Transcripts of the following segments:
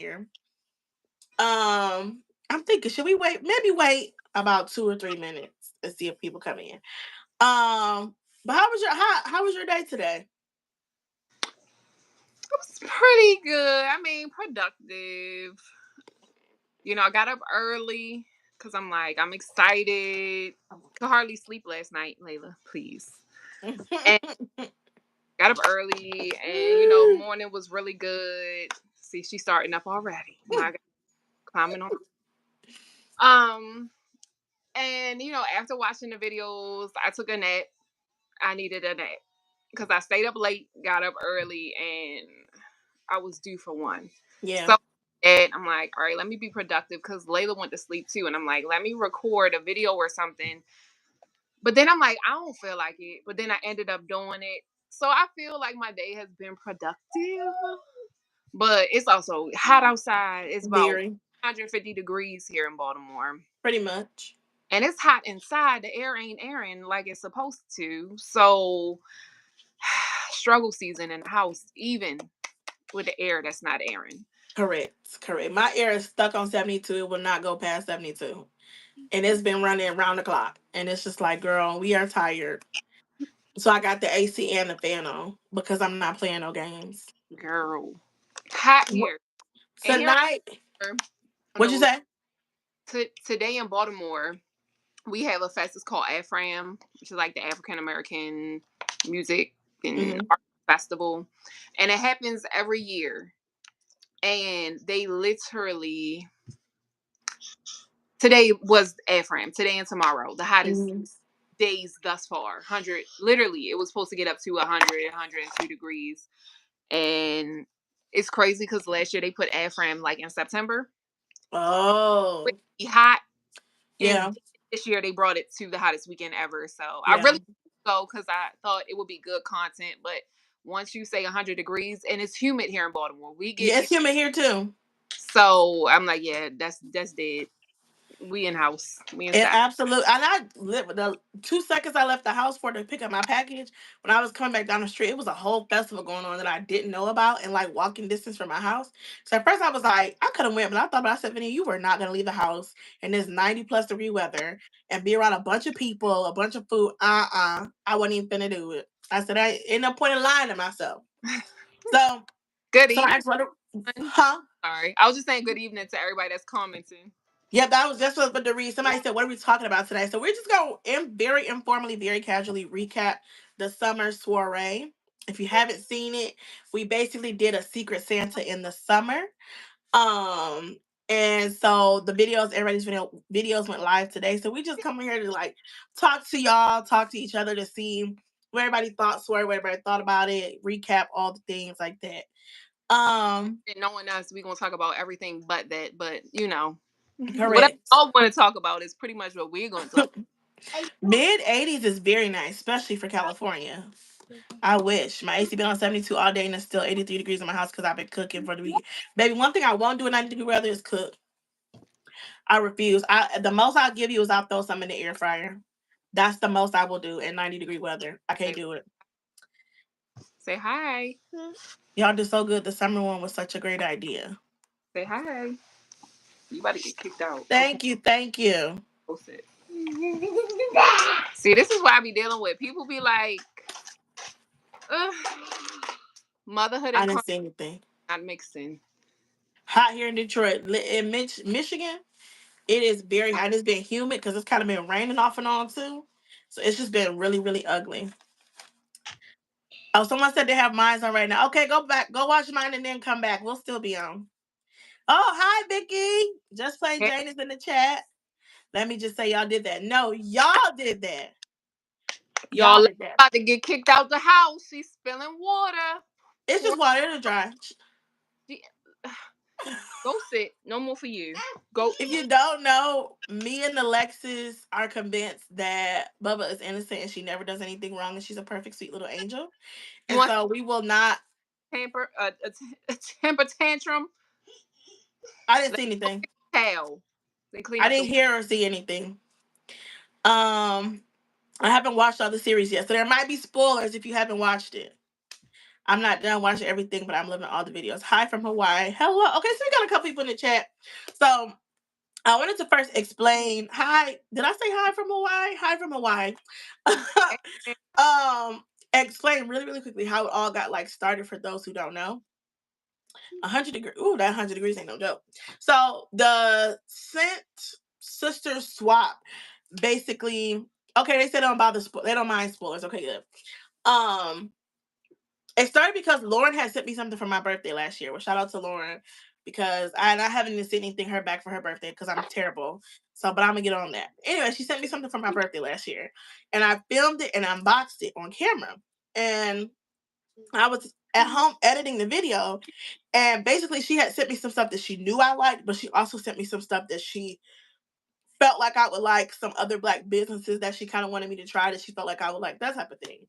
here. I'm thinking, should we wait? Maybe wait about 2 or 3 minutes and see if people come in. But how was your day today? It was pretty good. I mean, productive. I got up early because I'm excited. Could hardly sleep last night, Layla, please. And got up early, and morning was really good. See, she's starting up already. My God, climbing on. Um, and after watching the videos, I took a nap. I needed a nap because I stayed up late, got up early, and I was due for one. Yeah. So and I'm like, all right, let me be productive because Layla went to sleep too. And I'm like, let me record a video or something. But then I'm like, I don't feel like it. But then I ended up doing it. So I feel like my day has been productive. But it's also hot outside. It's about Very. 150 degrees here in Baltimore. Pretty much. And it's hot inside. The air ain't airing like it's supposed to. So struggle season in the house, even with the air that's not airing. Correct. Correct. My air is stuck on 72. It will not go past 72. And it's been running round the clock. And it's just like, girl, we are tired. So I got the AC and the fan on because I'm not playing no games. Girl, hot here. And here Tonight, on what'd you say? today in Baltimore, we have a fest. It's called AFRAM, which is like the African American Music and Art Festival. And it happens every year. And they literally, today was AFRAM, today and tomorrow, the hottest days thus far. 100, literally, it was supposed to get up to 100, 102 degrees. And it's crazy because last year they put AFRAM like in September. Oh. Pretty hot. Yeah. And this year they brought it to the hottest weekend ever. So Yeah. I really go because I thought it would be good content. But once you say 100 degrees, and it's humid here in Baltimore, we get it's humid here too. So I'm like, yeah, that's dead. We in house. We inside. Absolutely. And I the 2 seconds I left the house for to pick up my package. When I was coming back down the street, it was a whole festival going on that I didn't know about, and like walking distance from my house. So at first I was like, I could have went, but I thought, I said, Vinny, you were not gonna leave the house in this 90+ degree weather and be around a bunch of people, a bunch of food. I wasn't even finna do it. I said, I ain't no point in lying to myself. So good evening. Huh? Sorry, I was just saying good evening to everybody that's commenting. Yeah, that was just what to read. Somebody said, what are we talking about today? So we're just going to very informally, very casually recap the summer soiree. If you haven't seen it, we basically did a Secret Santa in the summer. Um, and so the everybody's videos went live today. So we just come here to like talk to y'all, talk to each other to see what everybody thought, what everybody thought about it, recap all the things like that. And knowing us, we're gonna talk about everything but that. But correct. What I want to talk about is pretty much what we're going to talk about. Mid 80s is very nice, especially for California. I wish. My AC been on 72 all day and it's still 83 degrees in my house because I've been cooking for the week. Baby, one thing I won't do in 90-degree weather is cook. I refuse. The most I'll give you is I'll throw some in the air fryer. That's the most I will do in 90-degree weather. I can't do it. Say hi. Y'all did so good. The summer one was such a great idea. Say hi. You about to get kicked out. Thank you. Thank you. See, this is what I be dealing with. People be like, motherhood and I didn't see anything. Not mixing. Hot here in Detroit. In Michigan, it is very hot. It's been humid because it's kind of been raining off and on too. So it's just been really, really ugly. Oh, someone said they have mines on right now. Okay, go back. Go watch mine and then come back. We'll still be on. Oh, hi, Vicky. Just playing Jane is in the chat. Let me just say y'all did that. No, y'all did that. Y'all did that. About to get kicked out the house. She's spilling water. It's just water. It'll dry. Go sit. No more for you. Go. If you don't know, me and Alexis are convinced that Bubba is innocent and she never does anything wrong and she's a perfect, sweet little angel. And so we will not temper a temper tantrum. I didn't see anything. Hell, I didn't hear or see anything. I haven't watched all the series yet, so there might be spoilers if you haven't watched it. I'm not done watching everything, but I'm loving all the videos. Hi from Hawaii. Hello. Okay, so we got a couple people in the chat. So I wanted to first explain. Hi. Did I say hi from Hawaii? Hi from Hawaii. Explain really, really quickly how it all got like started for those who don't know. 100 degrees. Ooh, that 100 degrees ain't no joke. So the scent sister swap basically. Okay, they said they don't bother. They don't mind spoilers. Okay, good. Um, it started because Lauren had sent me something for my birthday last year. Well, shout out to Lauren because I haven't even sent anything her back for her birthday because I'm terrible. So, but I'm gonna get on that. Anyway, she sent me something for my birthday last year, and I filmed it and unboxed it on camera. And I was at home editing the video, and basically she had sent me some stuff that she knew I liked, but she also sent me some stuff that she felt like I would like, some other black businesses that she kind of wanted me to try that she felt like I would like, that type of thing.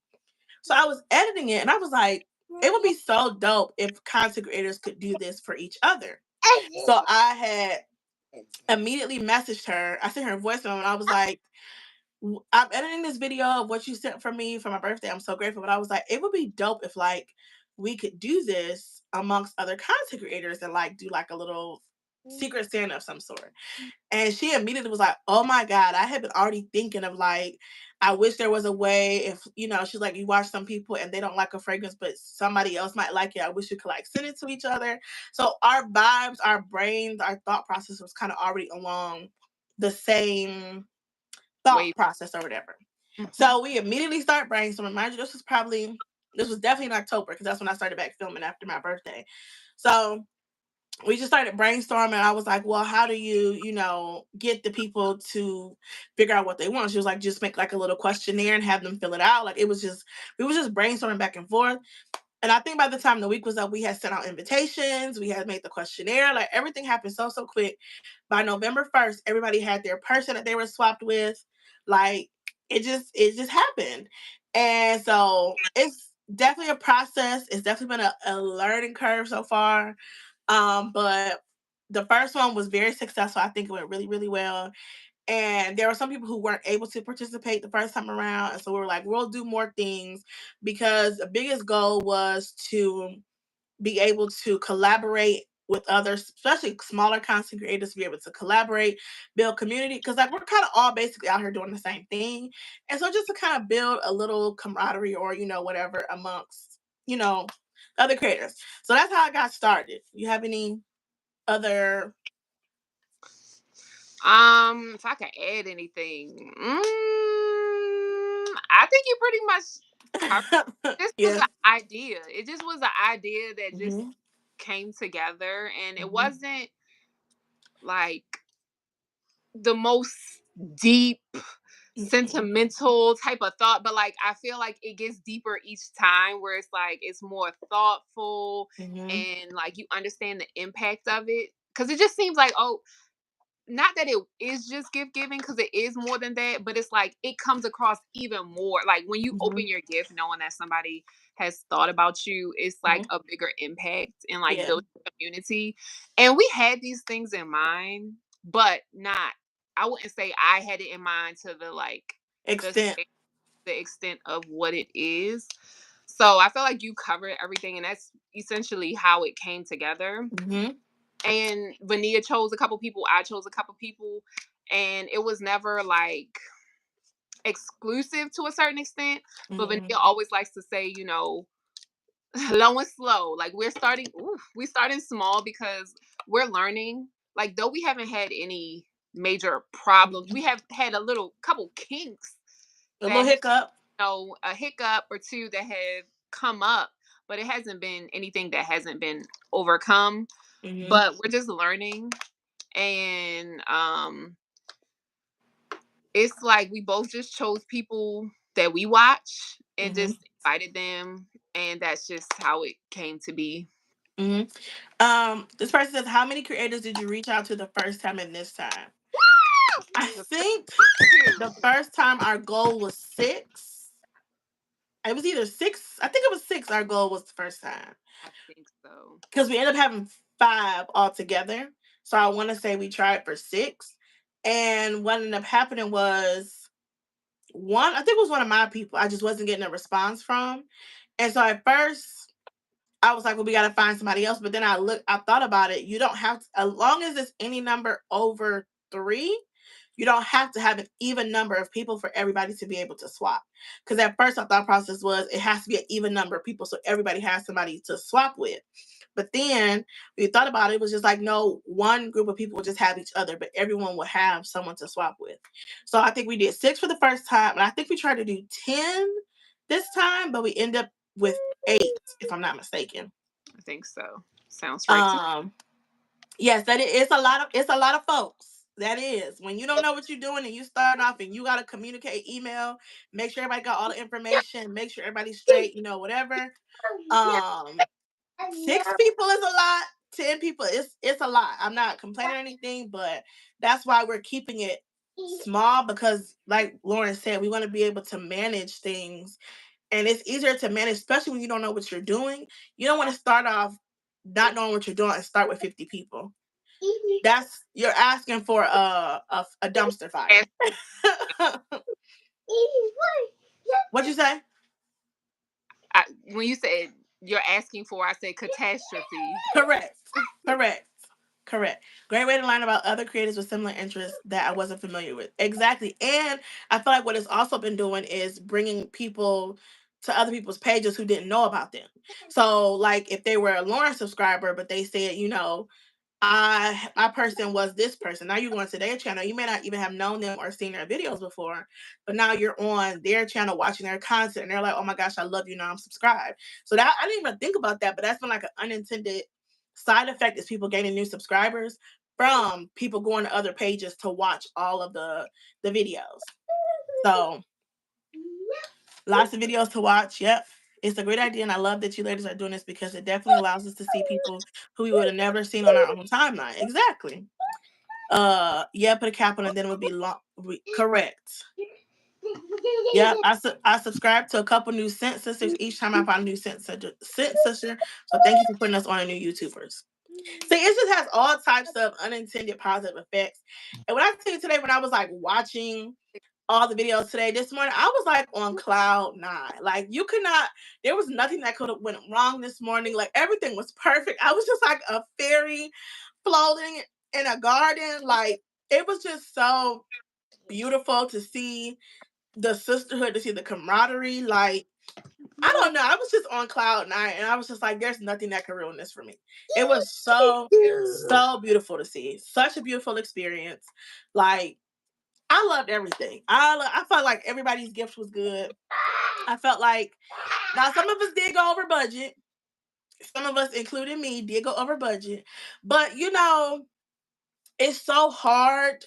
So I was editing it and I was like, it would be so dope if content creators could do this for each other. So I had immediately messaged her. I sent her a voicemail and I was like, I'm editing this video of what you sent for me for my birthday. I'm so grateful. But I was like, it would be dope if like we could do this amongst other content creators and like do like a little secret Santa of some sort. And she immediately was like, oh my God, I had been already thinking of like, I wish there was a way if, she's like, you watch some people and they don't like a fragrance, but somebody else might like it. I wish you could like send it to each other. So our vibes, our brains, our thought process was kind of already along the same thought Wait. process or whatever. So we immediately start brainstorming. Mind you, this was definitely in October because that's when I started back filming after my birthday. So we just started brainstorming. I was like, well, how do you, get the people to figure out what they want? She was like, just make like a little questionnaire and have them fill it out. Like we was just brainstorming back and forth. And I think by the time the week was up, we had sent out invitations, we had made the questionnaire, like everything happened so quick. By November 1st, everybody had their person that they were swapped with. Like it just happened. And so it's definitely a process. It's definitely been a learning curve so far. But the first one was very successful. I think it went really, really well. And there were some people who weren't able to participate the first time around. And so we were like, we'll do more things because the biggest goal was to be able to collaborate with others, especially smaller content creators, to be able to collaborate, build community. Because like we're kind of all basically out here doing the same thing. And so just to kind of build a little camaraderie or, whatever amongst, other creators. So that's how I got started. You have any other If I could add anything, I think you pretty much covered. This was yeah. an idea. It just was an idea that just Hmm. came together, and it Hmm. wasn't like the most deep, sentimental type of thought, but like I feel like it gets deeper each time, where it's like it's more thoughtful Hmm. and like you understand the impact of it. Because it just seems like, oh, not that it is just gift giving, because it is more than that, but it's like it comes across even more like when you open Hmm. your gift knowing that somebody has thought about you, it's like Hmm. a bigger impact in like Yeah. building community. And we had these things in mind, but not, I wouldn't say I had it in mind to the like the Extent. the extent of what it is. So I feel like you covered everything, and that's essentially how it came together. Hmm. And Vania chose a couple people, I chose a couple people, and it was never like exclusive to a certain extent. But Hmm. Vania always likes to say, low and slow. Like we starting small because we're learning. Like though we haven't had any major problems, we have had a little couple kinks A little that hiccup. a hiccup or two that have come up, but it hasn't been anything that hasn't been overcome. Hmm. But we're just learning, and it's like we both just chose people that we watch and Hmm. just invited them, and that's just how it came to be. Hmm. This person says, how many creators did you reach out to the first time and this time? I The think two, the first time our goal was six. It was either six. I think it was six. Our goal was the first time I think so. because we ended up having five altogether. So I want to say we tried for six. And what ended up happening was one, I think it was one of my people I just wasn't getting a response from. And so at first I was like, well, we got to find somebody else. But then I thought about it. You don't have to, as long as it's any number over 3, you don't have to have an even number of people for everybody to be able to swap. Because at first, our thought process was it has to be an even number of people so everybody has somebody to swap with. But then we thought about it, it was just like, no, one group of people would just have each other, but everyone would have someone to swap with. So I think we did 6 for the first time, and I think we tried to do 10 this time, but we end up with 8, if I'm not mistaken. I think so. Sounds right to Um, yes, that it's a lot of folks. That is when you don't know what you're doing and you start off and you gotta communicate email, make sure everybody got all the information, make sure everybody's straight, whatever. Um, 6 people is a lot. 10 people, it's a lot. I'm not complaining or anything, but that's why we're keeping it small because, like Lauren said, we want to be able to manage things, and it's easier to manage, especially when you don't know what you're doing. You don't want to start off not knowing what you're doing and start with 50 people. That's you're asking for a dumpster fire. ask. What'd you say? When you said you're asking for, I said catastrophe. Correct. Correct. Correct. Great way to learn about other creators with similar interests that I wasn't familiar with. Exactly. And I feel like what it's also been doing is bringing people to other people's pages who didn't know about them. So, like, if they were a Lauren subscriber, but they said, my person was this person. Now you're going to their channel. You may not even have known them or seen their videos before, but now you're on their channel watching their content, and they're like, "Oh my gosh, I love you. Now I'm subscribed." So that I didn't even think about that, but that's been like an unintended side effect is people gaining new subscribers from people going to other pages to watch all of the videos. So lots of videos to watch. Yep. It's a great idea, and I love that you ladies are doing this because it definitely allows us to see people who we would have never seen on our own timeline. Exactly. Yeah, put a cap on it, then it would be long. Correct. Yeah, I subscribe to a couple new scent sisters each time I find a new scent sister. So thank you for putting us on a new YouTubers. See, it just has all types of unintended positive effects. And when I tell you today, when I was like watching all the videos today, this morning, I was like on cloud 9. Like you could not, there was nothing that could have went wrong this morning. Like everything was perfect. I was just like a fairy floating in a garden. Like it was just so beautiful to see the sisterhood, to see the camaraderie. Like I don't know. I was just on cloud 9, and I was just like, "There's nothing that can ruin this for me." It was so beautiful to see. Such a beautiful experience. Like I loved everything. I felt like everybody's gift was good. I felt like now some of us did go over budget. Some of us, including me, did go over budget. But it's so hard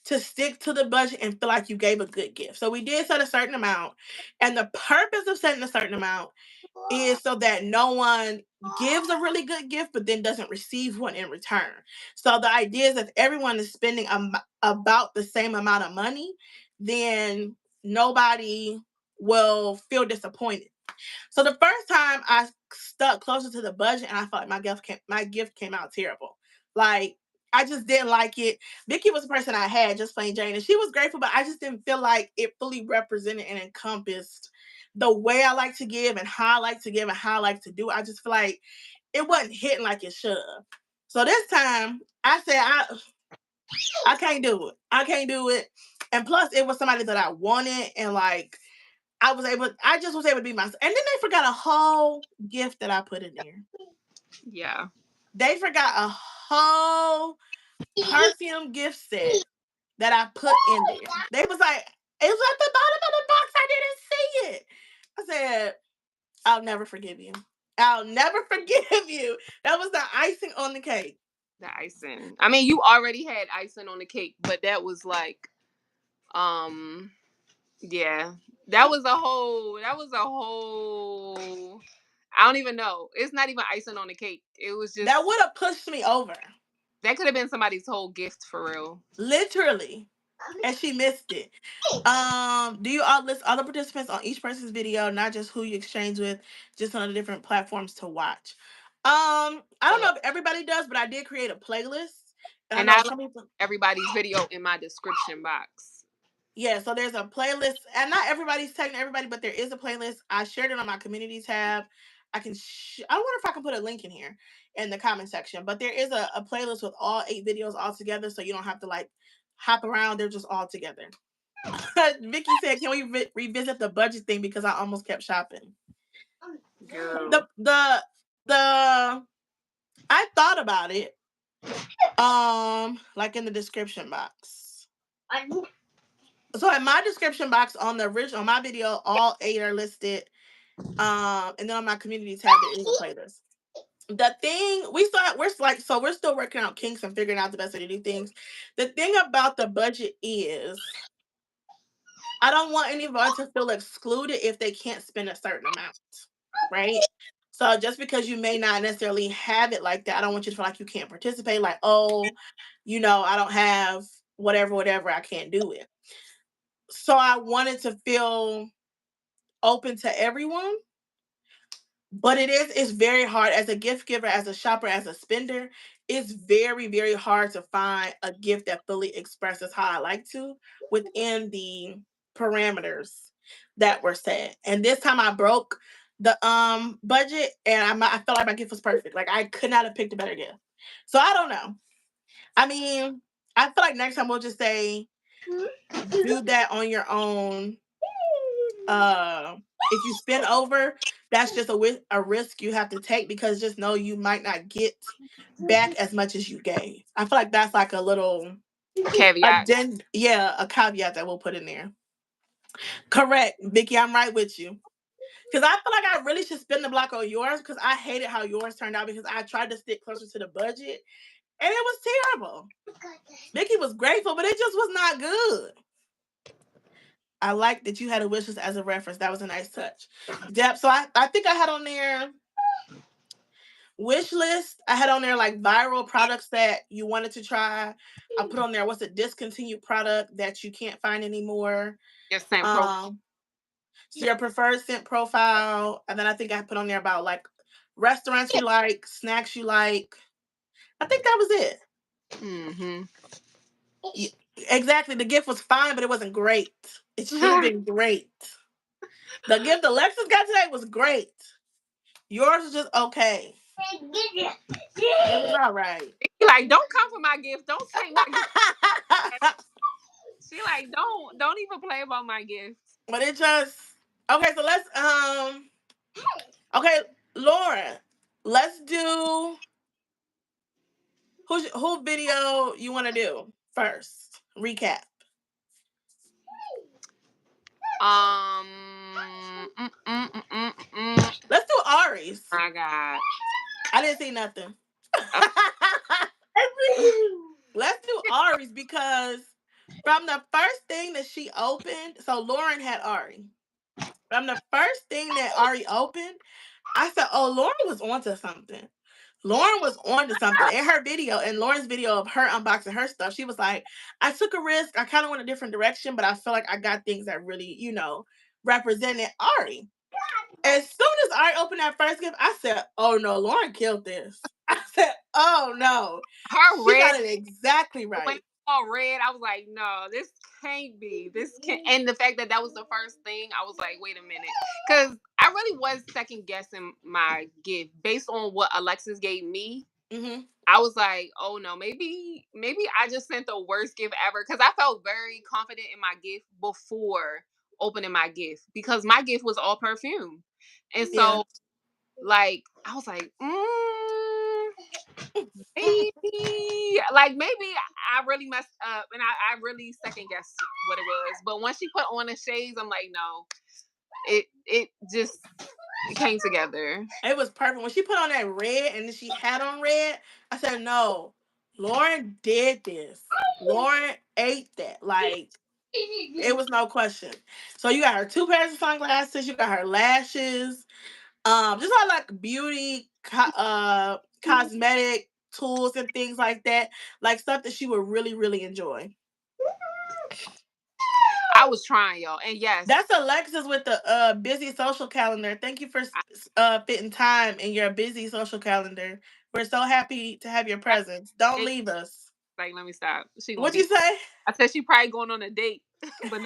to stick to the budget and feel like you gave a good gift. So we did set a certain amount. And the purpose of setting a certain amount is so that no one gives a really good gift but then doesn't receive one in return. So the idea is if everyone is spending about the same amount of money, then nobody will feel disappointed. So the first time I stuck closer to the budget and I felt like my gift came out terrible. Like I just didn't like it. Vicky was the person I had, just plain Jane, and she was grateful, but I just didn't feel like it fully represented and encompassed the way I like to give and how I like to give and how I like to do it. I just feel like it wasn't hitting like it should have. So this time I said I can't do it. I can't do it. And plus it was somebody that I wanted, and like I just was able to be myself. And then they forgot a whole gift that I put in there. Yeah. They forgot a whole perfume gift set that I put in there. They was like, it was at the bottom of the box. I didn't see it. I said, I'll never forgive you. I'll never forgive you. That was the icing on the cake. The icing. I mean, you already had icing on the cake, but that was like, um, yeah, that was a whole. I don't even know. It's not even icing on the cake. It was just That would have pushed me over. that could have been somebody's whole gift for real. Literally. And she missed it. Do you all list other participants on each person's video, not just who you exchange with, just on the different platforms to watch? I don't know if everybody does, but I did create a playlist. And I And know I left some people everybody's video in my description box. yeah, so there's a playlist, and not everybody's tagging everybody, but there is a playlist. I shared it on my community tab. I wonder if I can put a link in here in the comment section. But there is a playlist with all 8 videos all together, so you don't have to like hop around. They're just all together. Vicky said, "Can we revisit the budget thing because I almost kept shopping." Girl. The I thought about it. Like in the description box. So in my description box on the original, on my video, all 8 are listed. And then on my community tab, there is a playlist. The thing we're still working out kinks and figuring out the best way to do things. The thing about the budget is I don't want anybody to feel excluded if they can't spend a certain amount, right? So just because you may not necessarily have it like that, I don't want you to feel like you can't participate. Like, oh, I don't have whatever, I can't do it. So I wanted to feel open to everyone. But it's very hard as a gift giver, as a shopper, as a spender. It's very, very hard to find a gift that fully expresses how I like to within the parameters that were set. And this time I broke the budget, and I felt like my gift was perfect. Like I could not have picked a better gift. So I don't know. I mean, I feel like next time we'll just say do that on your own. If you spend over, that's just a risk you have to take, because just know you might not get back as much as you gave. I feel like that's like a little Caveat. a caveat that we'll put in there. Correct, Vicky, I'm right with you. Because I feel like I really should spend the block on yours, because I hated how yours turned out, because I tried to stick closer to the budget and it was terrible. Vicky was grateful, but it just was not good. I like that you had a wish list as a reference. That was a nice touch. Deb, so I think I had on there wish list. I had on there like viral products that you wanted to try. I put on there what's a discontinued product that you can't find anymore. Your scent So your preferred scent profile. And then I think I put on there about like restaurants you like, snacks you like. I think that was it. Mm-hmm. Exactly. The gift was fine, but it wasn't great. It should have been great. The gift Alexis got today was great. Yours was just okay. It was all right. Like, don't come for my gift. Don't take my gift. She like, don't even play about my gift. But it just okay. So let's okay, Lauren. Let's do who video you want to do first. Recap. Let's do Ari's. My God. I didn't see nothing. Let's do Ari's because from the first thing that she opened, so Lauren had Ari. From the first thing that Ari opened, I said, "Oh, Lauren was onto something." Lauren was onto something in her video, in Lauren's video of her unboxing her stuff. She was like, "I took a risk. I kind of went a different direction, but I feel like I got things that really, represented Ari." As soon as Ari opened that first gift, I said, "Oh no, Lauren killed this." I said, "Oh no, Her she red got it exactly right." when all red, I was like, no, this can't be. This can't. And the fact that that was the first thing, I was like, wait a minute, because I really was second guessing my gift based on what Alexis gave me. Mm-hmm. I was like, oh no, maybe I just sent the worst gift ever, because I felt very confident in my gift before opening my gift, because my gift was all perfume, and so Yeah. like I was like, maybe I really messed up and I really second guessed what it was. But once she put on the shades, I'm like, no, it just came together. It was perfect. When she put on that red and then she had on red, I said, "No, Lauren did this. Lauren ate that. Like, it was no question." So you got her 2 pairs of sunglasses, you got her lashes, just all like beauty, cosmetic tools and things like that, like stuff that she would really, really enjoy. I was trying, y'all, and yes, That's Alexis with the busy social calendar. Thank you for fitting time in your busy social calendar. We're so happy to have your presence. Don't leave us. like, let me stop. She gonna What'd be. you say? I said she probably going on a date, but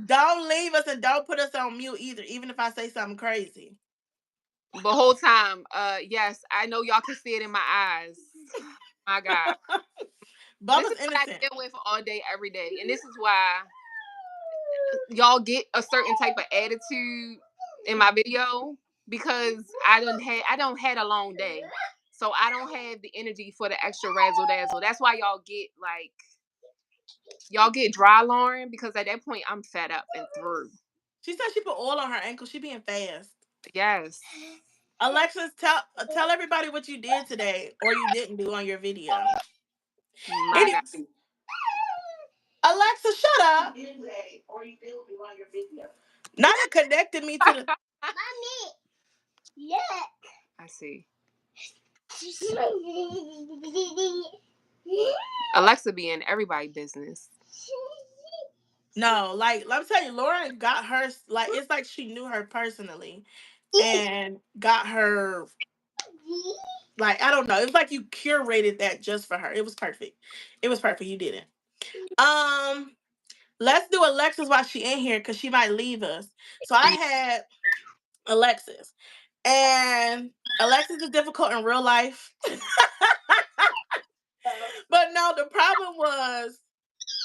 Don't leave us, and don't put us on mute either, even if I say something crazy. The whole time. Yes, I know y'all can see it in my eyes. My God. This Bubba's is what I innocent. deal with all day, every day. And this is why y'all get a certain type of attitude in my video because I don't had a long day. So I don't have the energy for the extra razzle dazzle. That's why y'all get dry Lauren because at that point I'm fed up and through. She said she put oil on her ankle. She being fast. Yes. Alexis, tell everybody what you did today or you didn't do on your video. My Any God. Alexa, shut up. Or you didn't do on your video. Naya connected me to the. Mommy. Yeah. I see. Alexa be in everybody business. No, like let me tell you, Lauren got her like it's like she knew her personally, and got her like I don't know. It was like you curated that just for her. It was perfect. It was perfect. You did it. Um, let's do Alexis while she in here because she might leave us. So I had Alexis, and Alexis is difficult in real life, but no, the problem was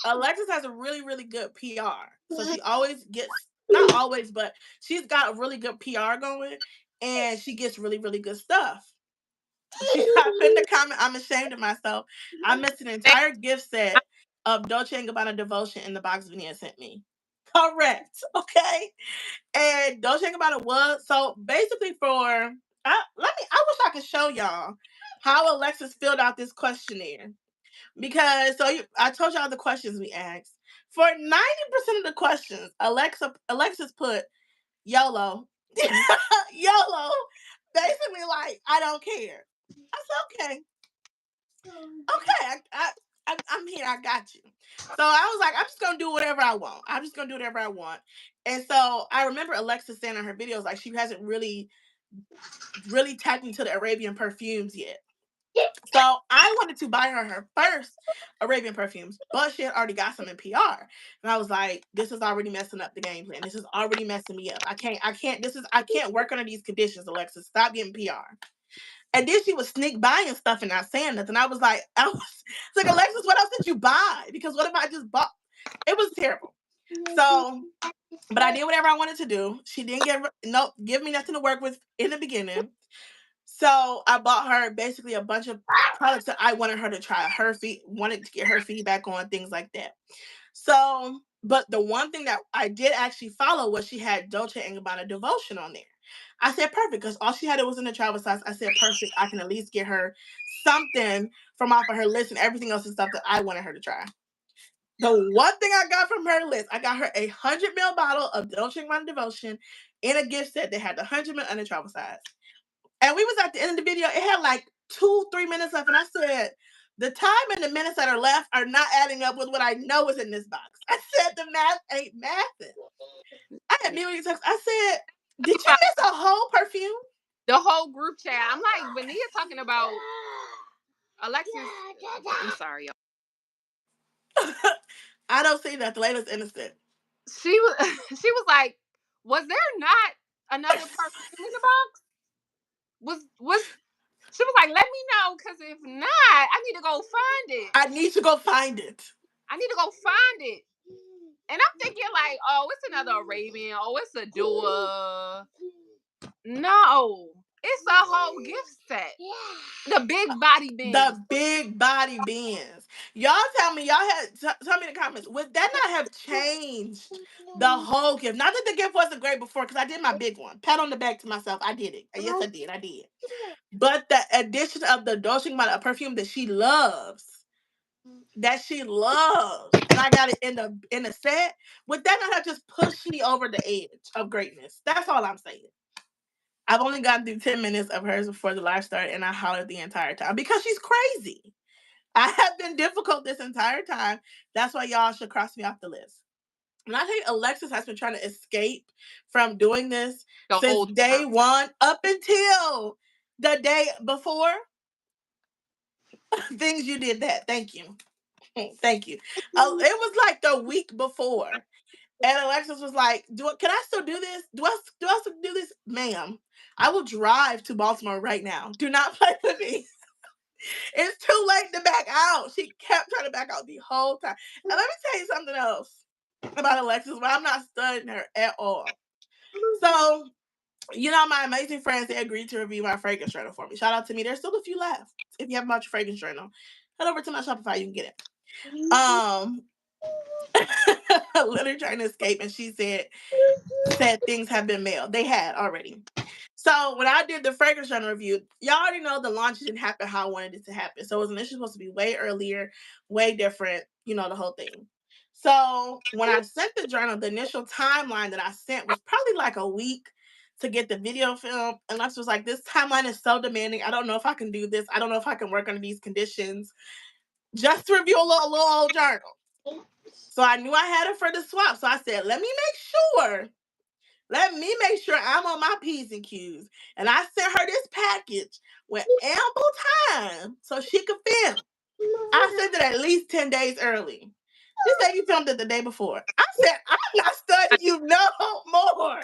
Alexis has a really, really good PR. So she always gets, not always, but she's got a really good PR going and she gets really, really good stuff. She typed in the comment, I'm ashamed of myself. I missed an entire gift set of Dolce & Gabbana Devotion in the box Vania sent me. Correct. Okay. And Dolce & Gabbana was, so basically I wish I could show y'all how Alexis filled out this questionnaire. Because I told y'all the questions we asked. For 90% of the questions, Alexis put YOLO. YOLO. Basically like I don't care. I said okay. Okay, I'm here. I got you. So I was like, I'm just gonna do whatever I want. I'm just gonna do whatever I want. And so I remember Alexis saying in her videos like she hasn't really tapped into the Arabian perfumes yet. So I wanted to buy her first Arabian perfumes, but she had already got some in PR. And I was like, this is already messing up the game plan. This is already messing me up. I can't work under these conditions, Alexis. Stop getting PR. And then she would sneak buying stuff and not saying nothing. I was like, Alexis, what else did you buy? Because what if I just bought? It was terrible. So, but I did whatever I wanted to do. She didn't give me nothing to work with in the beginning. So I bought her basically a bunch of products that I wanted her to try. Wanted to get her feedback on things like that. So, but the one thing that I did actually follow was she had Dolce & Gabbana Devotion on there. I said perfect because all she had it was in the travel size. I said perfect. I can at least get her something from off of her list, and everything else is stuff that I wanted her to try. The one thing I got from her list, I got her a 100 ml bottle of Dolce & Gabbana Devotion in a gift set that had the 100 ml and the travel size. And we was at the end of the video. It had like 2-3 minutes left, and I said, the time and the minutes that are left are not adding up with what I know is in this box. I said the math ain't mathing. I had millions of texts. I said, did you miss a whole perfume? The whole group chat. I'm like, Vania talking about Alexis. I'm sorry, y'all. I don't see that. The lady's innocent. She was she was like, was there not another perfume in the box? Was she was like, let me know, because if not, I need to go find it. I need to go find it. I need to go find it. And I'm thinking like, oh, it's another Arabian. Oh, it's a Dua. No, it's a whole gift set. The big body bins. The big body bins. Y'all tell me, tell me in the comments, would that not have changed the whole gift? Not that the gift wasn't great before, because I did my big one. Pat on the back to myself. I did it. Yes, I did. I did. But the addition of the Dolce & Gabbana, a perfume that she loves, and I got it in the set, would that not have just pushed me over the edge of greatness? That's all I'm saying. I've only gotten through 10 minutes of hers before the live started, and I hollered the entire time because she's crazy. I have been difficult this entire time. That's why y'all should cross me off the list. And I think Alexis has been trying to escape from doing this since day one up until the day before. Things you did that. Thank you. Thank you. It was like the week before. And Alexis was like, can I still do this? Do I still do this? Ma'am, I will drive to Baltimore right now. Do not play with me. It's too late to back out. She kept trying to back out the whole time. And let me tell you something else about Alexis, but I'm not studying her at all. So, my amazing friends, they agreed to review my fragrance journal for me. Shout out to me. There's still a few left. If you have my fragrance journal, head over to my Shopify. You can get it. Literally trying to escape, and she said things have been mailed. They had already. So when I did the fragrance journal review, y'all already know the launch didn't happen how I wanted it to happen. So it was initially supposed to be way earlier, way different, the whole thing. So when I sent the journal, the initial timeline that I sent was probably like a week to get the video film. And Lex was like, this timeline is so demanding. I don't know if I can do this. I don't know if I can work under these conditions. Just to review a little old journal. So I knew I had it for the swap. So I said, let me make sure I'm on my P's and Q's. And I sent her this package with ample time so she could film. I sent it at least 10 days early. She said you filmed it the day before. I said, I'm not studying you no more.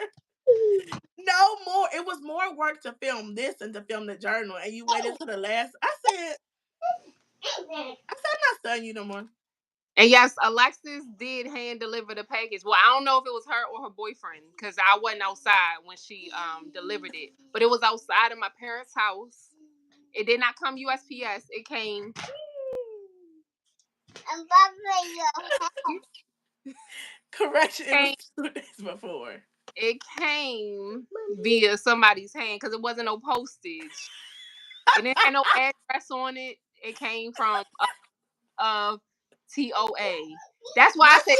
No more. It was more work to film this than to film the journal. And you waited to the last. I said, I'm not studying you no more. And yes, Alexis did hand deliver the package. Well, I don't know if it was her or her boyfriend because I wasn't outside when she delivered it. But it was outside of my parents' house. It did not come USPS. It came. Correction, it was 2 days before. It came via somebody's hand because it wasn't no postage. It didn't have no address on it. It came from TOA. That's why I said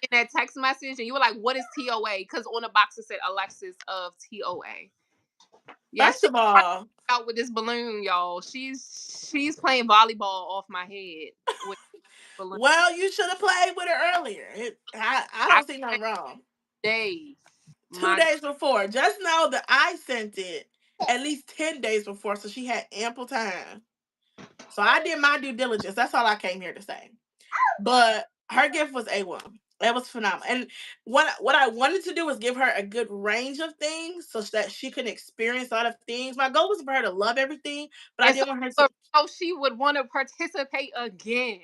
in that text message, and you were like, "What is TOA?" Because on the box it said Alexis of TOA. Yeah, first of all, out with this balloon, y'all. She's playing volleyball off my head with balloon. Well, you should have played with her earlier. I don't see nothing wrong. Days. 2 days before. Just know that I sent it at least 10 days before, so she had ample time. So I did my due diligence. That's all I came here to say. But her gift was A1. That was phenomenal. And what I wanted to do was give her a good range of things so that she could experience a lot of things. My goal was for her to love everything, but I didn't want her to. Oh, she would want to participate again.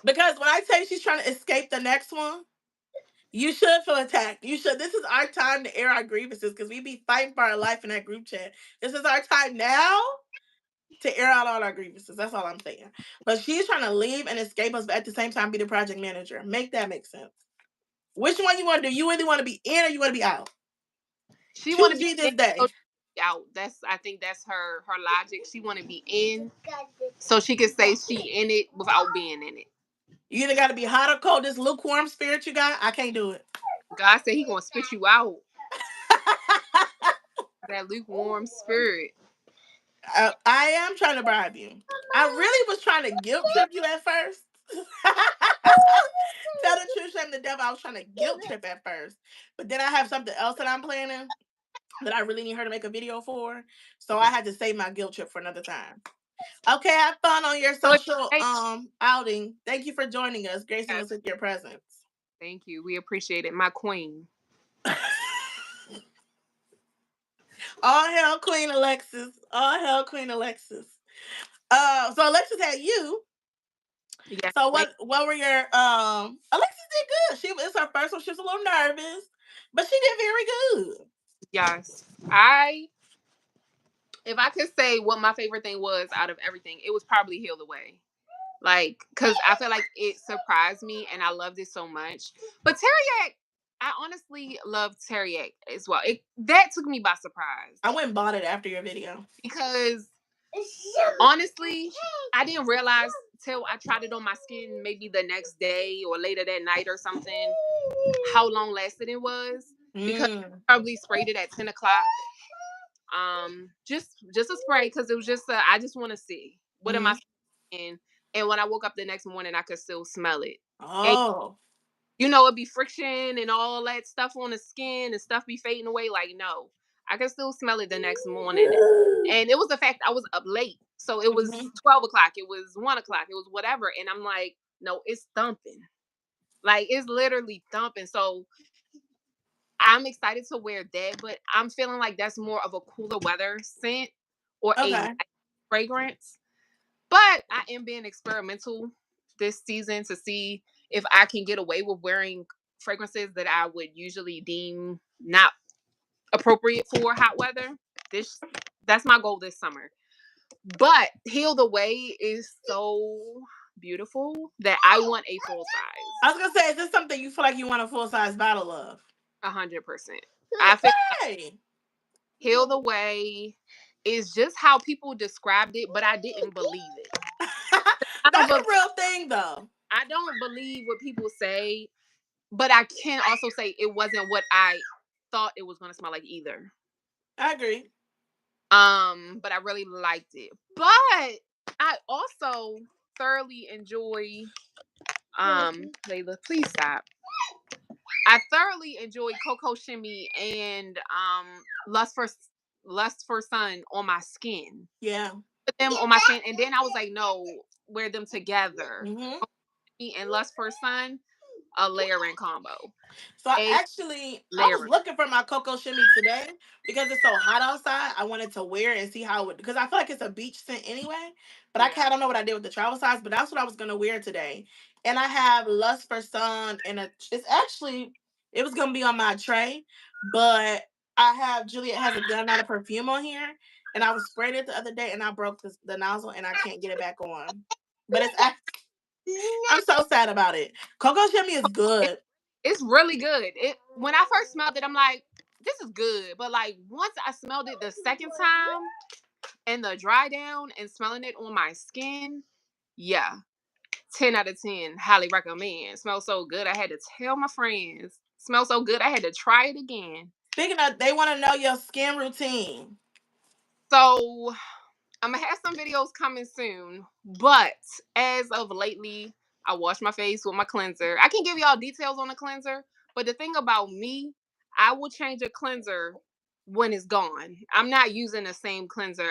Because when I tell you she's trying to escape the next one, you should feel attacked. You should. This is our time to air our grievances because we be fighting for our life in that group chat. This is our time now to air out all our grievances. That's all I'm saying. But she's trying to leave and escape us, but at the same time be the project manager. Make that make sense. Which one you want to do? You either want to be in or you want to be out. She want to be this day. Out. I think that's her logic. She want to be in, so she can say she in it without being in it. You either got to be hot or cold. This lukewarm spirit you got, I can't do it. God said He gonna spit you out. That lukewarm spirit. I am trying to bribe you. I really was trying to guilt trip you at first. Tell the truth, shame the devil. I was trying to guilt trip at first, but then I have something else that I'm planning that I really need her to make a video for. So I had to save my guilt trip for another time. Okay, have fun on your social outing. Thank you for joining us, gracing us with your presence. Thank you. We appreciate it, my queen. All hail Queen Alexis. All hail Queen Alexis. So Alexis had you. Yes. So what were your Alexis did good. It's her first one. She was a little nervous, but she did very good. Yes. If I could say what my favorite thing was out of everything, it was probably Heal the Way. Like, because I feel like it surprised me and I loved it so much. But Teriyaki, I honestly love Teriyaki as well. That took me by surprise. I went and bought it after your video. Because honestly, I didn't realize till I tried it on my skin maybe the next day or later that night or something how long lasting it was. Because I probably sprayed it at 10 o'clock. Just a spray because it was just I just want to see what am I in. And when I woke up the next morning, I could still smell it. Oh. And, it'd be friction and all that stuff on the skin and stuff be fading away. Like, no, I could still smell it the next morning. And it was the fact I was up late. So it was 12 o'clock. It was 1 o'clock. It was whatever. And I'm like, no, it's thumping. Like, it's literally thumping. So I'm excited to wear that, but I'm feeling like that's more of a cooler weather scent or a Okay. light fragrance. But I am being experimental this season to see if I can get away with wearing fragrances that I would usually deem not appropriate for hot weather. This That's my goal this summer. But Heal the Way is so beautiful that I want a full I size. was gonna say, is this something you feel like you want a full size bottle of? 100%. I feel Hey, Heal the Way is just how people described it, but I didn't believe it. I don't, that's be- a real thing though. I don't believe what people say, but I can also say it wasn't what I thought it was going to smell like either. I agree. But I really liked it. But I also thoroughly enjoy Layla, please stop. I thoroughly enjoyed Coco Shimmy and Lust for Sun on my skin. Yeah. Put them on my skin, and then I was like, no, wear them together. Mm-hmm. And Lust for Sun, a layering combo. So A I was layering. looking for my Coco Shimmy today because it's so hot outside. I wanted to wear it and see how it would, because I feel like it's a beach scent anyway. But Yeah. I don't know what I did with the travel size, but that's what I was gonna wear today. And I have Lust for Sun and it's actually it was gonna be on my tray, but I have Juliet has a good amount of perfume on here, and I was spraying it the other day and I broke the nozzle and I can't get it back on. But I'm so sad about it. Coco Shimmy is It, good. it's really good. It When I first smelled it, I'm like, this is good. But like once I smelled it the second time and the dry down and smelling it on my skin, yeah. 10 out of 10. Highly recommend. Smells so good. I had to tell my friends. Smells so good. I had to try it again. Speaking of, they want to know your skin routine. So I'm gonna have some videos coming soon, but as of lately, I wash my face with my cleanser. I can give y'all details on the cleanser, but the thing about me, I will change a cleanser when it's gone. I'm not using the same cleanser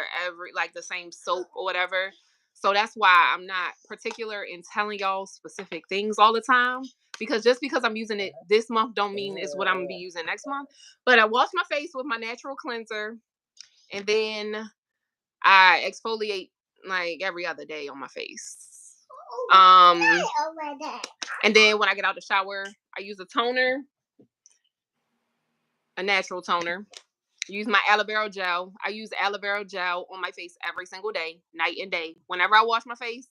like the same soap or whatever. So that's why I'm not particular in telling y'all specific things all the time. Because just because I'm using it this month don't mean it's what I'm gonna be using next month. But I wash my face with my natural cleanser, and then I exfoliate like every other day on my face. Um, and then when I get out the shower, I use a toner, a natural toner. Use my aloe vera gel. I use aloe vera gel on my face every single day, night and day. Whenever I wash my face,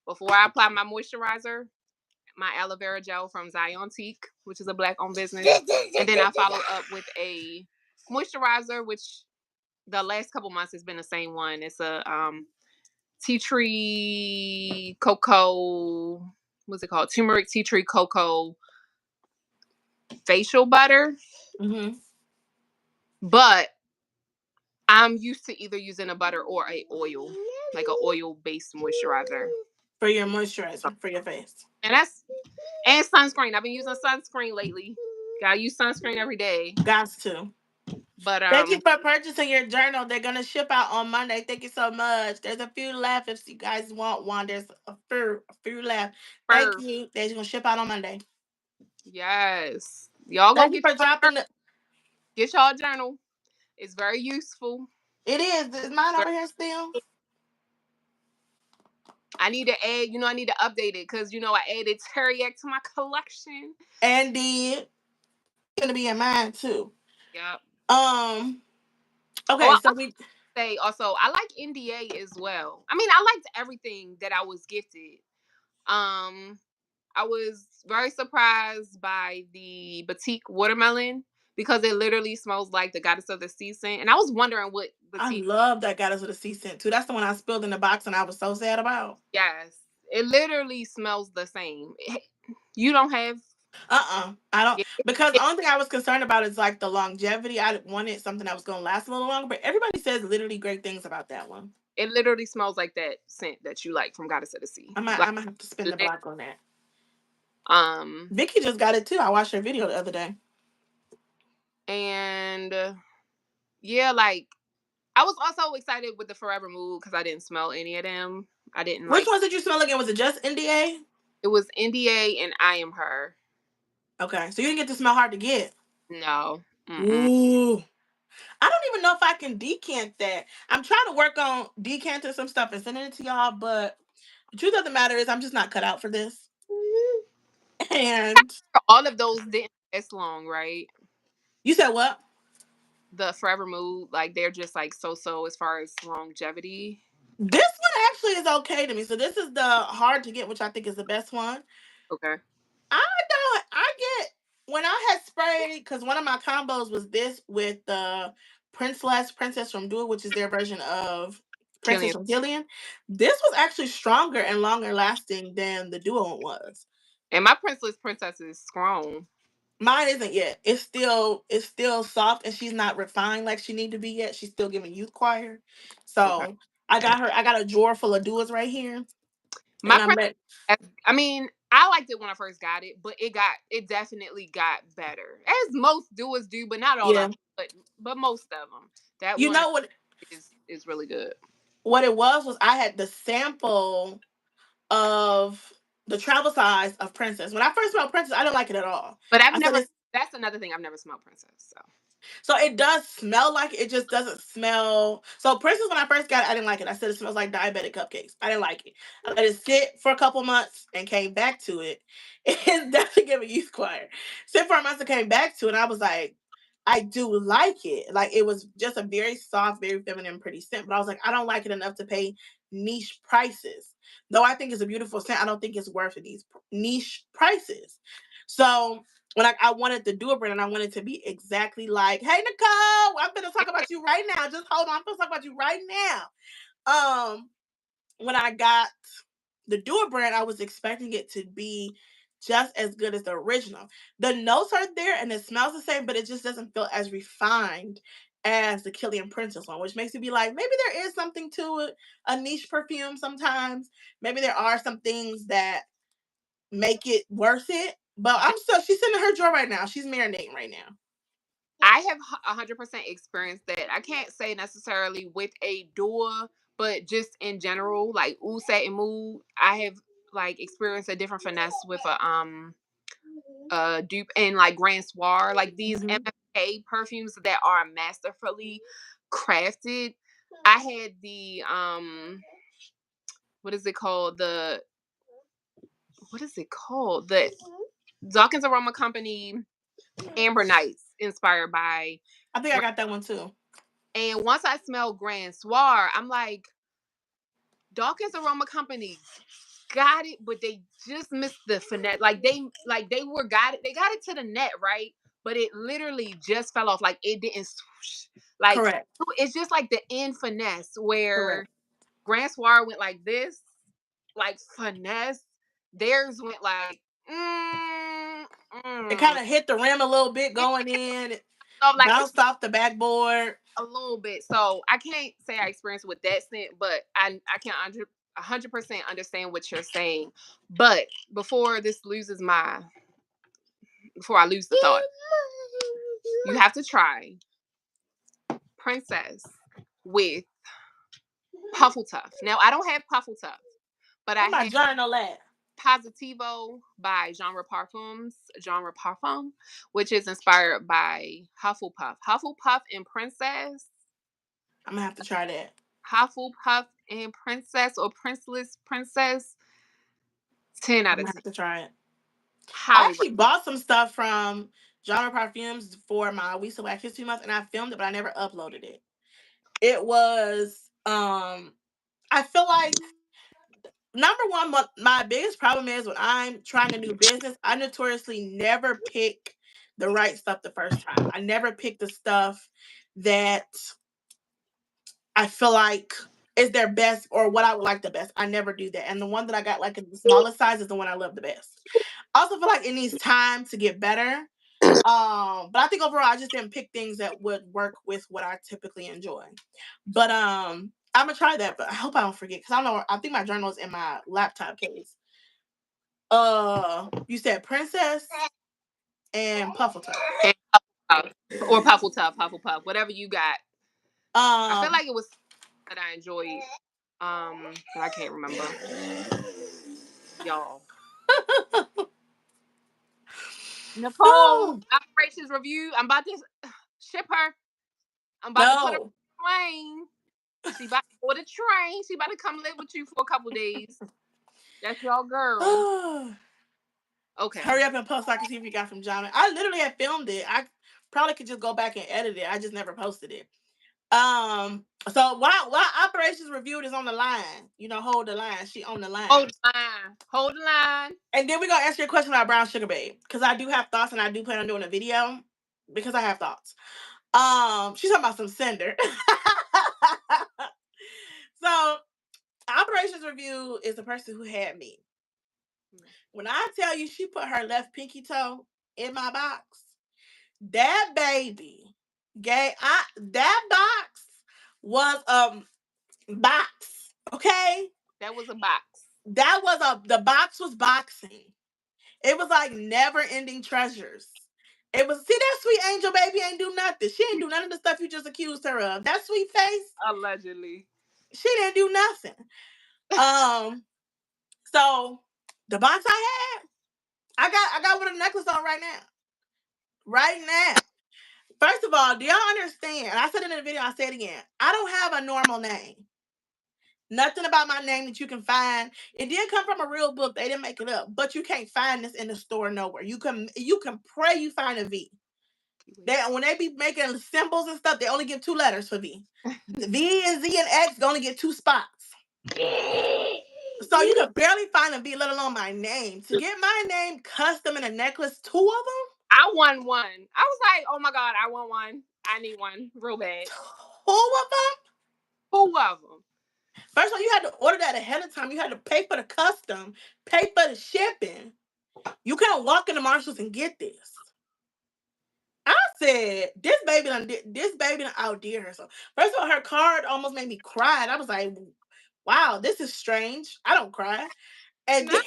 before I apply my moisturizer, my aloe vera gel from Ziontique, which is a black-owned business, and then I follow up with a moisturizer, which the last couple months has been the same one. It's a tea tree cocoa. What's it called? Turmeric tea tree cocoa facial butter. Mm-hmm. But I'm used to either using a butter or a oil, like an oil based moisturizer For your moisturizer for your face. And sunscreen. I've been using sunscreen lately. Gotta use sunscreen every day. Gots to. But Thank you for purchasing your journal. They're gonna ship out on Monday. Thank you so much. There's a few left if you guys want one. There's a few left. Thank you. They're gonna ship out on Monday. Yes. Y'all go Thank you for dropping get y'all journal. It's very useful. It is. Is mine over here still? I need to add, I need to update it because, I added Teriyaki to my collection. And it's gonna be in mine too. Yep. Okay, so we say also I like NDA as well. I mean, I liked everything that I was gifted. I was very surprised by the Batik watermelon because it literally smells like the Goddess of the Sea scent. And I was wondering what I love that Goddess of the Sea scent too. That's the one I spilled in the box and I was so sad about. Yes. It literally smells the same. You don't have I don't, because the only thing I was concerned about is like the longevity. I wanted something that was gonna last a little longer, but everybody says literally great things about that one. It literally smells like that scent that you like from Goddess of the Sea. I might have to spin the block on that. Vicky just got it too. I watched her video the other day. And yeah, like I was also excited with the Forever Mood because I didn't smell any of them. I didn't. Which ones did you smell again? Was it just NDA? It was NDA and I Am Her. Okay, so you didn't get to smell hard to get. No. Mm-mm. Ooh, I don't even know if I can decant that. I'm trying to work on decanting some stuff and sending it to y'all, but the truth of the matter is, I'm just not cut out for this. And All of those didn't last long, right? you said what? The Forever Mood, like they're just like so as far as longevity. This one actually is okay to me. So this is the hard to get, which I think is the best one. Okay. I don't. I get when I had sprayed because one of my combos was this with the Princess from Duo, which is their version of Princess Killian. from Killian. This was actually stronger and longer lasting than the Duo one was. And my princess is strong. Mine isn't yet. It's still soft and she's not refined like she need to be yet. She's still giving youth choir. Okay. So I got a drawer full of duos right here. My And I'm princess, ready. I mean, I liked it when I first got it, but it definitely got better, as most doers do, but not all of Yeah. them, but most of them. That You one know what is really good. it was I had the sample of the travel size of Princess. When I first smelled Princess, I didn't like it at all. But I've I said never. it's That's another thing, I've never smelled princess. So so it does smell like it. It just doesn't smell. So Princess, when I first got it, I didn't like it. I said it smells like diabetic cupcakes. I didn't like it. I let it sit for a couple months and came back to it. It's definitely giving youth choir. Sit for a month and came back to it. And I was like, I do like it. Like it was just a very soft, very feminine, pretty scent. But I was like, I don't like it enough to pay niche prices. Though I think it's a beautiful scent, I don't think it's worth these niche prices. So when I wanted the dual brand and I wanted to be exactly like, hey Nicole, I'm gonna talk about you right now. Just hold on, I'm gonna talk about you right now. When I got the dual brand, I was expecting it to be just as good as the original. The notes are there and it smells the same, but it just doesn't feel as refined as the Killian Princess one, which makes me be like, maybe there is something to it, a niche perfume sometimes. Maybe there are some things that make it worth it. But I'm still, she's sitting in her drawer right now. She's marinating right now. I have 100% experienced that. I can't say necessarily with a door, but just in general, like oud and mood. I have like experienced a different finesse with a dupe and like Grand Soir, like these Mm-hmm. MFK perfumes that are masterfully crafted. I had the what is it called? The Dawkins Aroma Company Amber Nights, inspired by. I think I got that one too. And once I smelled Grand Soir, I'm like, Dawkins Aroma Company got it, but they just missed the finesse. They got it to the net, right? But it literally just fell off. Like it didn't swoosh. Like Correct. it's just like the end finesse where Correct. Grand Soir went like this, like finesse. Theirs went like It kind mm. of hit the rim a little bit going in, So like it's bounced off the backboard. a little bit. So I can't say I experienced it with that scent, but I can 100% understand what you're saying. But before I lose the thought, you have to try Princess with Puffletuff. Now I don't have Puffletuff, but I Where my have journal at? Positivo by Genre Parfum, which is inspired by Hufflepuff. Hufflepuff and Princess. I'm gonna have to try that. Hufflepuff and Princess or Princeless Princess. 10 I'm out of gonna 10. have to try it. I Highly actually bought some stuff from Genre Parfumes for my We So Black History Month, and I filmed it, but I never uploaded it. It was I feel like number one, my biggest problem is when I'm trying a new business, I notoriously never pick the right stuff the first time. I never pick the stuff that I feel like is their best or what I would like the best. I never do that. And the one that I got like in the smallest size is the one I love the best. I also feel like it needs time to get better. But I think overall I just didn't pick things that would work with what I typically enjoy. But I'm gonna try that, but I hope I don't forget because I don't know. I think my journal is in my laptop case. You said Princess and Puffletuff. and or Hufflepuff, whatever you got. I feel Um, like it was that I enjoyed. But I can't remember. Y'all. Nicole, operations review. I'm about to ship her. I'm about to put her No. on the plane. She about to board a train. She about to come live with you for a couple days. That's your girl. Okay. Hurry up and post so I can see if you got from John. I literally had filmed it. I probably could just go back and edit it. I just never posted it. So while operations reviewed is on the line, hold the line. She on the line. Hold the line. Hold the line. And then we're gonna answer your question about Brown Sugar Babe. Because I do have thoughts and I do plan on doing a video. Because I have thoughts. She's talking about some Cinder. So operations review is the person who had me. When I tell you she put her left pinky toe in my box, that baby that box was a box. Okay? That was a box. The box was boxing. It was like never-ending treasures. It was, see, that sweet angel baby ain't do nothing. She ain't do none of the stuff you just accused her of. That sweet face. Allegedly. She didn't do nothing. So the box I had, I got with a necklace on right now. Right now. First of all, do y'all understand? And I said it in the video, I say it again. I don't have a normal name. Nothing about my name that you can find. It did come from a real book. They didn't make it up. But you can't find this in the store nowhere. You can pray you find a V. When they be making symbols and stuff, they only give 2 letters for V. The V and Z and X only get 2 spots. So you can barely find a V, let alone my name. To get my name custom in a necklace, 2 of them? I won one. I was like, oh my God, I want one. I need one real bad. 2 of them? 2 of them. First of all, you had to order that ahead of time. You had to pay for the custom, pay for the shipping. You can't walk into Marshalls and get this. I said, this baby done outdid herself. First of all, her card almost made me cry. And I was like, wow, this is strange. I don't cry. And then,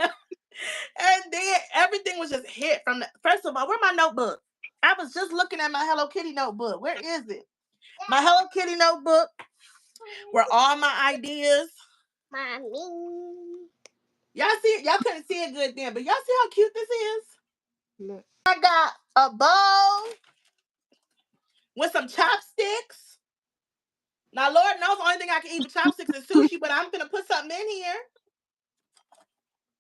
and then everything was just hit from the, first of all, where's my notebook? I was just looking at my Hello Kitty notebook. Where is it? My Hello Kitty notebook, where all my ideas. Mommy. Y'all see it? Y'all couldn't see it good then, but y'all see how cute this is? Look. I got a bowl with some chopsticks. Now, Lord knows the only thing I can eat with chopsticks is sushi, but I'm gonna put something in here.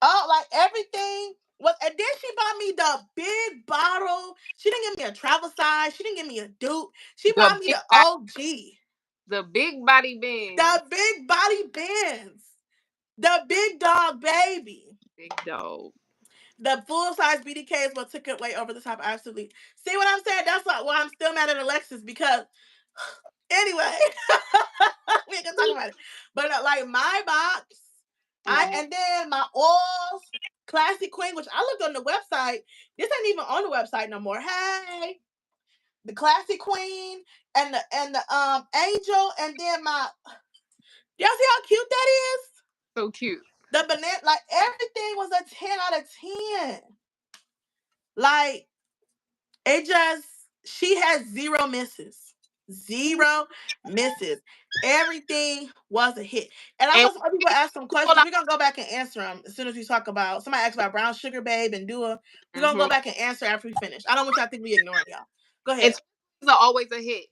Oh, like everything was, and then she bought me the big bottle. She didn't give me a travel size. She didn't give me a dupe. She bought me the OG. The big body Benz. The big body Benz. The big dog baby. Big dog. The full-size BDK is what took it way over the top. Absolutely. See what I'm saying? That's why I'm still mad at Alexis, because anyway, we ain't gonna talk about it. But like my box, and then my oils, Classy Queen, which I looked on the website. This ain't even on the website no more. Hey, the Classy Queen and the Angel, and then my. Y'all see how cute that is? So cute. The banana, like everything was a 10 out of 10. Like, it just, she has 0 misses. 0 misses. Everything was a hit. And I want some people ask some questions. We're going to go back and answer them as soon as we talk about, somebody asked about Brown Sugar Babe and Dua. We're going to go back and answer after we finish. I don't want y'all to think we ignoring y'all. Go ahead. Twizzlers are always a hit.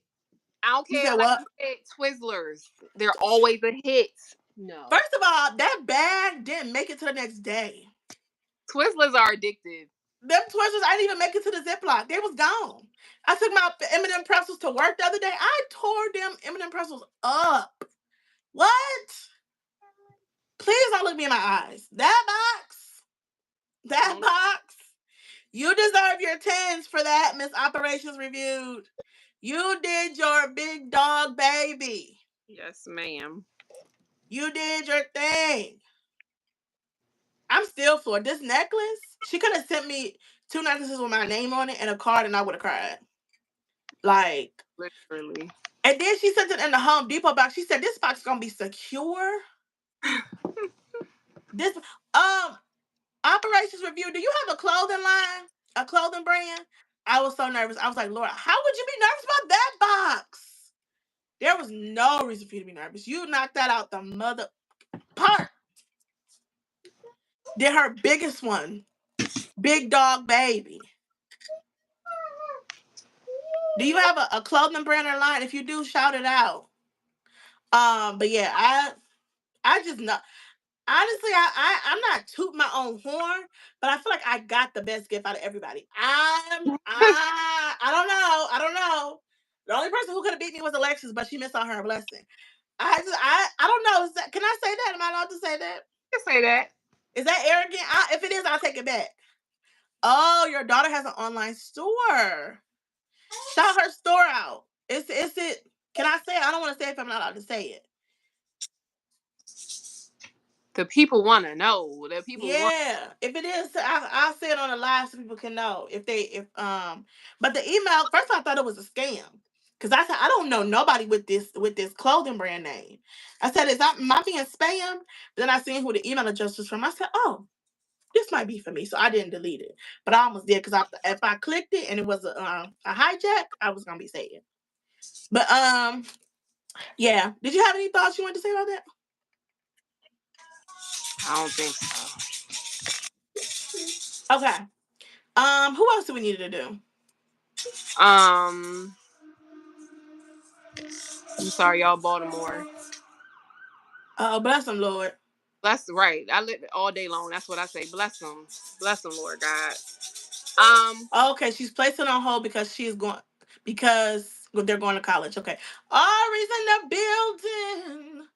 I don't care. You said like what? You said, Twizzlers. They're always a hit. No. First of all, that bag didn't make it to the next day. Twizzlers are addictive. Them Twizzlers, I didn't even make it to the Ziploc. They was gone. I took my M&M pretzels to work the other day. I tore them M&M pretzels up. What? Please don't look me in my eyes. That box. You deserve your 10s for that, Miss Operations Reviewed. You did your big dog baby. Yes, ma'am. You did your thing. I'm still floored. This necklace, she could have sent me 2 necklaces with my name on it and a card, and I would have cried. Like, literally. And then she sent it in the Home Depot box. She said, this box is gonna be secure. This Operations Review, do you have a clothing line? A clothing brand? I was so nervous. I was like, Lord, how would you be nervous about that box? There was no reason for you to be nervous. You knocked that out the mother part. Then her biggest one. Big Dog Baby. Do you have a clothing brand or line? If you do, shout it out. But yeah, I just know. Honestly, I'm not tooting my own horn, but I feel like I got the best gift out of everybody. I don't know. I don't know. The only person who could have beat me was Alexis, but she missed out her blessing. I don't know. Can I say that? Am I allowed to say that? You can say that. Is that arrogant? If it is, I'll take it back. Oh, your daughter has an online store. Shout her store out. Is it? Can I say it? I don't want to say it if I'm not allowed to say it. The people want to know. The people want. Yeah, if it is, I'll say it on the live so people can know if. But the email first I thought it was a scam because I said I don't know nobody with this clothing brand name. I said is that am I being spam? Then I seen who the email address was from. I said oh this might be for me, so I didn't delete it, but I almost did because if I clicked it and it was a hijack, I was gonna be saying. But yeah. Did you have any thoughts you wanted to say about that? I don't think so. Okay. Who else do we need to do? Um, I'm sorry, y'all, Baltimore. Oh, bless them, Lord. That's right. I live all day long. That's what I say. Bless them, Lord God. Okay, she's placed it on hold because they're going to college. Okay. Ari's in the building.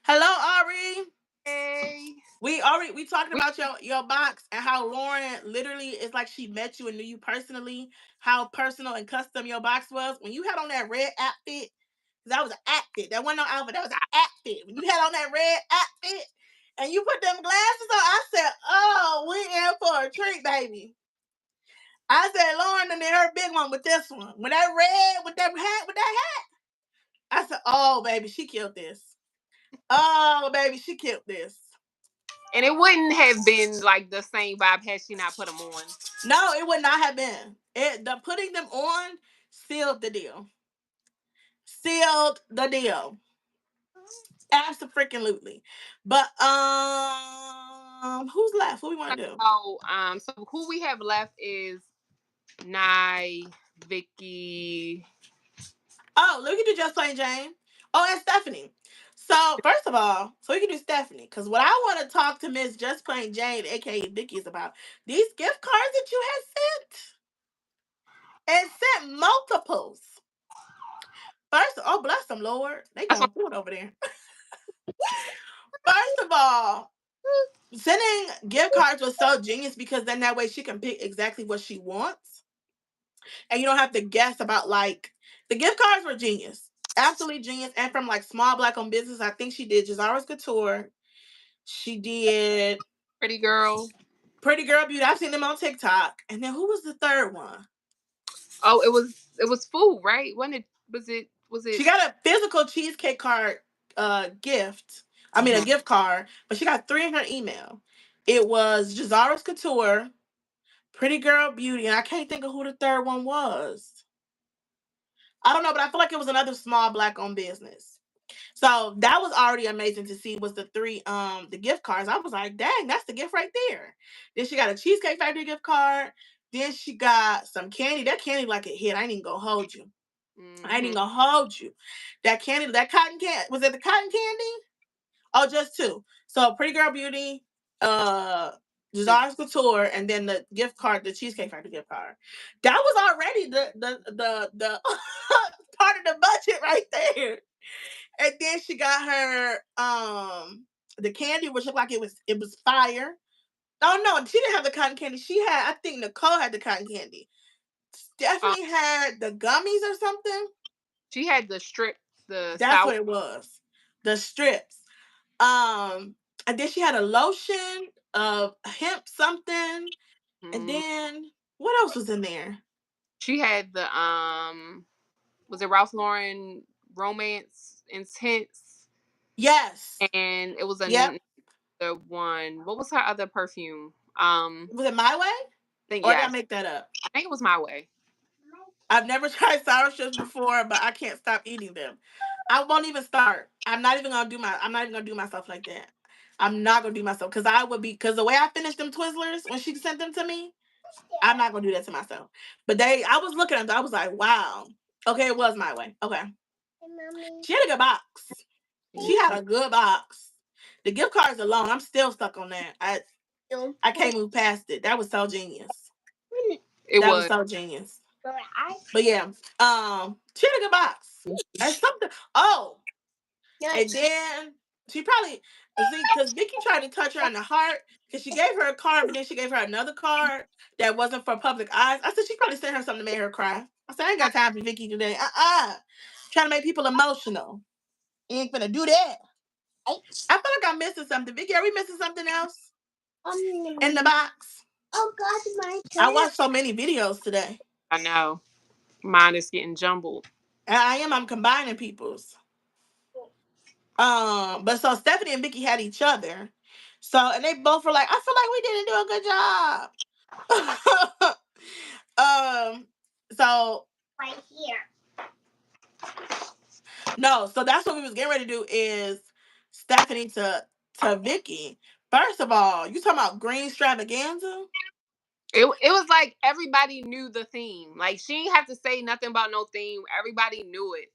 Hello, Ari. Hey, We talking we about your box and how Lauren literally is like she met you and knew you personally. How personal and custom your box was when you had on that red outfit. That was an outfit. That wasn't no outfit. That was an outfit. When you had on that red outfit and you put them glasses on, I said, "Oh, we in for a treat, baby." I said, "Lauren, and then her big one with this one, with that red, with that hat." I said, "Oh, baby, she killed this. Oh, baby, she killed this." and it wouldn't have been like the same vibe had she not put them on. No, it would not have been. The putting them on sealed the deal. Sealed the deal. Absolutely. But who's left? What we want to do? So who we have left is Nye, Vicky. Oh, look at you, Just Plain Jane. Oh, and Stephanie. So first of all, so we can do Stephanie because what I want to talk to Miss Just Plain Jane, aka Vicky, is about these gift cards that you had sent multiples. First, oh bless them, Lord, they That's going through it over there. First of all, sending gift cards was so genius because then that way she can pick exactly what she wants, and you don't have to guess about like the gift cards were genius, absolutely genius, and from like small black owned business. I think she did Jazara's Couture. She did pretty girl. Pretty Girl Beauty. I've seen them on TikTok. And then who was the third one? Oh, it was food, right? When it was She it? got a physical cheesecake card gift. I mean a Mhm. gift card, but she got three in her email. It was Jazara's Couture, Pretty Girl Beauty, and I can't think of who the third one was. I don't know, but I feel like it was another small black owned business. So that was already amazing to see was the three the gift cards. I was like, dang, that's the gift right there. Then she got a Cheesecake Factory gift card. Then she got some candy. That candy like a hit. I ain't even gonna hold you. I ain't Mhm. even gonna hold you. That candy, that cotton candy. Was it the cotton candy? Oh, just two. So Pretty Girl Beauty, uh Jazar's Couture, and then the gift card, the Cheesecake Factory gift card. That was already the part of the budget right there. And then she got her the candy, which looked like it was fire. Oh no, she didn't have the cotton candy. She had, I think Nicole had the cotton candy. Um, Stephanie had the gummies or something. she had the strip, the That's sour. what it was. The strips. And then she had a lotion of hemp something. And Mhm. then what else was in there? She had the was it Ralph Lauren Romance Intense, Yes. and it was Yep. another one. What was her other perfume? Was it My Way? I think Or did I yes. make that up? I think it was My Way. I've never tried sour strips before, but I can't stop eating them. I won't even start. I'm not even gonna do myself like that. I'm not gonna do myself because I would be because the way I finished them Twizzlers when she sent them to me. I'm not gonna do that to myself. But I was looking at them, I was like, wow. Okay, it was my way. Okay. She had a good box. She had a good box. The gift cards alone, I'm still stuck on that. I can't move past it. That was so genius. It That was was. so genius. But yeah, she had a good box. And something. Oh, and then she probably see because Vicky tried to touch her on the heart because she gave her a card, but then she gave her another card that wasn't for public eyes. I said she probably sent her something to make her cry. I said I ain't got time for Vicky today. Trying to make people emotional. You ain't gonna do that. I feel like I'm missing something. Vicky, are we missing something else in the box? Oh God, my turn. I watched so many videos today. I know. Mine is getting jumbled. I'm combining people's. But so Stephanie and Vicky had each other. So and they both were like, I feel like we didn't do a good job. So right here. No, so that's what we was getting ready to do is Stephanie to Vicky. First of all, you talking about green extravaganza? It was like everybody knew the theme. Like she didn't have to say nothing about no theme. Everybody knew it.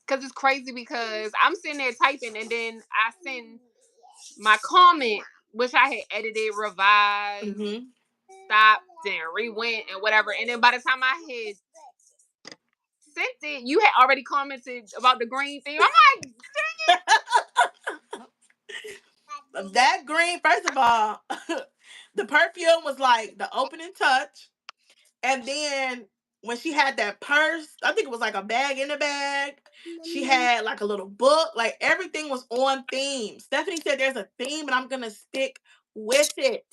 Cause it's crazy because I'm sitting there typing and then I send my comment, which I had edited, revised, stopped, and rewent and whatever. And then by the time I had sent it, you had already commented about the green theme. I'm like, that green, first of all, the perfume was like the opening touch. And then when she had that purse, I think it was like a bag in the bag. She had like a little book. Like everything was on theme. Stephanie said there's a theme and I'm going to stick with it.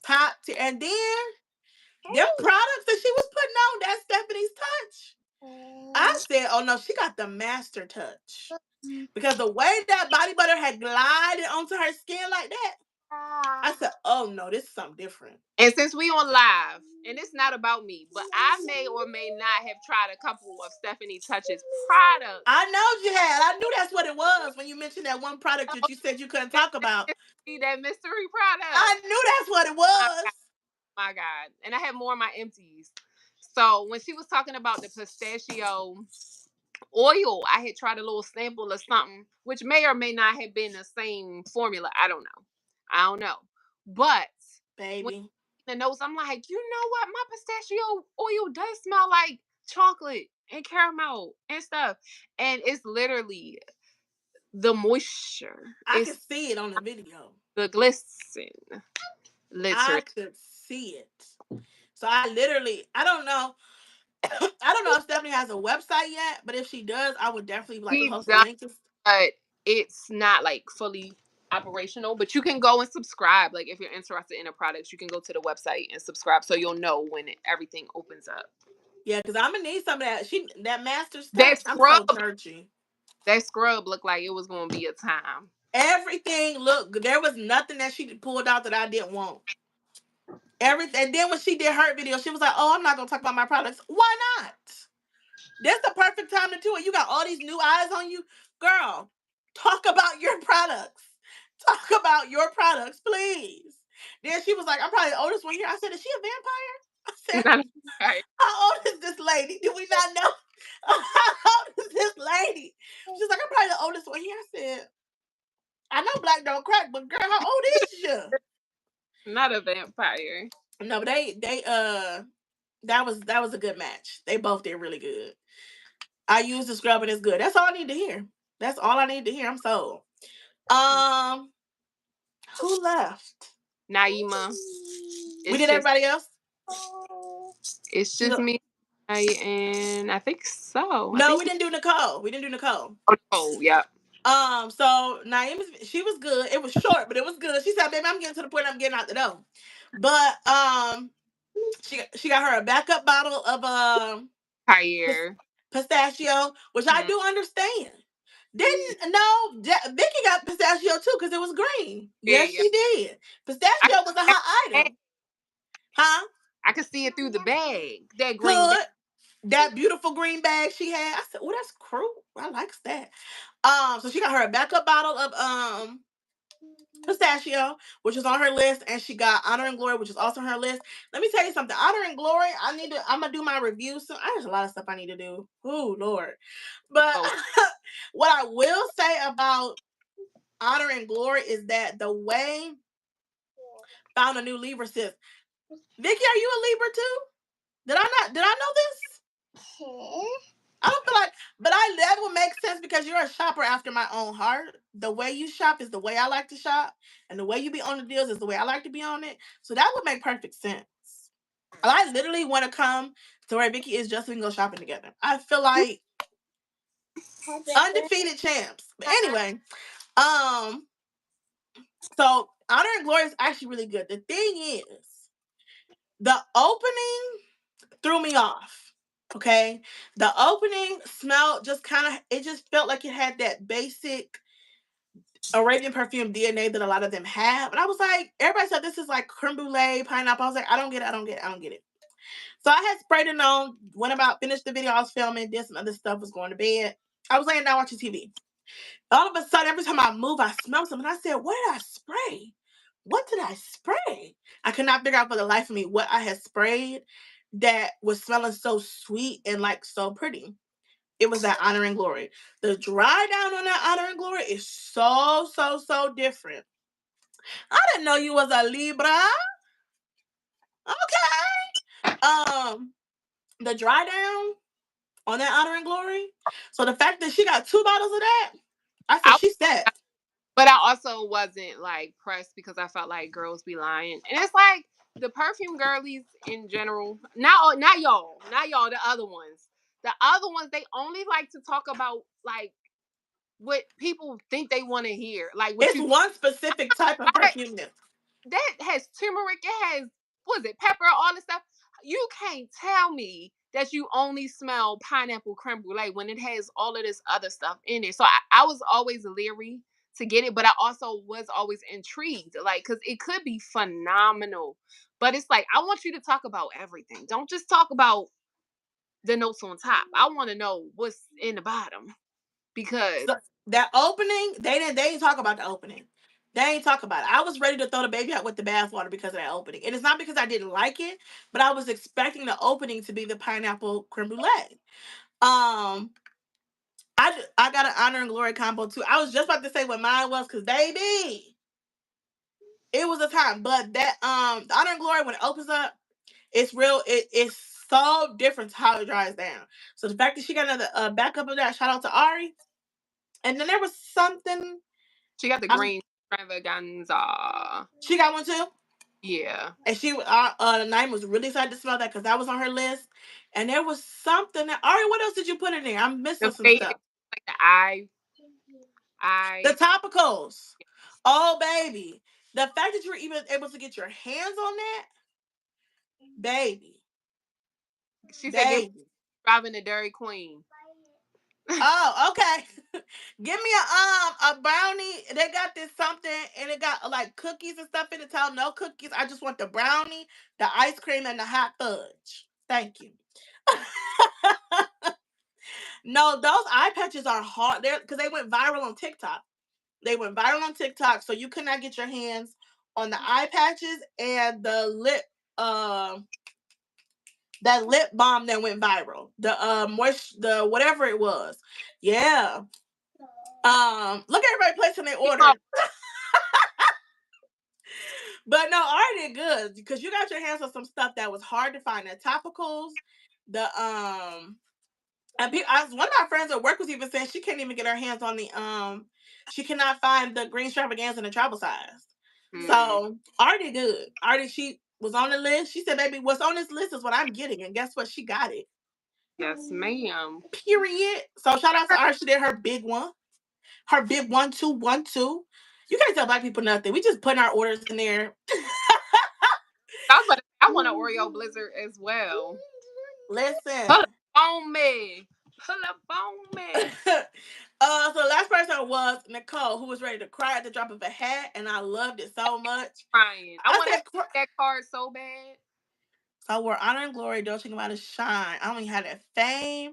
And then them products that she was putting on, that's Stephanie's touch. I said, oh no, she got the master touch. Because the way that body butter had glided onto her skin like that, I said, oh no, this is something different. and since we on live, and it's not about me, but I may or may not have tried a couple of Stephanie Touch's products. I know you had. I knew that's what it was when you mentioned that one product that you said you couldn't talk about. That mystery product. I knew that's what it was. My God. And I had more of my empties. So when she was talking about the pistachio oil, I had tried a little sample or something, which may or may not have been the same formula. I don't know. But baby, the notes, I'm like, you know what? My pistachio oil does smell like chocolate and caramel and stuff. And it's literally the moisture. I could see it on the video. The glisten. Literally. I could see it. So I don't know. I don't know if Stephanie has a website yet, but if she does, I would definitely like post a link. But it's not like fully operational, but you can go and subscribe. Like if you're interested in a product, you can go to the website and subscribe so you'll know when everything opens up. Yeah, because I'm gonna need some of that. That master stuff. I'm so churchy. That scrub looked like it was gonna be a time. Everything looked. There was nothing that she pulled out that I didn't want. Everything. And then when she did her video, she was like, "Oh, I'm not gonna talk about my products. Why not? That's the perfect time to do it. You got all these new eyes on you, girl. Talk about your products. Talk about your products, please." Then she was like, "I'm probably the oldest one here." I said, "Is she a vampire?" I said, "How old is this lady? Do we not know? How old is this lady?" She's like, "I'm probably the oldest one here." I said, "I know black don't crack, but girl, how old is you?" Not a vampire. No, but that was a good match. They both did really good. I used the scrub and it's good. That's all I need to hear. That's all I need to hear. I'm sold. Who left? Naima. We did everybody else? It's just me and I think so. No, we didn't do Nicole. We didn't do Nicole. Oh, yeah. So Naima, she was good. It was short, but it was good. She said, "Baby, I'm getting to the point I'm getting out the door." But she got her a backup bottle of pistachio, which I do understand. Vicky got pistachio too because it was green. Yes, she did. Pistachio was a hot item. Huh? I could see it through the bag. That green bag. That beautiful green bag she had. I said, "Oh, that's cruel. I likes that." So she got her a backup bottle of Pistachio, which is on her list, and she got Honor and Glory, which is also on her list. Let me tell you something. Honor and Glory, I'm gonna do my review soon. There's a lot of stuff I need to do. Oh Lord. But Oh, what I will say about Honor and Glory is that the way found a new Libra sis. Vicky, are you a Libra too? Did I know this? I don't feel like, but that would make sense because you're a shopper after my own heart. The way you shop is the way I like to shop, and the way you be on the deals is the way I like to be on it. So that would make perfect sense. I literally want to come to where Vicky is just so we can go shopping together. I feel like undefeated champs. But anyway, um, so Honor and Glory is actually really good. The thing is, the opening threw me off. Okay. The opening smelled just kind of, it just felt like it had that basic Arabian perfume DNA that a lot of them have. And I was like, everybody said this is like creme brulee, pineapple. I was like, I don't get it. I don't get it. I don't get it. So I had sprayed it on, went about, finished the video I was filming, did some other stuff, was going to bed. I was laying down watching TV. All of a sudden, every time I move, I smell something. I said, what did I spray? What did I spray? I could not figure out for the life of me what I had sprayed that was smelling so sweet and like so pretty. It was that Honor and Glory. The dry down on that Honor and Glory is so, so, so different. I didn't know you was a Libra. Okay. The dry down on that Honor and Glory. So the fact that she got 2 bottles of that, I said I, she's set. but I also wasn't like pressed because I felt like girls be lying, and it's like the perfume girlies in general. Not y'all, not y'all. The other ones, they only like to talk about like what people think they want to hear, like what It's you. one specific type of perfume. That has turmeric, it has, what is it, pepper, all this stuff. You can't tell me that you only smell pineapple creme brulee when it has all of this other stuff in it. So I was always leery to get it, but I also was always intrigued, like, because it could be phenomenal. But it's like, I want you to talk about everything. Don't just talk about the notes on top. I want to know what's in the bottom because So that opening, they didn't talk about the opening. They ain't talk about it. I was ready to throw the baby out with the bathwater because of that opening. And it's not because I didn't like it, but I was expecting the opening to be the pineapple creme brulee. Um, I got an Honor and Glory combo too. I was just about to say what mine was because baby, it was a time. But that the Honor and Glory when it opens up, it's real. It's so different to how it dries down. So the fact that she got another backup of that, shout out to Ari. And then there was something. she got the I'm, green extravaganza. she got one too. Yeah. And she, Naima was really excited to smell that because that was on her list. And there was something that, Ari, what else did you put in there? I'm The missing some fade, stuff. like the eye, The eye. topicals. Oh, baby. The fact that you were even able to get your hands on that, baby. She said, "Get Baby. driving the Dairy Queen." Oh, okay. Give me a brownie. They got this something and it got like cookies and stuff in it. Tell no cookies. I just want the brownie, the ice cream, and the hot fudge. Thank you. No, those eye patches are hard. They're because they went viral on TikTok. They went viral on TikTok, so you could not get your hands on the eye patches and the lip that lip balm that went viral. The the whatever it was. Yeah. Look at everybody placing their order. But no, already good because you got your hands on some stuff that was hard to find. The topicals, the and one of my friends at work was even saying she can't even get her hands on the she cannot find the green extravaganza in the travel size. Hmm. So already good. Already she was on the list. She said, "Baby, what's on this list is what I'm getting," and guess what? She got it. Yes, ma'am. Period. So shout out to her. She did her big one. Her big 1 2 1 2. You can't tell black people nothing. We just putting our orders in there. I was about to say, I want an Oreo Blizzard as well. Pull up Listen. on me. Pull up on me. So the last person was Nicole, who was ready to cry at the drop of a hat, and I loved it so much. Crying. I I want to said, have that card so bad. so we're Honor and Glory, Dolce & Gabbana Shine. I only had that fame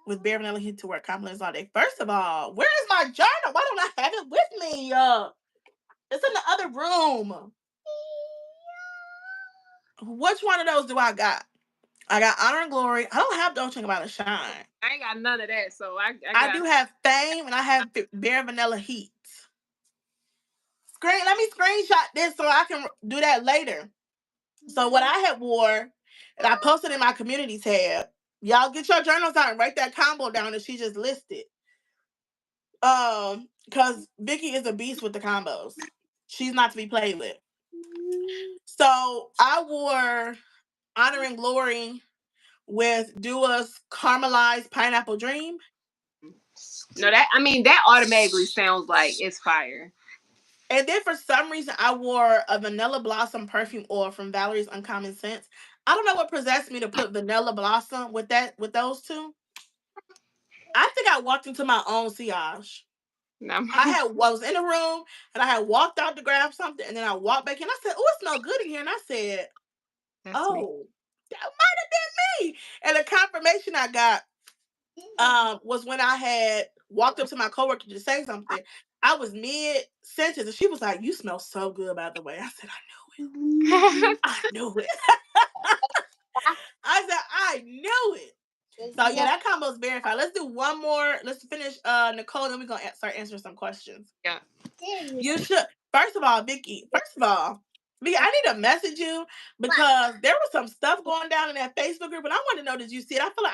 with Bare Vanilla Hit to wear compliments all day. First of all, where is my journal? Why don't I have it with me? It's in the other room. Which one of those do I got? I got Honor and Glory. I don't have Dolce & Gabbana Shine. I ain't got none of that, so I I got. do have Fame and I have Bare Vanilla Heat. Let me screenshot this so I can do that later. So what I had wore, and I posted in my community tab. Y'all get your journals out and write that combo down that she just listed. Because Vicky is a beast with the combos. She's not to be played with. So I wore Honor and Glory with Dua's Caramelized Pineapple Dream. No, that automatically sounds like it's fire. And then for some reason, I wore a Vanilla Blossom perfume oil from Valerie's Uncommon Scents. I don't know what possessed me to put Vanilla Blossom with those two. I think I walked into my own sillage. I was in the room and I had walked out to grab something, and then I walked back in. I said, "Oh, it smells good in here," and I said, That's me. "Oh, that might have been me." And the confirmation I got was when I had walked up to my coworker to say something. I was mid sentence and she was like, "You smell so good, by the way." I said, "I knew it. I knew it." I said, "I knew it." So yeah, that combo's verified. Let's do one more. Let's finish Nicole, then we're gonna start answering some questions. Yeah. You should. First of all, Vicky, Vicky, I need to message you because there was some stuff going down in that Facebook group, and I want to know, did you see it? I feel like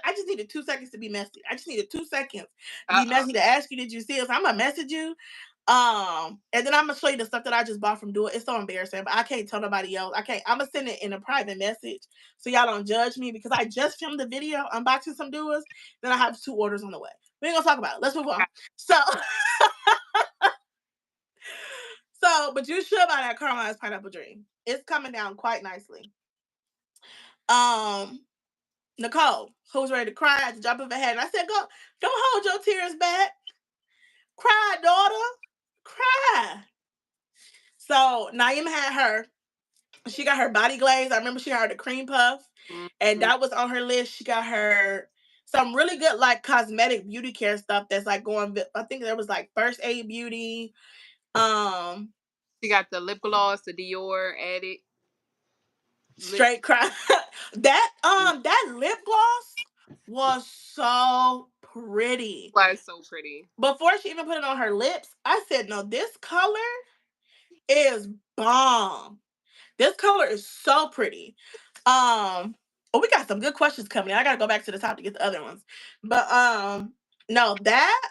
I just needed 2 seconds to be messy. I just needed 2 seconds to be messy to ask you, did you see it? So I'm gonna message you. And then I'm gonna show you the stuff that I just bought from Dua. It's so embarrassing, but I can't tell nobody else. I can't. I'm gonna send it in a private message so y'all don't judge me because I just filmed the video unboxing some Duas. Then I have 2 orders on the way. We ain't gonna talk about it. Let's move on. But you should buy that Caramelized Pineapple Dream. It's coming down quite nicely. Nicole, who's ready to cry at the drop of a hat, and I said, "Go, don't hold your tears back. Cry, daughter, cry." So Naima had her. She got her body glaze. I remember she had the cream puff, and that was on her list. She got her some really good like cosmetic beauty care stuff that's like going. I think there was like First Aid Beauty. She got the lip gloss, the Dior added. Straight cry. That lip gloss was so pretty. Was so pretty. Before she even put it on her lips, I said, "No, this color is bomb. This color is so pretty." We got some good questions coming in. I gotta go back to the top to get the other ones. But no, that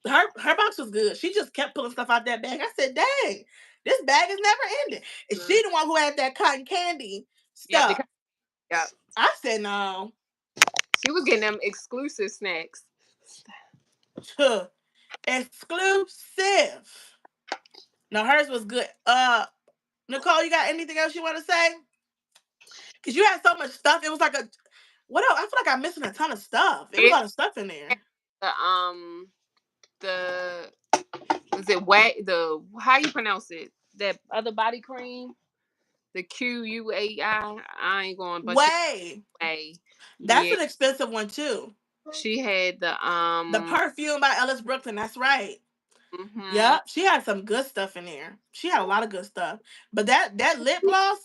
her box was good. She just kept pulling stuff out that bag. I said, "Dang, this bag is never ending." And she the one who had that cotton candy stuff. Yeah. I said, "No." She was getting them exclusive snacks. Exclusive. No, hers was good. Nicole, you got anything else you want to say? Because you had so much stuff. It was like what else? I feel like I'm missing a ton of stuff. There was a lot of stuff in there. Was it wet? How you pronounce it? That other body cream? The QUAI. I ain't going. But Way. That's an expensive one too. She had the Perfume by Ellis Brooklyn. That's right. Mm-hmm. Yep, she had some good stuff in there. She had a lot of good stuff. But that lip gloss,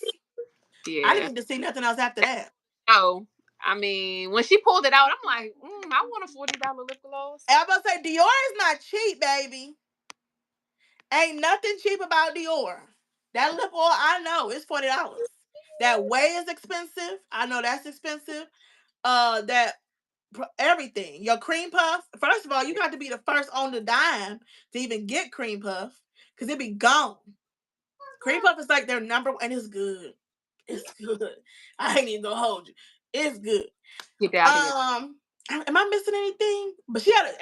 yeah, I didn't need to see nothing else after that. Oh, I mean, when she pulled it out, I'm like, I want a $40 lip gloss. And I'm about to say, Dior is not cheap, baby. Ain't nothing cheap about Dior. That lip oil, I know, it's $40. That Way is expensive. I know that's expensive. That everything. Your cream puff. First of all, you got to be the first on the dime to even get cream puff because it be gone. Cream puff is like their number one, and it's good. It's good. I ain't even gonna hold you. It's good. Get out of here. Am I missing anything? But she had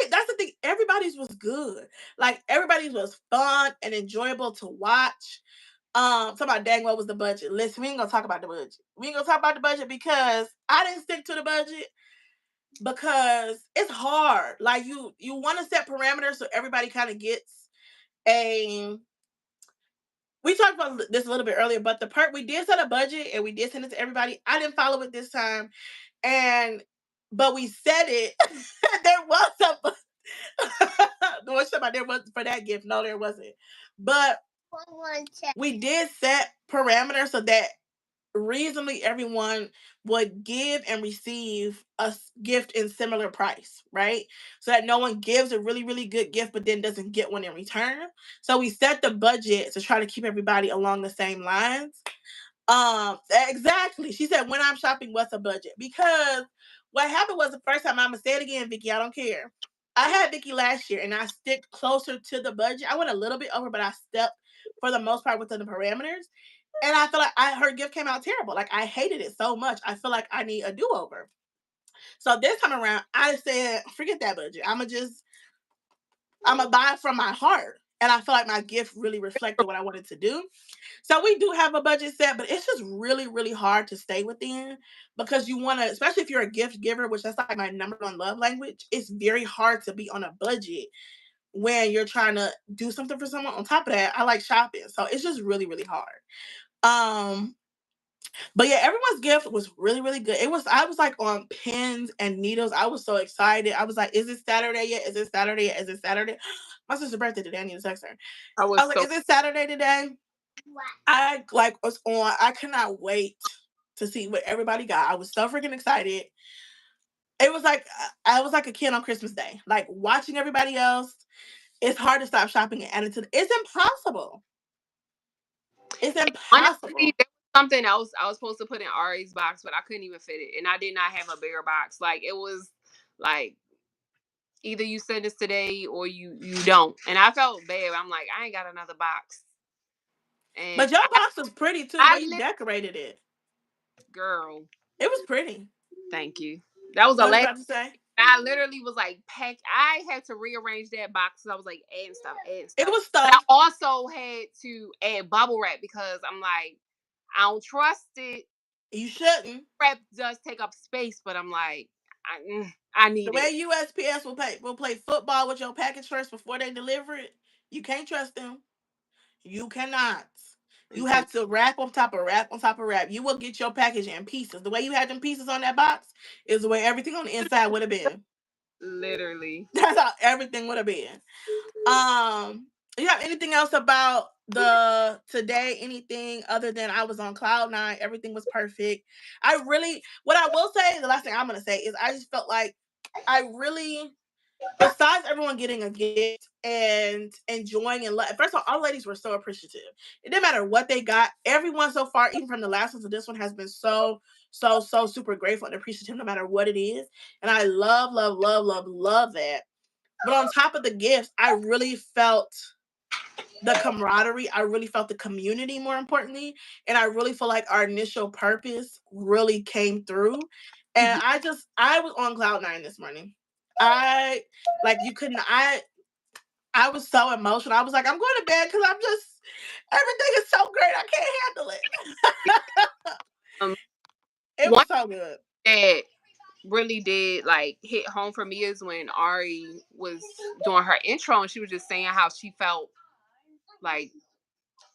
that's the thing. Everybody's was good. Like everybody's was fun and enjoyable to watch. Talk about dang, what was the budget? Listen, we ain't gonna talk about the budget. We ain't gonna talk about the budget because I didn't stick to the budget because it's hard. Like you want to set parameters so everybody kind of gets a. We talked about this a little bit earlier, but we did set a budget and we did send it to everybody. I didn't follow it this time, but we said it. There was No, somebody there wasn't for that gift. No, there wasn't. But we did set parameters so that reasonably everyone would give and receive a gift in similar price, right? So that no one gives a really, really good gift but then doesn't get one in return. So we set the budget to try to keep everybody along the same lines. Exactly. She said, when I'm shopping, what's a budget? Because what happened was the first time, I'm gonna say it again, Vicky, I don't care. I had Vicky last year and I stick closer to the budget. I went a little bit over, but I stepped for the most part within the parameters. And I feel like her gift came out terrible. Like I hated it so much. I feel like I need a do-over. So this time around, I said, forget that budget. I'm gonna buy from my heart. And I feel like my gift really reflected what I wanted to do. So we do have a budget set, but it's just really, really hard to stay within because you want to, especially if you're a gift giver, which that's like my number one love language. It's very hard to be on a budget when you're trying to do something for someone. On top of that, I like shopping, so it's just really, really hard. Um, but yeah, everyone's gift was really, really good. It was I was like on pins and needles. I was so excited. I was like, is it Saturday yet? Is it Saturday yet? Is it Saturday? My sister's birthday today. I need to text her. I I was was like, so is it Saturday today? I like was on. I cannot wait to see what everybody got. I was so freaking excited. It was like I was like a kid on Christmas Day. Like watching everybody else. It's hard to stop shopping and add it to. It's impossible. It's honestly, impossible. there was something else I was supposed to put in Ari's box, but I couldn't even fit it, and I did not have a bigger box. Like it was like either you send this today or you don't. And I felt bad. I'm like, I ain't got another box. And But your box was pretty too. The I way you decorated it, girl, it was pretty. thank you. That was the What was you last. about to say? I literally was like packed. I had to rearrange that box because I was like adding stuff, adding It stuff. was But I stuffed. also had to add bubble wrap because I'm like, I don't trust it. You shouldn't. Wrap does take up space, but I'm like, I The need way it. USPS will play football with your package first before they deliver it. You can't trust them. You cannot. You Until have to wrap on top of wrap on top of wrap. You will get your package in pieces. The way you had them pieces on that box is the way everything on the inside would have been. literally. That's how everything would have been. You have anything else about the today? Anything other than I was on cloud nine? Everything was perfect. I really, what I will say, the last thing I'm gonna say is I just felt like I really, besides everyone getting a gift and enjoying and first of all ladies were so appreciative. It didn't matter what they got. Everyone so far, even from the last one to this one, has been so super grateful and appreciative no matter what it is. And I love that. But on top of the gifts, I really felt the camaraderie. I really felt the community, more importantly. And I really feel like our initial purpose really came through. And I was on cloud nine this morning. I like you couldn't I was so emotional. I was like, I'm going to bed because I'm just everything is so great. I can't handle it. Um, It one was so good. that really did like hit home for me is when Ari was doing her intro and she was just saying how she felt like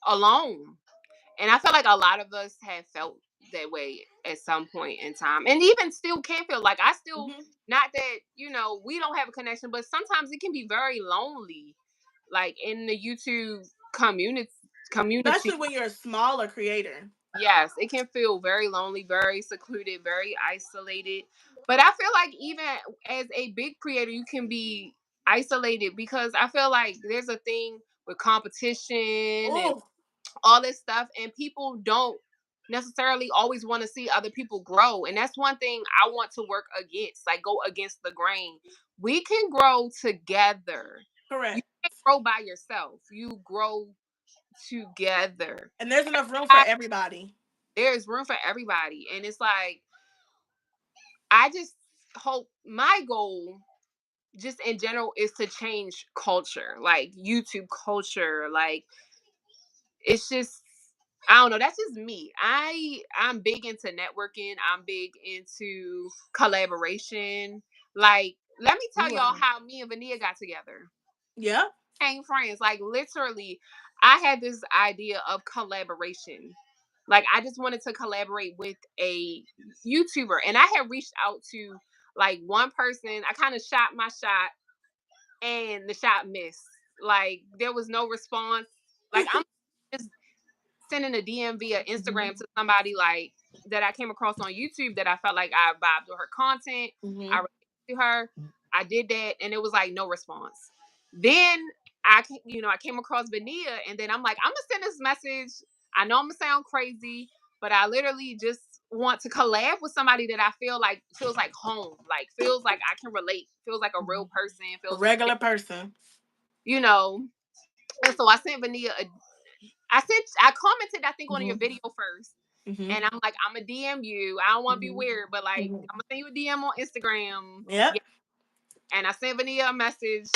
alone. And I feel like a lot of us have felt that way at some point in time. And even still can feel like I still Hmm. not that, we don't have a connection, but sometimes it can be very lonely. Like in the YouTube community. Especially when you're a smaller creator. Yes, it can feel very lonely, very secluded, very isolated. But I feel like even as a big creator, you can be isolated because I feel like there's a thing with competition and Oh, all this stuff, and people don't necessarily always want to see other people grow. And that's one thing I want to work against, like go against the grain. We can grow together. You correct. can't grow by yourself. You grow together. And there's enough room for everybody. There's room for everybody. And it's like, I just hope my goal, just in general, is to change culture, like YouTube culture. Like, it's just, I don't know. That's just me. I'm big into networking. I'm big into collaboration. Like, let me tell You y'all are. how me and Vania got together. Yeah. Became friends. Like, literally, I had this idea of collaboration. Like, I just wanted to collaborate with a YouTuber, and I had reached out to like one person. I kind of shot my shot, and the shot missed. Like there was no response. Like I'm just sending a DM via Instagram to somebody like that I came across on YouTube that I felt like I vibed with her content. I Mm-hmm. related to her. I did that, and it was like no response. Then I came across Vania, and then I'm like, I'm gonna send this message. I know I'm gonna sound crazy, but I literally just want to collab with somebody that I feel like feels like home, like feels like I can relate, feels like a real person, A feels regular person. you know. And so I sent Vania I commented I think on your Mm-hmm. video first. Mm-hmm. And I'm like, I'm a DM you. I don't want to be Mm-hmm. weird, but like Mm-hmm. I'm gonna send you a DM on Instagram. Yep. Yeah. And I sent Vania a message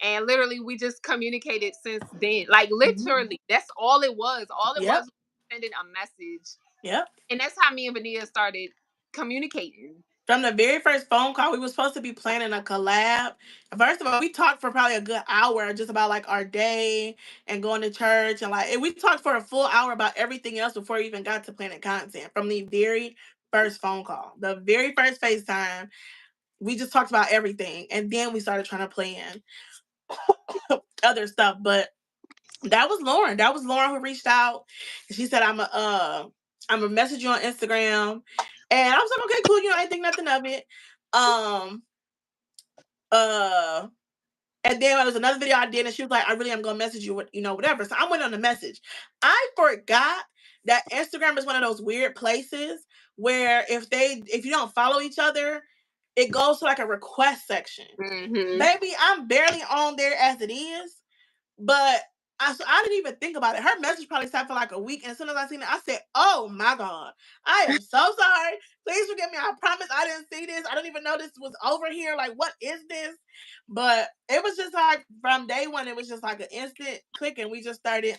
and literally we just communicated since then. Like Mm-hmm. literally, that's all it was. All it Yep. was sending a message. Yep. And that's how me and Vania started communicating. From the very first phone call, we were supposed to be planning a collab. First of all, we talked for probably a good hour just about like our day and going to church and we talked for a full hour about everything else before we even got to planning content. From the very first phone call, the very first FaceTime, we just talked about everything, and then we started trying to plan other stuff. But that was Lauren. That was Lauren who reached out. She said, I'm a message you on Instagram," and I was like, "Okay, cool. I didn't think nothing of it." Um, uh, and then there was another video I did, and she was like, "I really am gonna message you, whatever." So I went on the message. I forgot that Instagram is one of those weird places where if you don't follow each other, it goes to like a request section. Mm-hmm. Baby, I'm barely on there as it is, but I didn't even think about it. Her message probably sat for like a week, and as soon as I seen it, I said, "Oh my god, I am so sorry. Please forgive me. I promise I didn't see this. I don't even know this was over here. Like, what is this?" But it was just like from day one, it was just like an instant click, and we just started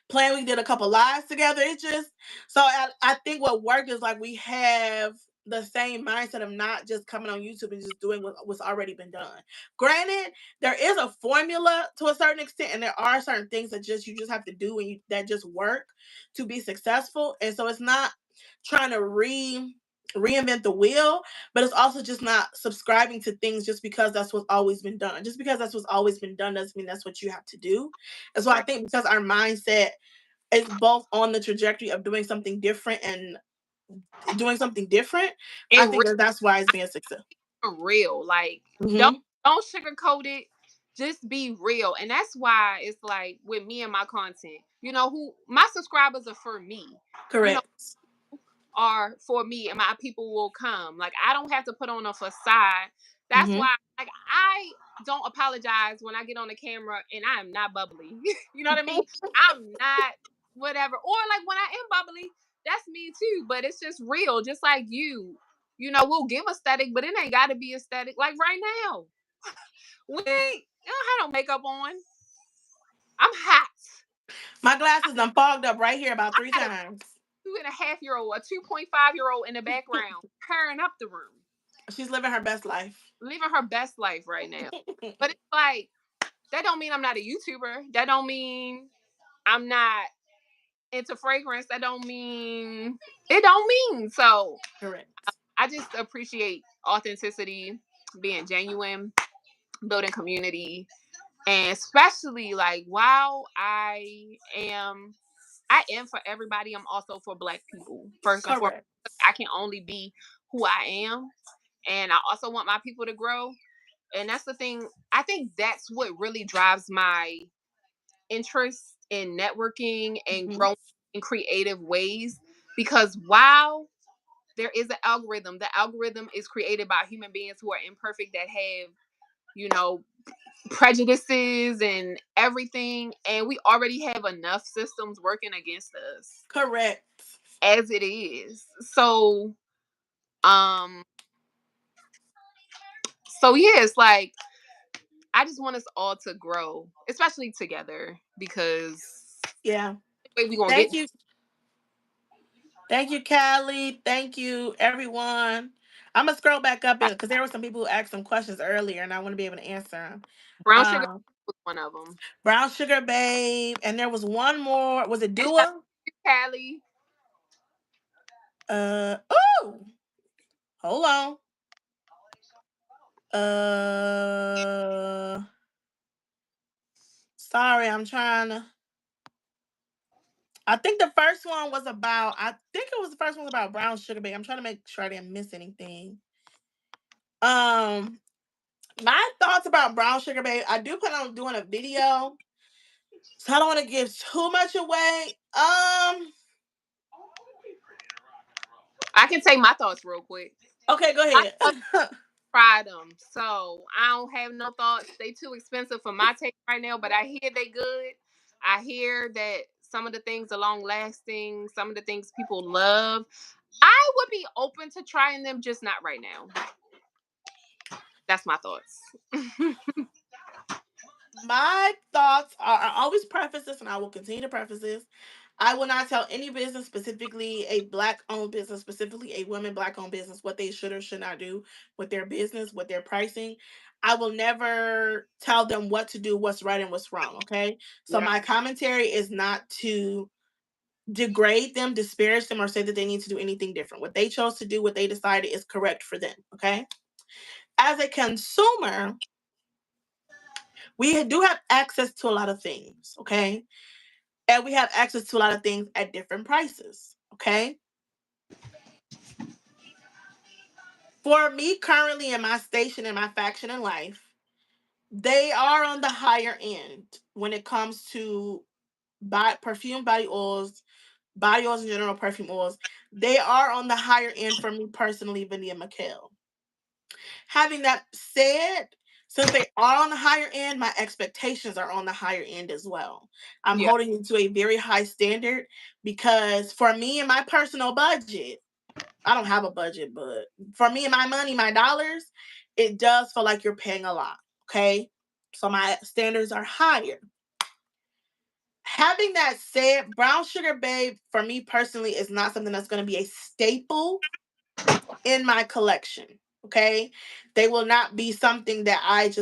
playing. We did a couple lives together. It just I think what worked is like we have the same mindset of not just coming on YouTube and just doing what's already been done. Granted, there is a formula to a certain extent, and there are certain things that you just have to do and that just work to be successful. And so it's not trying to reinvent the wheel, but it's also just not subscribing to things just because that's what's always been done. Just because that's what's always been done doesn't mean that's what you have to do. And so I Right. think because our mindset is both on the trajectory of doing something different and doing something different, I And think that's why it's being successful. real. Like don't Mm-hmm. don't sugarcoat it. Just be real. And that's why it's like with me and my content. Who my subscribers are for me. You know, Correct. are for me and my people will come. Like I don't have to put on a facade. That's Mm-hmm. why like I don't apologize when I get on the camera and I am not bubbly. You know what I mean? I'm not whatever. Or like when I am bubbly, that's me too. But it's just real, just like you. We'll give aesthetic, but it ain't gotta be aesthetic. Like right now. We don't have no makeup on. I'm hot. My glasses done fogged up right here about I three got a times. 2.5-year-old, a 2.5-year-old in the background, tearing up the room. She's living her best life. Living her best life right now. But it's like that don't mean I'm not a YouTuber. That don't mean I'm not into fragrance. That don't mean it don't mean. So Correct. I just appreciate authenticity, being genuine, building community, and especially like while I am for everybody, I'm also for Black people. First and foremost, Correct. I can only be who I am. And I also want my people to grow. And that's the thing. I think that's what really drives my interest in networking and Mm-hmm. growing in creative ways. Because while there is an algorithm, the algorithm is created by human beings who are imperfect that have, you know, prejudices and everything. And we already have enough systems working against us Correct. as it is. Um, so yeah, it's like I just want us all to grow, especially together, because Yeah. the way we gonna get Thank you. Thank you, Callie. Thank you, everyone. I'm gonna scroll back up in because there were some people who asked some questions earlier, and I want to be able to answer them. brown sugar Um, was one of them. Brown Sugar Babe, and there was one more. Was it And shout out Dua? to Callie. Oh, hold on. Uh, sorry, I'm trying to. I think the first one was about. I think it was the first one was about brown sugar babe. I'm trying to make sure I didn't miss anything. Um, my thoughts about brown sugar babe. I do plan on doing a video, so I don't want to give too much away. I can say my thoughts real quick. Okay, go I ahead. tried them, so I don't have no thoughts. They too expensive for my taste right now, but I hear they good. I hear that some of the things are long lasting. Some of the things people love. I would be open to trying them, just not right now. That's my thoughts. My thoughts are, I always preface this, and I will continue to preface this. I will not tell any business, specifically a black owned business, specifically a women black owned business, what they should or should not do with their business, with their pricing. I will never tell them what to do, what's right and what's wrong. Okay. So Yep. my commentary is not to degrade them, disparage them, or say that they need to do anything different. What they chose to do, what they decided is correct for them. Okay. As a consumer, we do have access to a lot of things. Okay. And we have access to a lot of things at different prices. Okay. For me, currently in my station, in my faction in life, they are on the higher end when it comes to perfume body oils in general, perfume oils. They are on the higher end for me personally, Vania MicKelle. Having that said, since they are on the higher end, my expectations are on the higher end as well. I'm Yeah. holding it to a very high standard because for me and my personal budget, I don't have a budget, but for me and my money, my dollars, it does feel like you're paying a lot. Okay. So my standards are higher. Having that said, brown sugar babe, for me personally, is not something that's going to be a staple in my collection. Okay. They will not be something that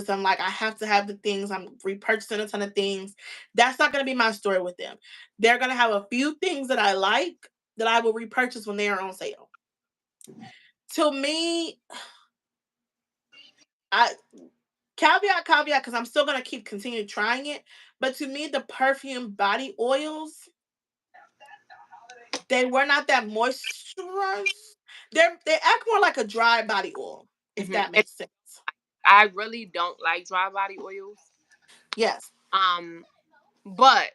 I'm like, I have to have the things. I'm repurchasing a ton of things. That's not going to be my story with them. They're going to have a few things that I like that I will repurchase when they are on sale. To me, I caveat, because I'm still gonna keep continue trying it. But to me, the perfume body oils, they were not that moisturized. They act more like a dry body oil, if Mhm. that And makes sense. I really don't like dry body oils. Yes. Um, but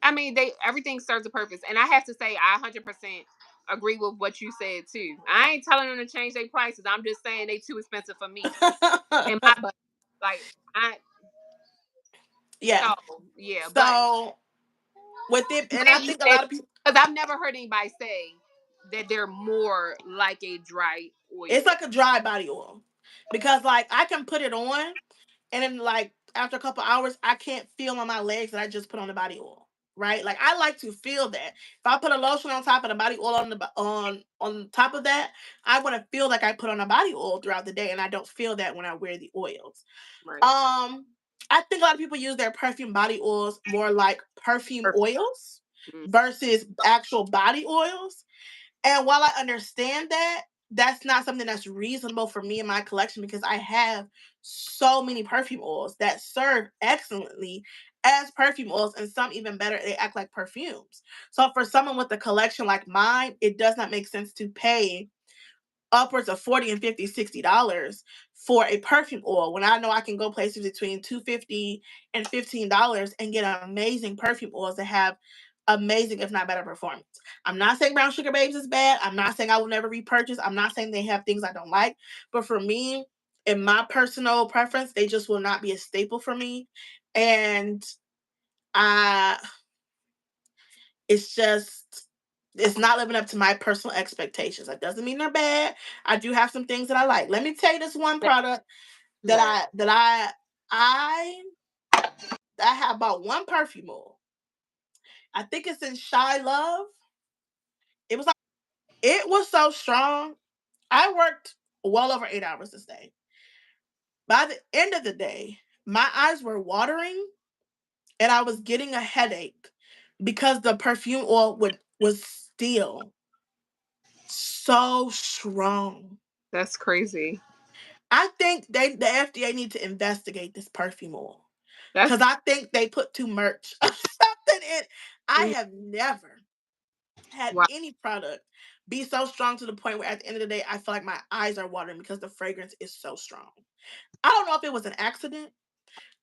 I mean, they everything serves a purpose, and I have to say, I 100% agree with what you said too. I ain't telling them to change their prices. I'm just saying they too expensive for me and my budget. Like I, Yeah. so yeah, but So with it, and I then you think a said, lot of people, because I've never heard anybody say that they're more like a dry it's oil. like a dry body oil because like I can put it on and then like after a couple hours I can't feel on my legs that I just put on the body oil, right? Like I like to feel that. If I put a lotion on top of the body oil on top of that, I want to feel like I put on a body oil throughout the day, and I don't feel that when I wear the oils. Right. I think a lot of people use their perfume body oils more like perfume Perfect. oils versus actual body oils. And while I understand that, that's not something that's reasonable for me in my collection because I have so many perfume oils that serve excellently as perfume oils, and some even better, they act like perfumes. So for someone with a collection like mine, it does not make sense to pay upwards of 40 and 50, $60 for a perfume oil when I know I can go places between $2.50 and $15 and get amazing perfume oils that have amazing, if not better, performance. I'm not saying brown sugar babes is bad. I'm not saying I will never repurchase. I'm not saying they have things I don't like. But for me, in my personal preference, they just will not be a staple for me. And I it's just it's not living up to my personal expectations. That doesn't mean they're bad. I do have some things that I like. Let me tell you this one product that Right. I have bought one perfume oil. I think it's in Shy Love. It was so strong. I worked well over 8 hours this day. By the end of the day, my eyes were watering and I was getting a headache because the perfume oil was still so strong. That's crazy. I think the FDA need to investigate this perfume oil That's because I think they put too much of something in. I have never had why any product be so strong to the point where at the end of the day I feel like my eyes are watering because the fragrance is so strong. I don't know if it was an accident.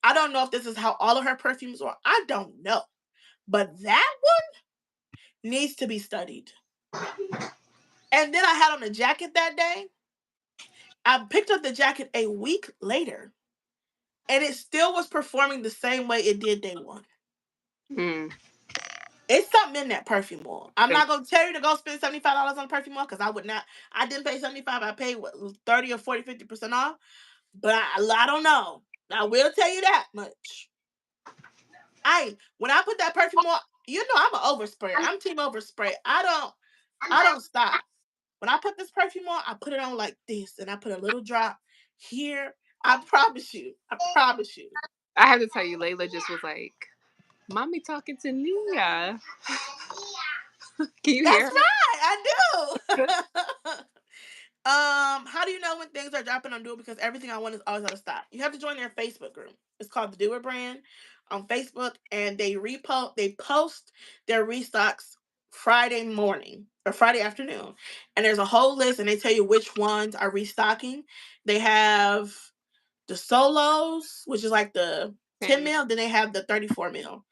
I don't know if this is how all of her perfumes are. I don't know. But that one needs to be studied. And then I had on a jacket that day. I picked up the jacket a week later and it still was performing the same way it did day one. mm, It's something in that perfume oil. I'm not gonna tell you to go spend $75 on perfume oil because I would not. I didn't pay 75. I paid what 30 or 40, 50% off. But I don't know. I will tell you that much. When I put that perfume on, I'm an overspray. I'm team overspray. I don't stop. When I put this perfume on, I put it on like this, and I put a little drop here. I promise you. I promise you. I have to tell you, Layla just was like, "Mommy talking to Nia." Can you hear That's her? right. I do. How do you know when things are dropping on Duo? Because everything I want is always out of stock. You have to join their Facebook group. It's called the Doer Brand on Facebook, and they post their restocks Friday morning or Friday afternoon, and there's a whole list, and they tell you which ones are restocking. They have the solos, which is like the 10 mil, then they have the 34 mil.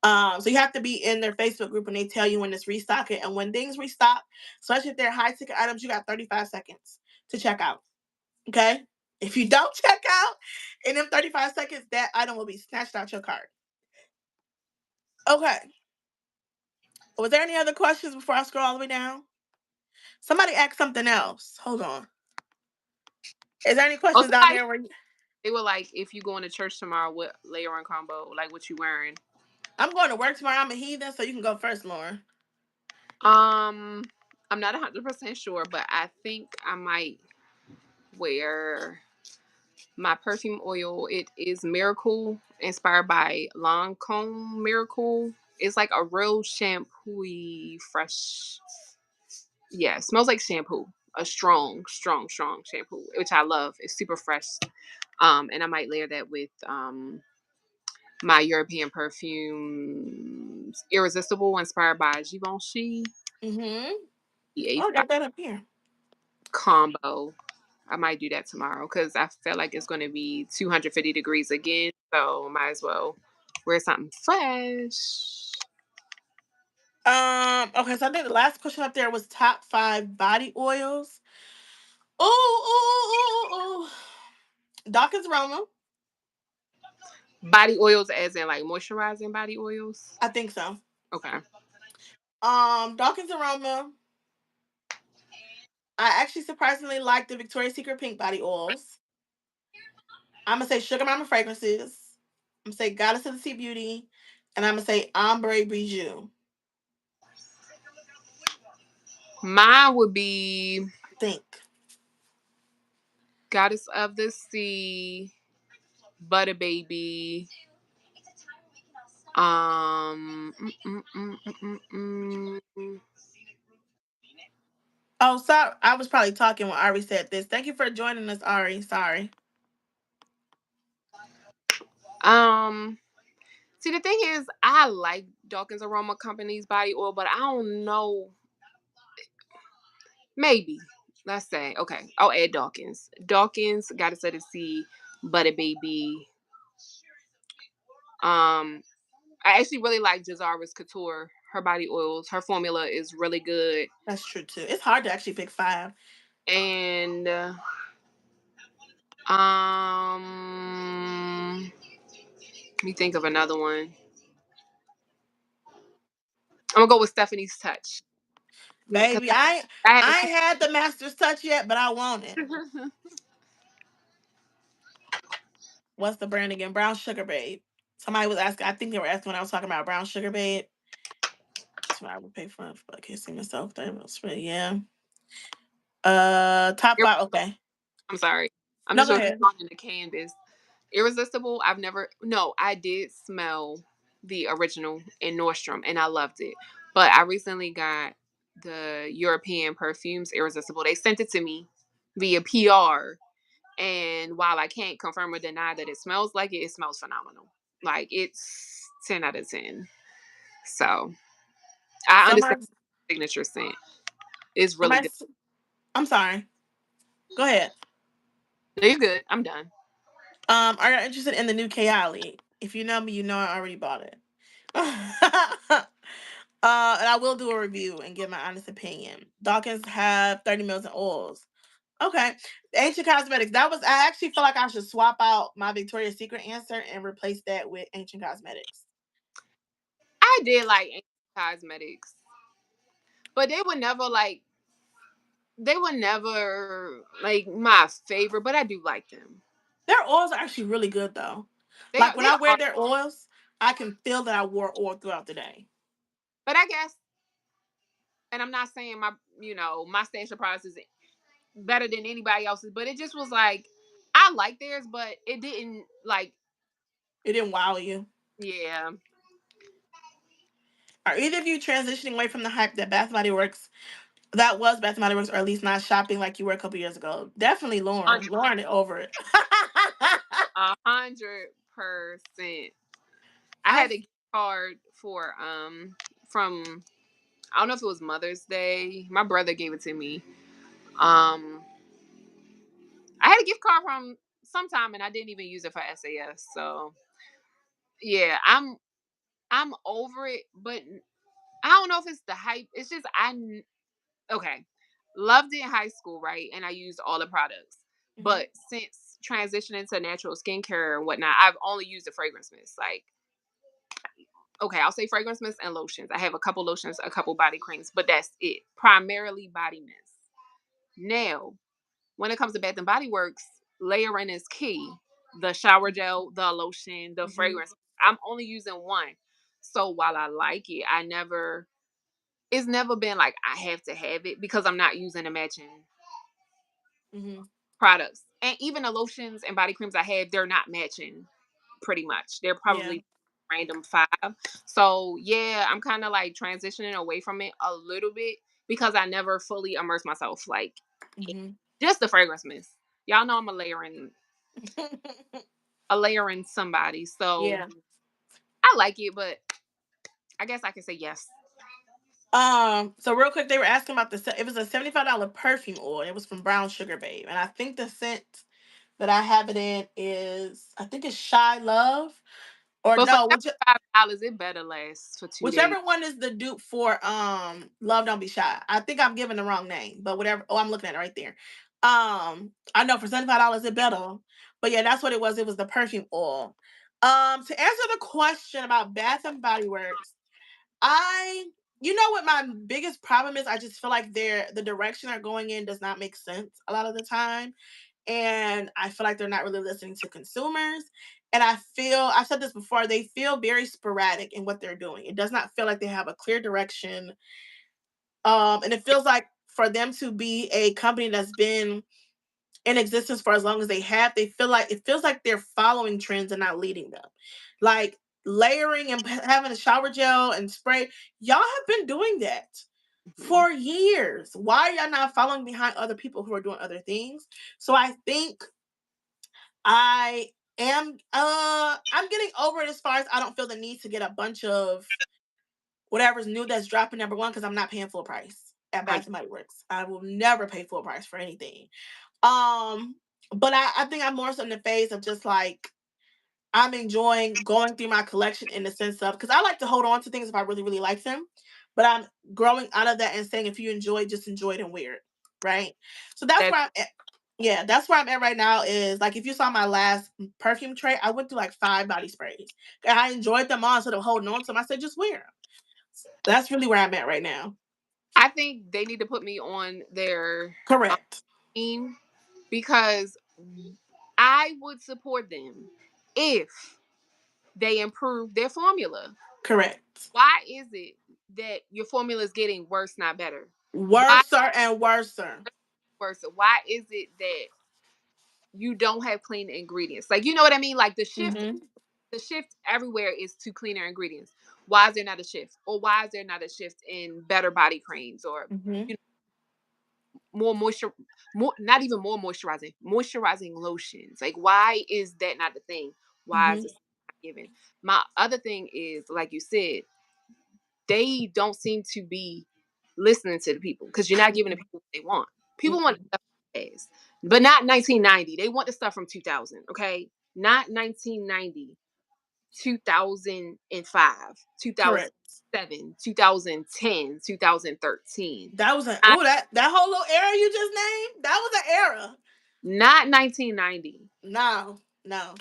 So you have to be in their Facebook group and they tell you when it's restocking. And when things restock, especially if they're high ticket items, you got 35 seconds to check out. Okay? If you don't check out in them 35 seconds, that item will be snatched out your cart. Okay. Was there any other questions before I scroll all the way down? Somebody asked something else. Hold on. Is there any Oh, questions down somebody there where they were like, "If you going to church tomorrow, what layer on combo? Like what you wearing?" I'm going to work tomorrow? I'm a heathen, so you can go first, Lauren. Um, I'm not 100% sure, but I think I might wear my perfume oil. It is Miracle, inspired by Lancome Miracle. It's like a real shampoo fresh. Yeah, it smells like shampoo. A strong, strong, strong shampoo, which I love. It's super fresh. And I might layer that with my European perfumes, Irresistible, inspired by Givenchy. Mm-hmm. The Oh, I A5 got that up here. combo. I might do that tomorrow because I feel like it's going to be 250 degrees again. So might as well wear something fresh. Okay, so I think the last question up there was top 5 body oils. Oh, Dawkins Aroma. Body oils, as in like moisturizing body oils. I think so. Okay. Dawkins Aroma. I actually surprisingly like the Victoria's Secret pink body oils. I'm gonna say Sugar Mama fragrances. I'm gonna say Goddess of the Sea Beauty, and I'm gonna say Ombre Bijou. Mine would be I think Goddess of the Sea, Butter Baby. Um, mm, mm, mm, mm, mm, mm. Oh, sorry. I was probably talking when Ari said this. Thank you for joining us, Ari. Sorry. um. See, the thing is, I like Dawkins Aroma Company's body oil, but I don't know. Maybe. Let's say, okay, I'll add Dawkins. Dawkins, Goddess of the Sea, Butter Baby. Um, I actually really like Jazara's Couture. Her body oils, her formula is really good. That's true too. It's hard to actually pick 5. And let me think of another one. I'm gonna go with Stephanie's Touch. Because Baby, I had I ain't had the master's touch yet, but I want it. What's the brand again? Brown Sugar Babe. Somebody was asking. I think they were asking when I was talking about Brown Sugar Babe. That's what I would pay for. But I can't see myself. That was really, yeah. Top 5. Okay. I'm sorry. I'm No, just go really ahead. on the canvas. Irresistible. I've never. No, I did smell the original in Nordstrom, and I loved it. But I recently got the European perfumes Irresistible. They sent it to me via PR, And while I can't confirm or deny that it smells like it, it smells phenomenal. Like it's 10 out of 10. So I understand Summer, signature scent is really somebody, good. I'm sorry. Go ahead. No, you're good. I'm done. Are you interested in the new Kayali? If you know me, you know I already bought it. And I will do a review and give my honest opinion. Dawkins have 30 mils in oils. Okay. Ancient Cosmetics. That was I actually feel like I should swap out my Victoria's Secret answer and replace that with Ancient Cosmetics. I did like cosmetics, but they were never like my favorite, but I do like them. Their oils are actually really good though. They Like are when I wear their oils, I can feel that I wore oil throughout the day. but I guess, and I'm not saying my station price is better than anybody else's, but it just was like I like theirs, but it didn't like It didn't wow you. yeah. Are either of you transitioning away from the hype that Bath and Body Works that was Bath and Body Works, or at least not shopping like you were a couple years ago? Definitely Lauren. Lauren is over it. 100%. I I had a gift card for from I don't know if it was Mother's Day. My brother gave it to me. Um I had a gift card from sometime and I didn't even use it for SAS. So yeah, I'm over it, but I don't know if it's the hype. It's just okay. Loved it in high school, right? And I used all the products. Mhm, But since transitioning to natural skincare and whatnot, I've only used the fragrance mist. Like, okay, I'll say fragrance mist and lotions. I have a couple lotions, a couple body creams, but that's it. Primarily body mist. Now, when it comes to Bath and Body Works, layering is key. The shower gel, the lotion, the mhm, fragrance. I'm only using one. So while I like it, it's never been like I have to have it because I'm not using a matching mhm. products. And even the lotions and body creams I have, they're not matching pretty much. They're Yeah. probably random five. So yeah, I'm kind of like transitioning away from it a little bit because I never fully immerse myself. Like Mhm. just the fragrance mist. Y'all know I'm a layering somebody. So Yeah. I like it, but I guess I can say yes. So real quick, they were asking about it was a $75 perfume oil. It was from Brown Sugar Babe. And I think the scent that I have it in is I think it's Shy Love. Or But for no, $75, it better last for 2 days. whichever one is the dupe for Love Don't Be Shy. I think I'm giving the wrong name, but whatever. Oh, I'm looking at it right there. I know for $75 it better. But yeah, that's what it was. It was the perfume oil. To answer the question about Bath and Body Works, I you know what my biggest problem is? I just feel like the direction they're going in does not make sense a lot of the time. And I feel like they're not really listening to consumers. And I've said this before, they feel very sporadic in what they're doing. It does not feel like they have a clear direction. And it feels like for them to be a company that's been in existence for as long as they have, it feels like they're following trends and not leading them. Like layering and having a shower gel and spray, y'all have been doing that Mhm. for years. Why are y'all not following behind other people who are doing other things? So I think I I'm getting over it as far as I don't feel the need to get a bunch of whatever's new that's dropping number one because I'm not paying full price at I Bath and Body Works. I will never pay full price for anything. Um, but I think I'm more so in the phase of just like I'm enjoying going through my collection in the sense of because I like to hold on to things if I really, really like them. But I'm growing out of that and saying if you enjoy it, just enjoy it and wear it. Right. So that's that where I'm at. Yeah, that's where I'm at right now. Is like if you saw my last perfume tray, I went through like 5 body sprays. And I enjoyed them all, so I'm holding on to them. I said, just wear them. That's really where I'm at right now. I think they need to put me on their Correct. team because I would support them if they improve their formula. Correct. Why is it that your formula is getting worse, not better? Why Worser and worser. worse? Why is it that you don't have clean ingredients? Like you know what I mean? Like Mm-hmm. the shift everywhere is to cleaner ingredients. Why is there not a shift? Or why is there not a shift in better body creams or Mm-hmm. you know, more moisture, more not even more moisturizing lotions. Like, why is that not the thing? Why is Hmm. this not given? My other thing is, like you said, they don't seem to be listening to the people because you're not giving the people what they want. People want Mm-mm. stuff fast, but not 1990. They want the stuff from 2000. Okay, not 1990, 2005, Correct. 2007, 2010, 2013. That was a that whole little era you just named. That was an era. Not 1990. No, no.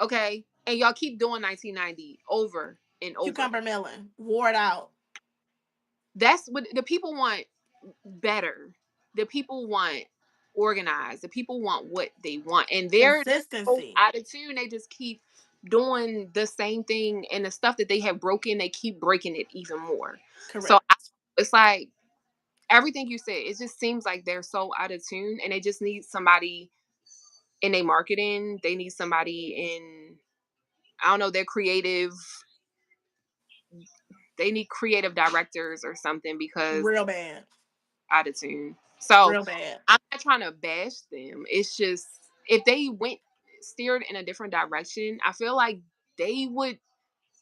Okay, and y'all keep doing 1990 over and over. Cucumber melon wore it out. That's what the people want. Better. The people want organized. The people want what they want, and they're so Consistency. out of tune. They just keep doing the same thing, and the stuff that they have broken, they keep breaking it even more. So Correct. it's like everything you said. It just seems like they're so out of tune, and they just need somebody in their marketing. They need somebody in, I don't know, their creative. They need creative directors or something because Real bad. out of tune. So Real bad. I'm not trying to bash them. It's just if they went steered in a different direction, I feel like they would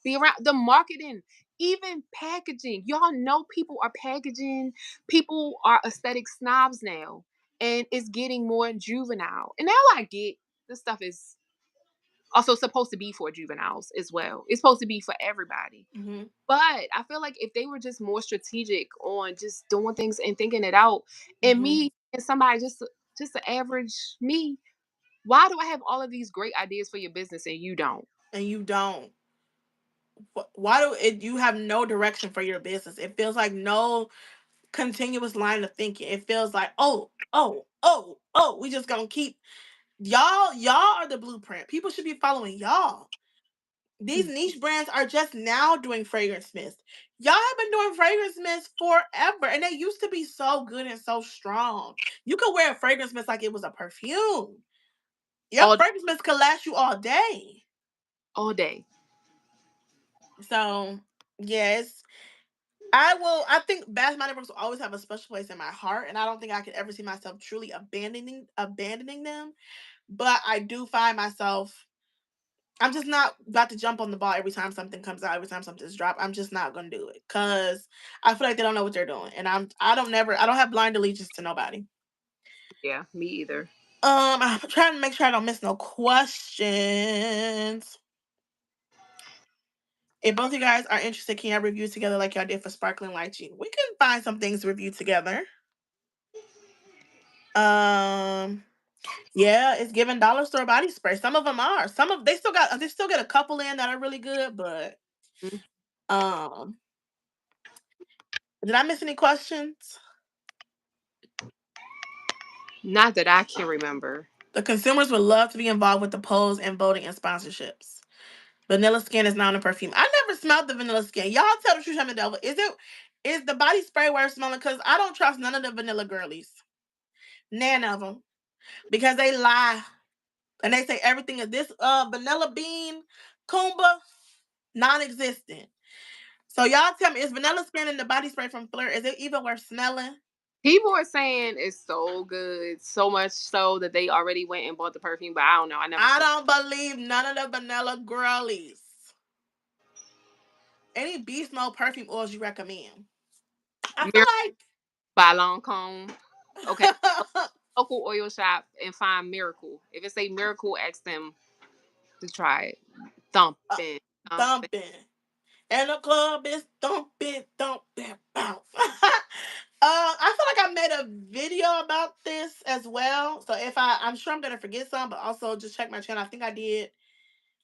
be around the marketing, even packaging. Y'all know people are packaging, people are aesthetic snobs now, and it's getting more juvenile. And now I get this stuff is also supposed to be for juveniles as well. It's supposed to be for everybody. Hmm. But I feel like if they were just more strategic on just doing things and thinking it out, and Hmm. me and somebody just the average me, why do I have all of these great ideas for your business and you don't? And you don't. Why do it? You have no direction for your business. It feels like no continuous line of thinking. It feels like oh. We just gonna keep y'all. Y'all are the blueprint. People should be following y'all. These niche brands are just now doing fragrance mist. Y'all have been doing fragrance mist forever, and they used to be so good and so strong. You could wear a fragrance mist like it was a perfume. Your All fragrance mist could last you all day. all day. So, yes, I will. I think Bath Mighty Works will always have a special place in my heart, and I don't think I could ever see myself truly abandoning them. But I do find myself. I'm just not about to jump on the ball every time something comes out, every time something's dropped. I'm just not gonna do it because I feel like they don't know what they're doing, and I don't have blind allegiance to nobody. Yeah, me either. I'm trying to make sure I don't miss no questions. If both of you guys are interested, can you review together like y'all did for Sparkling Lychee? We can find some things to review together. Um, yeah, it's giving dollar store body spray. Some of them are. Some of they still get a couple in that are really good, but Mm, um, did I miss any questions? not that I can remember. The consumers would love to be involved with the polls and voting and sponsorships. Vanilla skin is not a perfume. I never smelled the vanilla skin. Y'all tell the truth, I'm the devil. Is the body spray worth smelling? Because I don't trust none of the vanilla girlies. None of them. Because they lie. And they say everything is this vanilla bean kumba non-existent. So y'all tell me, is vanilla skin in the body spray from Flirt, is it even worth smelling? People are saying it's so good, so much so that they already went and bought the perfume, but I don't know. I never I smelled. don't believe none of the vanilla girlies. Any beast mode perfume oils you recommend? I Miracle feel by Lancome. Okay, like local oil shop and find Miracle. If it say Miracle, ask them to try it. Thumping, thumping. thumping. And the club is thumping, thumping, bounce. I feel like I made a video about this as well. So I'm sure I'm gonna forget some, but also just check my channel. I think I did.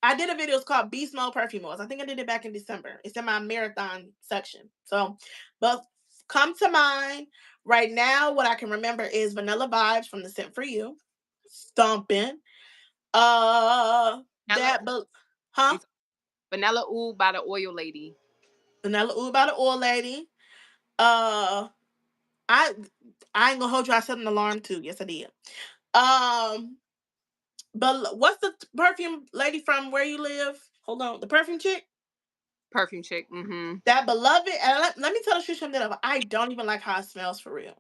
I did a video. It's called Beast Mode Perfume Oils. I think I did it back in December. It's in my marathon section. So, but come to mind right now. What I can remember is Vanilla Vibes from the Scent for You, Stomping. Vanilla, That, but huh? Vanilla Oud by the Oil Lady. Vanilla Ooh by the Oil Lady. Uh, I I ain't gonna hold you. I set an alarm too. Yes, I did. Um, but what's the perfume lady from where you live? Hold on, the perfume chick. Perfume chick. Mm-hmm. That beloved. And let me tell you something. I don't even like how it smells for real.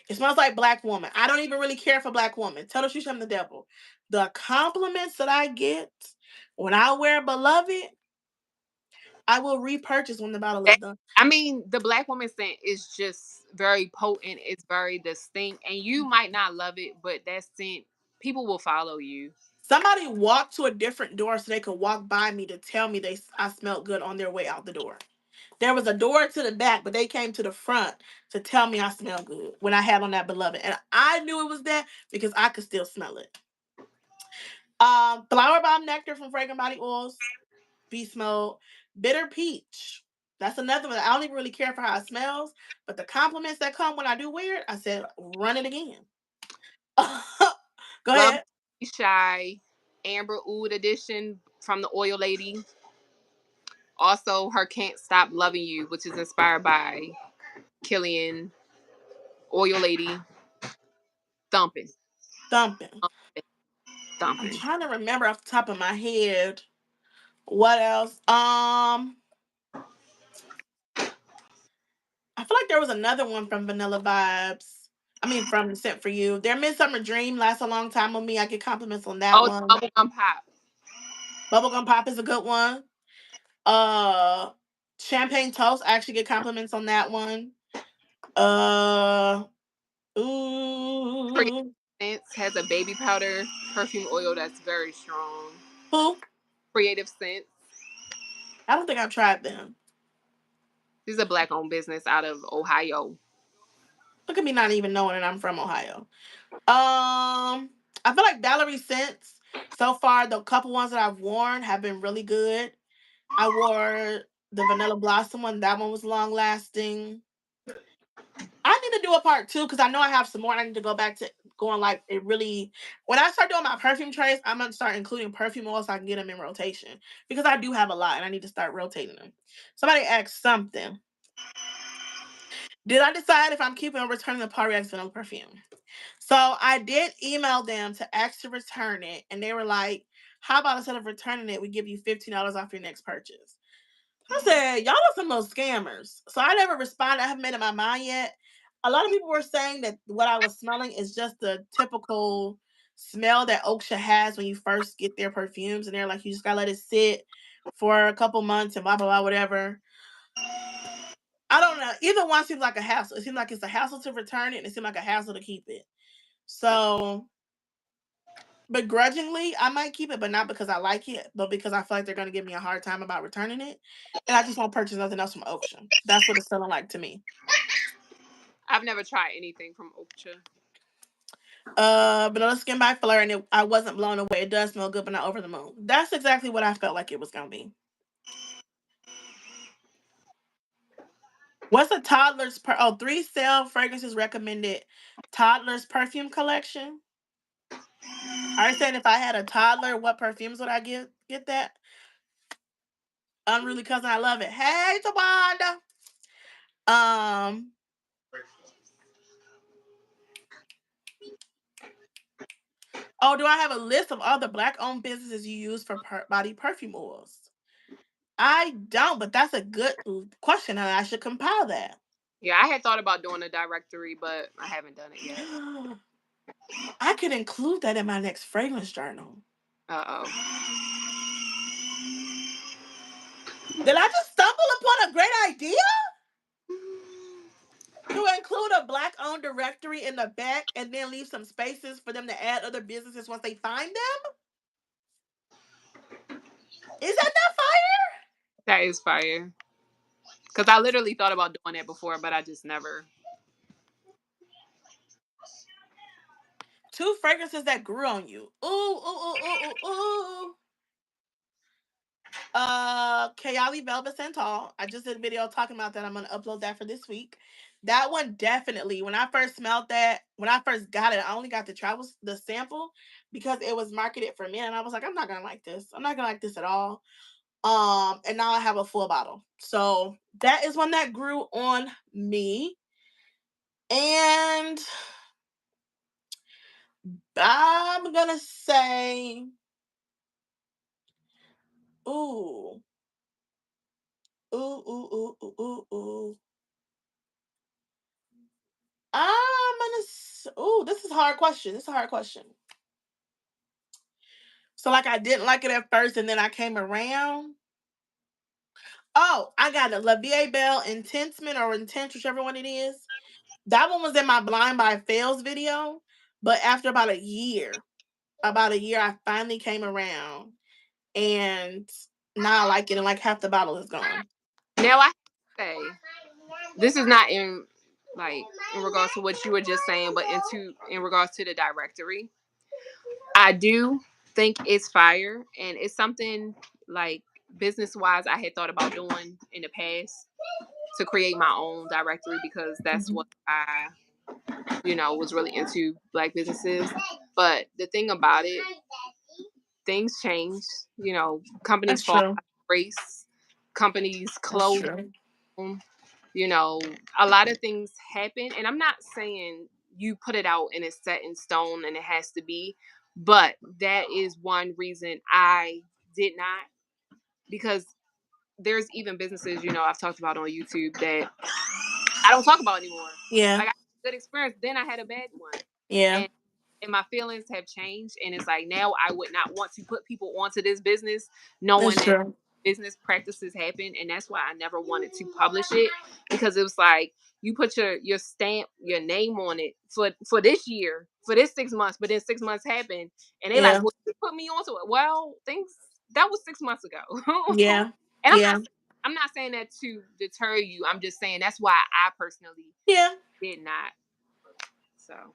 It smells like Black woman. I don't even really care for Black woman. Tell the truth, I'm the devil. The compliments that I get when I wear Beloved, I will repurchase when the bottle is done. I mean, the Black woman scent is just very potent. It's very distinct, and you might not love it, but that scent, people will follow you. Somebody walked to a different door so they could walk by me to tell me I smelled good on their way out the door. There was a door to the back, but they came to the front to tell me I smelled good when I had on that Beloved. And I knew it was that because I could still smell it. Flower Bomb Nectar from Fragrant Body Oils, Beast Mode, Bitter Peach. That's another one. I don't even really care for how it smells, but the compliments that come when I do wear it, I said, run it again. Go Bump ahead. Shy, Amber Oud edition from the Oil Lady. Also, her Can't Stop Loving You, which is inspired by Killian, Oil Lady, thumping, Thumping. thumping, I'm thumping. trying to remember off the top of my head. What else? I feel like there was another one from Vanilla Vibes. I mean, from Scent for You. Their Midsummer Dream lasts a long time with me. I get compliments on that Oh, one. Bubblegum Pop. Bubblegum Pop is a good one. Uh, Champagne Toast. I actually get compliments on that one. Uh, Creative ooh, Scents has a baby powder perfume oil that's very strong. who? Creative Scents. I don't think I've tried them. This is a black owned business out of Ohio. Look at me not even knowing that I'm from Ohio. I feel like Valerie Scents. So far, the couple ones that I've worn have been really good. I wore the Vanilla Blossom one. That one was long lasting. I need to do a part two because I know I have some more. And I need to go back to going like it really. When I start doing my perfume trays, I'm gonna start including perfume oils so I can get them in rotation because I do have a lot and I need to start rotating them. Somebody asked something. Did I decide if I'm keeping or returning the Paris Vanilla perfume? So I did email them to ask to return it, and they were like, "How about instead of returning it, we give you $15 off your next purchase?" I said, y'all are some little scammers. So I never responded. I haven't made up my mind yet. A lot of people were saying that what I was smelling is just the typical smell that Oksha has when you first get their perfumes. And they're like, you just gotta let it sit for a couple months and blah, blah, blah, whatever. I don't know. Either one seems like a hassle. It seems like it's a hassle to return it and it seems like a hassle to keep it. So begrudgingly, I might keep it, but not because I like it, but because I feel like they're going to give me a hard time about returning it. And I just won't purchase nothing else from Ocean. That's what it's feeling like to me. I've never tried anything from Okcha. Vanilla Skin by Fleur, and I wasn't blown away. It does smell good, but not over the moon. That's exactly what I felt like it was going to be. What's a toddler's 3 sale fragrances recommended toddler's perfume collection? I was saying if I had a toddler, what perfumes would I get that? Unruly Cousin, I love it. Hey, Tawanda. Um, Oh, do I have a list of all the black-owned businesses you use for body perfume oils? I don't, but that's a good question, and I should compile that. Yeah, I had thought about doing a directory, but I haven't done it yet. I could include that in my next fragrance journal. Uh oh. Did I just stumble upon a great idea? To include a black-owned directory in the back and then leave some spaces for them to add other businesses once they find them? Is that not fire? That is fire. Because I literally thought about doing that before, but I just never. 2 fragrances that grew on you. Ooh, ooh, ooh, ooh, ooh, ooh. Kayali Velvet Santal. I just did a video talking about that. I'm gonna upload that for this week. That one definitely. When I first smelled that, when I first got it, I only got the sample because it was marketed for men, and I was like, I'm not gonna like this. I'm not gonna like this at all. And now I have a full bottle. So that is one that grew on me, and I'm gonna say, ooh, ooh, ooh, ooh, ooh, ooh, ooh. I'm hard question. This is a hard question. So like I didn't like it at first, and then I came around. Oh, I got a La Vie Belle Intensement or Intense, whichever one it is. That one was in my Blind by Fails video, but after about a year, I finally came around, and now I like it, and like half the bottle is gone. Now I say this is not in like in regards to what you were just saying, but in regards to the directory. I do think it's fire, and it's something like business wise I had thought about doing in the past to create my own directory because that's Mhm. what I was really into black businesses. But the thing about it, things change. Companies That's fall true. out of grace, companies That's close true. down, a lot of things happen. And I'm not saying you put it out and it's set in stone and it has to be, but that is one reason I did not, because there's even businesses, I've talked about on YouTube that I don't talk about anymore. Yeah. Like I had a good experience, then I had a bad one. Yeah. And my feelings have changed, and it's like now I would not want to put people onto this business knowing That's that true. business practices happen, and that's why I never wanted to publish it, because it was like you put your stamp, your name on it for this year, for this 6 months, but then 6 months happen and they like, Yeah. well, you put me onto it. Well, things that was 6 months ago. Yeah. And Yeah. I'm not saying that to deter you. I'm just saying that's why I personally Yeah. did not. So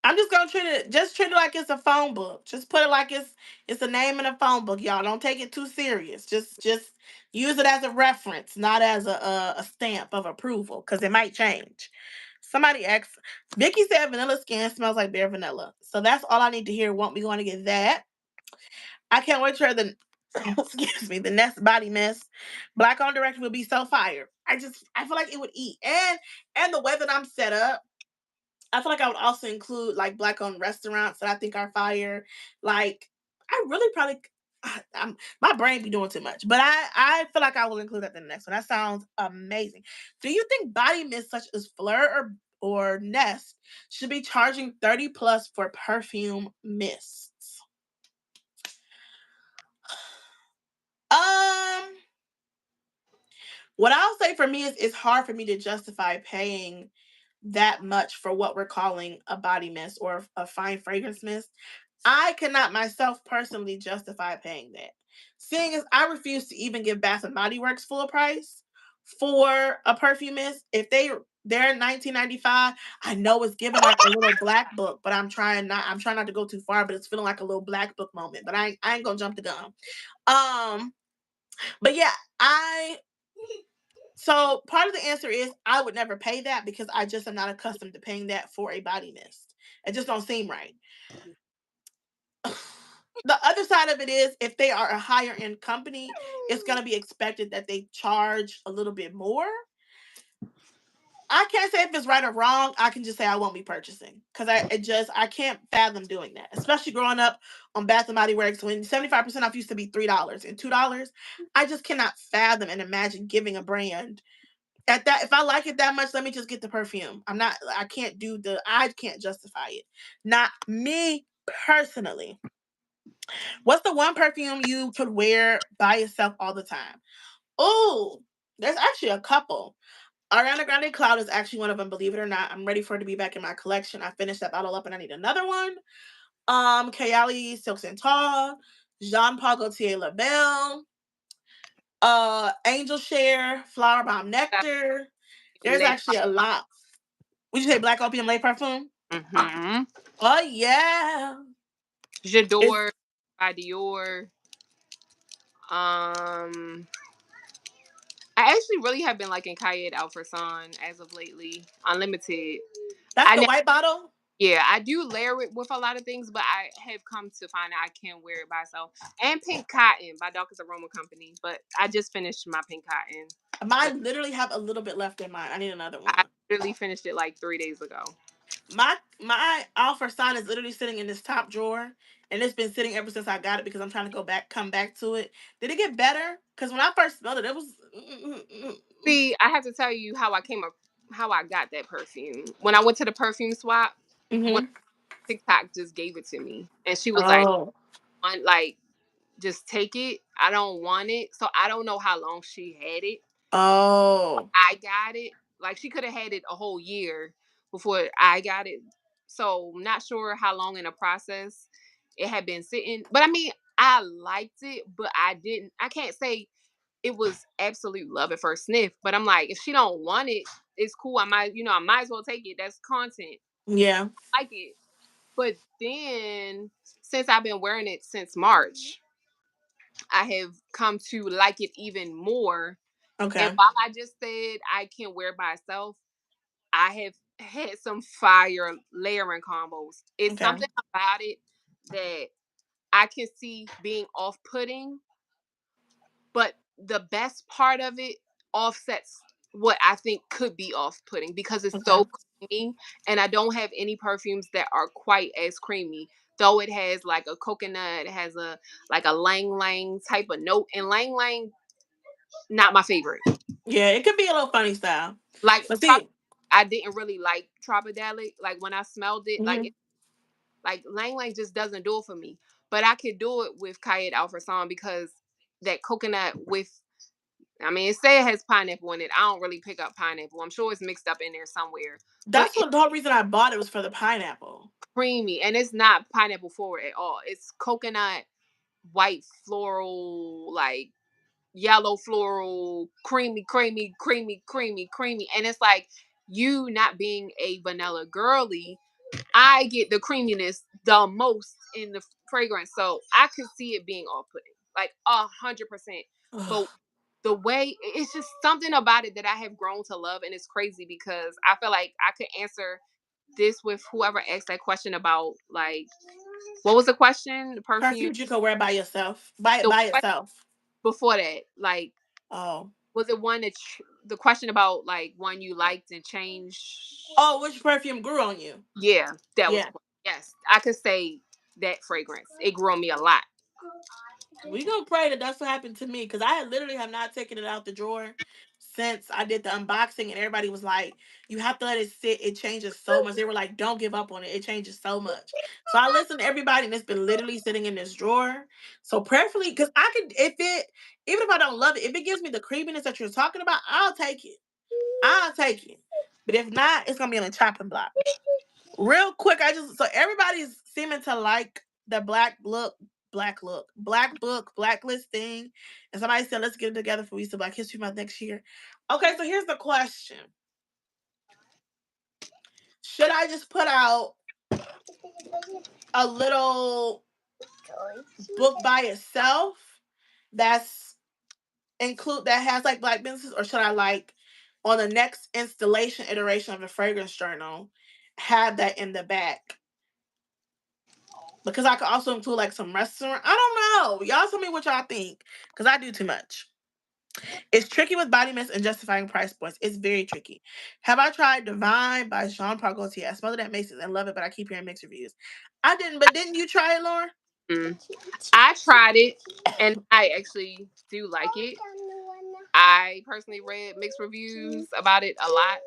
I'm just gonna treat it like it's a phone book. Just put it like it's a name in a phone book, y'all. Don't take it too serious. Just use it as a reference, not as a stamp of approval, because it might change. Somebody asked, Vicky said vanilla skin smells like bare vanilla. So that's all I need to hear. Won't be going to get that. I can't wait to hear the excuse me, the next body mist. Black on direction will be so fire. I feel like it would eat. And the way that I'm set up, I feel like I would also include like black owned restaurants that I think are fire. Like I really probably my brain be doing too much, but I feel like I will include that in the next one. That sounds amazing. Do you think body mist such as Fleur or Nest should be charging 30 plus for perfume mists? Um, what I'll say for me is it's hard for me to justify paying that much for what we're calling a body mist or a fine fragrance mist. I cannot myself personally justify paying that. Seeing as I refuse to even give Bath and Body Works full price for a perfume mist. If they're 19.95, I know it's giving like a little black book, but I'm trying not to go too far, but it's feeling like a little black book moment. But I ain't gonna jump the gun. Um, but yeah, I so part of the answer is I would never pay that because I just am not accustomed to paying that for a body mist. It just don't seem right. The other side of it is if they are a higher end company, it's going to be expected that they charge a little bit more. I can't say if it's right or wrong. I can just say I won't be purchasing because I can't fathom doing that. Especially growing up on Bath and Body Works when 75% off used to be $3 and $2. I just cannot fathom and imagine giving a brand at that. If I like it that much, let me just get the perfume. I can't justify it. Not me personally. What's the one perfume you could wear by yourself all the time? Oh, there's actually a couple. Ariana Grande Cloud is actually one of them, believe it or not. I'm ready for it to be back in my collection. I finished that bottle up and I need another one. Kayali Silk Santal, Jean Paul Gaultier Labelle, Angel Share, Flower Bomb Nectar. There's late. actually a lot. Would you say Black Opium Lay Parfum? Mm-hmm. Oh yeah. It's J'adore by Dior. I actually really have been liking Kayed Alfredson as of lately. Unlimited. that's I the ne- white bottle. yeah, I do layer it with a lot of things, but I have come to find out I can wear it by itself. And Pink Cotton by Darkest Aroma Company, but I just finished my Pink Cotton. Mine literally have a little bit left in mine. I need another I one. literally finished it like 3 days ago. My Alpha sign is literally sitting in this top drawer, and it's been sitting ever since I got it because I'm trying to come back to it. Did it get better? Because when I first smelled it, it was. See, I have to tell you how I got that perfume. When I went to the perfume swap, when Mm-hmm. TikTok just gave it to me, and she was like, Oh. like, just take it. I don't want it. So I don't know how long she had it. Oh. I got it. Like she could have had it a whole year before I got it. So not sure how long in the process it had been sitting. But I mean, I liked it, but I didn't. I can't say it was absolute love at first sniff. But I'm like, if she don't want it, it's cool. I might as well take it. That's content. Yeah. I like it. But then since I've been wearing it since March, I have come to like it even more. And Okay. while I just said I can wear by itself, I have had some fire layering combos. It's Okay. something about it that I can see being off putting, but the best part of it offsets what I think could be off putting because it's Okay. so creamy. And I don't have any perfumes that are quite as creamy. Though it has like a coconut, it has a like a lang lang type of note. And lang lang, not my favorite. Yeah, it could be a little funny style. Like But see, I didn't really like Tropidelic. Like when I smelled it, mhm, like Lang Lang just doesn't do it for me. But I could do it with Kayed Alfreson because that coconut with, I mean, it say it has pineapple in it. I don't really pick up pineapple. I'm sure it's mixed up in there somewhere. But that's it's what the whole reason I bought it was for the pineapple. creamy and it's not pineapple forward at all. It's coconut, white floral, like yellow floral, creamy, creamy, creamy, creamy, creamy. And it's like you not being a vanilla girly, I get the creaminess the most in the fragrance. So I could see it being off putting, like 100%. But Ugh. the way it's just something about it that I have grown to love, and it's crazy because I feel like I could answer this with whoever asked that question about like what was the question? The perfume. Perfumes you could wear by yourself, by it The by question itself. before that, like Oh. was it one that the question about like one you liked and changed? Oh, which perfume grew on you? Yeah, that was Yeah. the question. Yes, I could say that fragrance. It grew on me a lot. We gonna pray that that's what happened to me because I literally have not taken it out the drawer since I did the unboxing, and everybody was like, "You have to let it sit. It changes so much." They were like, "Don't give up on it. It changes so much." So I listened to everybody, and it's been literally sitting in this drawer. So prayerfully, because I could, if it, even if I don't love it, if it gives me the creaminess that you're talking about, I'll take it. I'll take it. But if not, it's gonna be on the chopping block. Real quick, so everybody's seeming to like the black book, blacklist thing. And somebody said, let's get it together for Easter Black History Month next year. Okay, so here's the question. Should I just put out a little book by itself that's that has like black businesses, or should I like on the next installation iteration of the fragrance journal have that in the back? Because I could also include like some restaurant. I don't know. Y'all tell me what y'all think. Because I do too much. It's tricky with body mist and justifying price points. It's very tricky. Have I tried Divine by Jean Paul Gaultier? I smell it at Macy's and love it, but I keep hearing mixed reviews. I didn't, but didn't you try it, Lauren? Mm. I tried it and I actually do like it. I personally read mixed reviews about it a lot,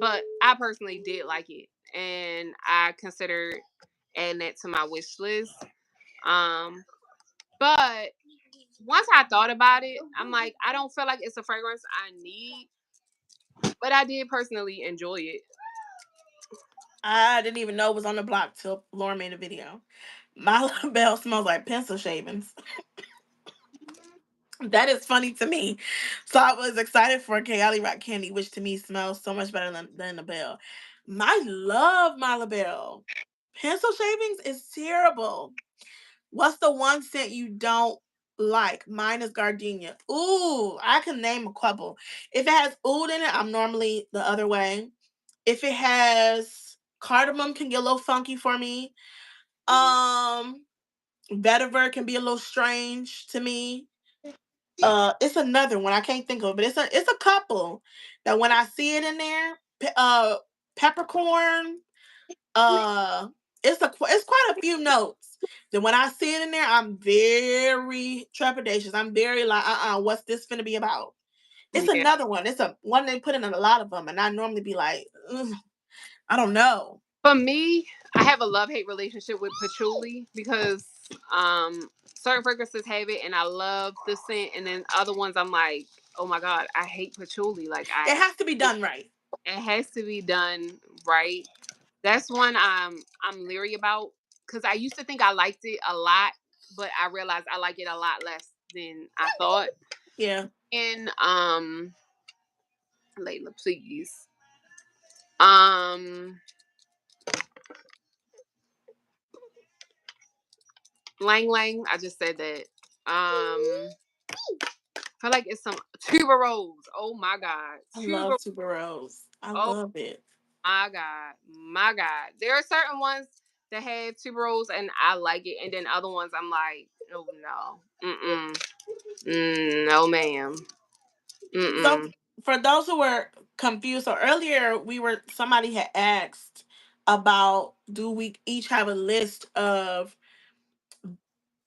but I personally did like it and I considered adding it to my wish list. Um, but once I thought about it, I'm like, I don't feel like it's a fragrance I need, but I did personally enjoy it. I didn't even know it was on the block till Lauren made a video. My little bell smells like pencil shavings. That is funny to me. So I was excited for Kayali Rock Candy, which to me smells so much better than the Bell. My love my LaBelle. Pencil shavings is terrible. What's the one scent you don't like? Mine is gardenia. Ooh, I can name a couple. If it has oud in it, I'm normally the other way. If it has cardamom, can get a little funky for me. Um, Vetiver can be a little strange to me. It's another one I can't think of, but it's a couple that when I see it in there, peppercorn. Uh, it's quite a few notes. Then when I see it in there, I'm very trepidatious. I'm very like, what's this gonna be about? It's Yeah. another one. It's a one they put in a lot of them, and I normally be like, "Ugh, I don't know." For me, I have a love-hate relationship with patchouli because certain fragrances have it and I love the scent, and then other ones I'm like, oh my god, I hate patchouli. Like It I has to be done right. it has to be done right. That's one I'm leery about because I used to think I liked it a lot, but I realized I like it a lot less than I thought. Yeah. And Layla, please. Um Lang Lang, I just said that. I feel like it's some tuberose. Oh my god. I Tuber love tuberose. I oh love it. my god. My god. There are certain ones that have tuberose and I like it. And then other ones I'm like, oh no. Mm-mm. No ma'am. So Mm-mm. for those who were confused, so earlier somebody had asked about, do we each have a list of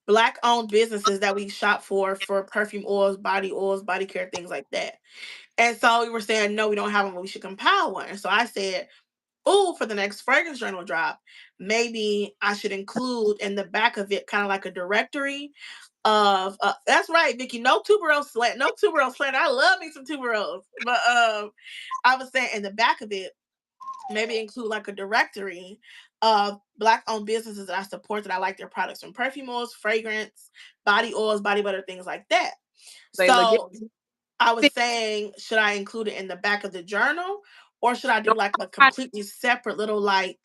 black owned businesses that we shop for perfume oils, body care, things like that. And so we were saying no, we don't have one, but we should compile one. And so I said, oh, for the next fragrance journal drop, maybe I should include in the back of it kind of like a directory of that's right, Vicky. No tuberose slant, no tuberose slant. I love me some tuberose, but I was saying in the back of it, maybe include like a directory of black owned businesses that I support, that I like their products, from perfume oils, fragrance, body oils, body butter, things like that. Layla, get So I was saying, should I include it in the back of the journal, or should I do like a completely separate little, like,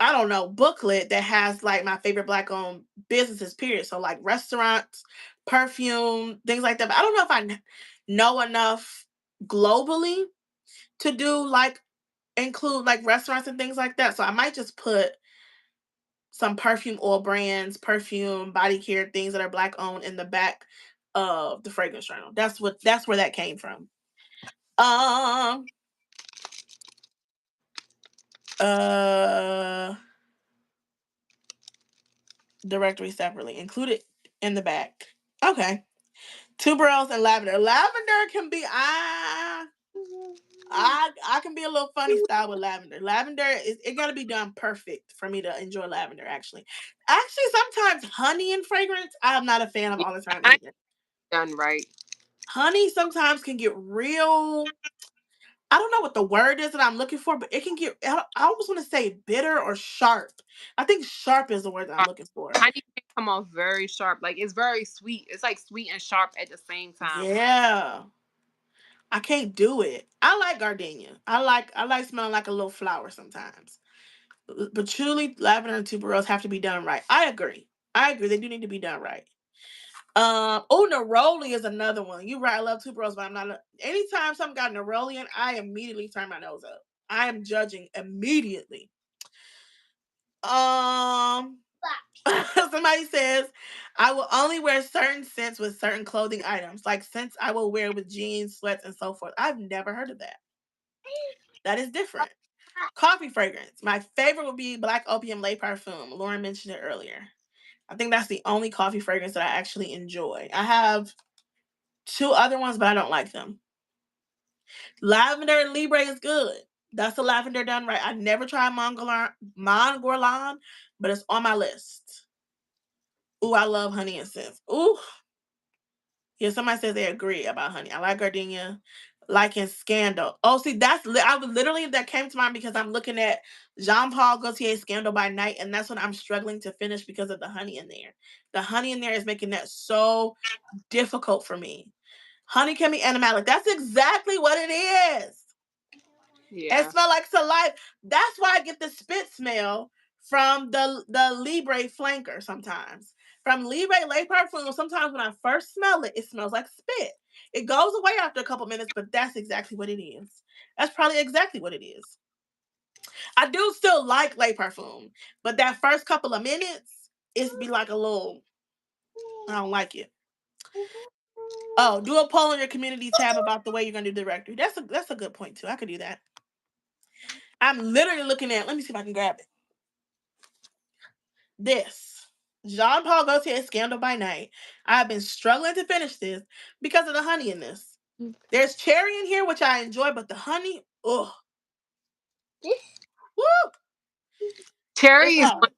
I don't know, booklet that has like my favorite black owned businesses, period. So like restaurants, perfume, things like that. But I don't know if I know enough globally to do like include like restaurants and things like that. So I might just put some perfume oil brands, perfume, body care, things that are black owned in the back of the fragrance journal. That's where that came from. Um uh Directory separately. Include it in the back. Okay. Tuberose and lavender. Lavender can be I can be a little funny style with lavender. Lavender is, it gotta be done perfect for me to enjoy lavender, actually. Actually, sometimes honey and fragrance, I'm not a fan of all the time I either. done right. Honey sometimes can get real, I don't know what the word is that I'm looking for, but it can get, I almost want to say bitter or sharp. I think sharp is the word that I'm looking for. Honey can come off very sharp. Like it's very sweet. It's like sweet and sharp at the same time. Yeah. I can't do it. I like gardenia. I like smelling like a little flower sometimes. Patchouli, lavender, and tuberose have to be done right. I agree. I agree. They do need to be done right. Neroli is another one. You're right. I love tuberose, but I'm not. Anytime something got neroli in, I immediately turn my nose up. I am judging immediately. Um, Somebody says, I will only wear certain scents with certain clothing items, like scents I will wear with jeans, sweats, and so forth. I've never heard of that. That is different. Coffee fragrance. My favorite would be Black Opium Lait Parfum. Lauren mentioned it earlier. I think that's the only coffee fragrance that I actually enjoy. I have two other ones, but I don't like them. Lavender and Libre is good. That's the lavender done right. I never tried Mongorlan, but it's on my list. Ooh, I love honey and scents. Ooh, yeah. Somebody says they agree about honey. I like gardenia, like in Scandal. Oh, see, I was literally, that came to mind because I'm looking at Jean Paul Gaultier's Scandal by Night, and that's what I'm struggling to finish because of the honey in there. The honey in there is making that so difficult for me. Honey can be animalic. That's exactly what it is. It Yeah. smells like saliva. That's why I get the spit smell from the Libre flanker sometimes. From Libre Lait Parfum, sometimes when I first smell it, it smells like spit. It goes away after a couple minutes, but that's exactly what it is. That's probably exactly what it is. I do still like Lait Parfum, but that first couple of minutes, it's be like a little, I don't like it. Oh, do a poll in your community tab about the way you're gonna do the directory. That's a good point too. I could do that. I'm literally looking at. Let me see if I can grab it. This Jean Paul Gaultier Scandal by Night. I've been struggling to finish this because of the honey in this. There's cherry in here, which I enjoy, but the honey, ugh. Woo! Cherry It's is hard.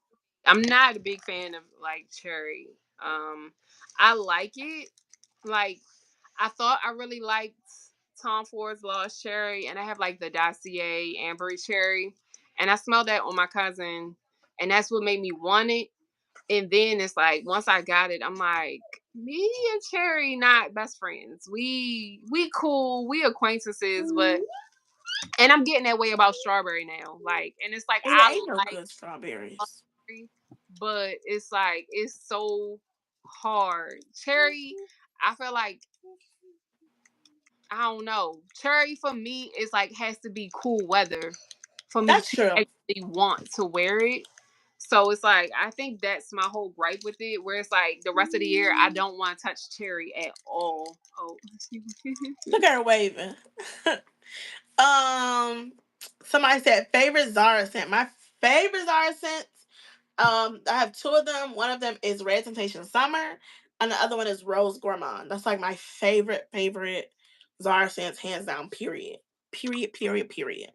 I'm not a big fan of like cherry. I like it. Like I thought I really liked Tom Ford's Lost Cherry, and I have like the Dossier Ambery Cherry, and I smelled that on my cousin, and that's what made me want it. And then it's like once I got it, I'm like, me and Cherry not best friends. We cool, we acquaintances, but and I'm getting that way about strawberry now. Like, and it's like It I ain't no like good strawberries. strawberry, but it's like it's so hard. Cherry, I feel like I don't know. Cherry for me is like has to be cool weather for me That's to true. actually want to wear it. So it's like I think that's my whole gripe with it. Where it's like the rest of the year I don't want to touch cherry at all. Oh, Look at her waving. um, Somebody said favorite Zara scent. My favorite Zara scents. I have two of them. One of them is Red Temptation Summer, and the other one is Rose Gourmand. That's like my favorite Zara scents, hands down. Period. Period. Period. Period.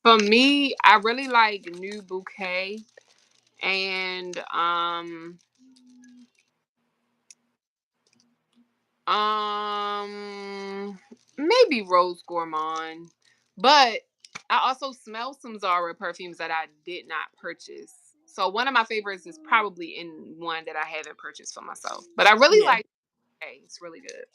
for me, I really like New Bouquet and maybe Rose Gourmand. But I also smell some Zara perfumes that I did not purchase. So one of my favorites is probably in one that I haven't purchased for myself. But I really Yeah. like it. It's really good.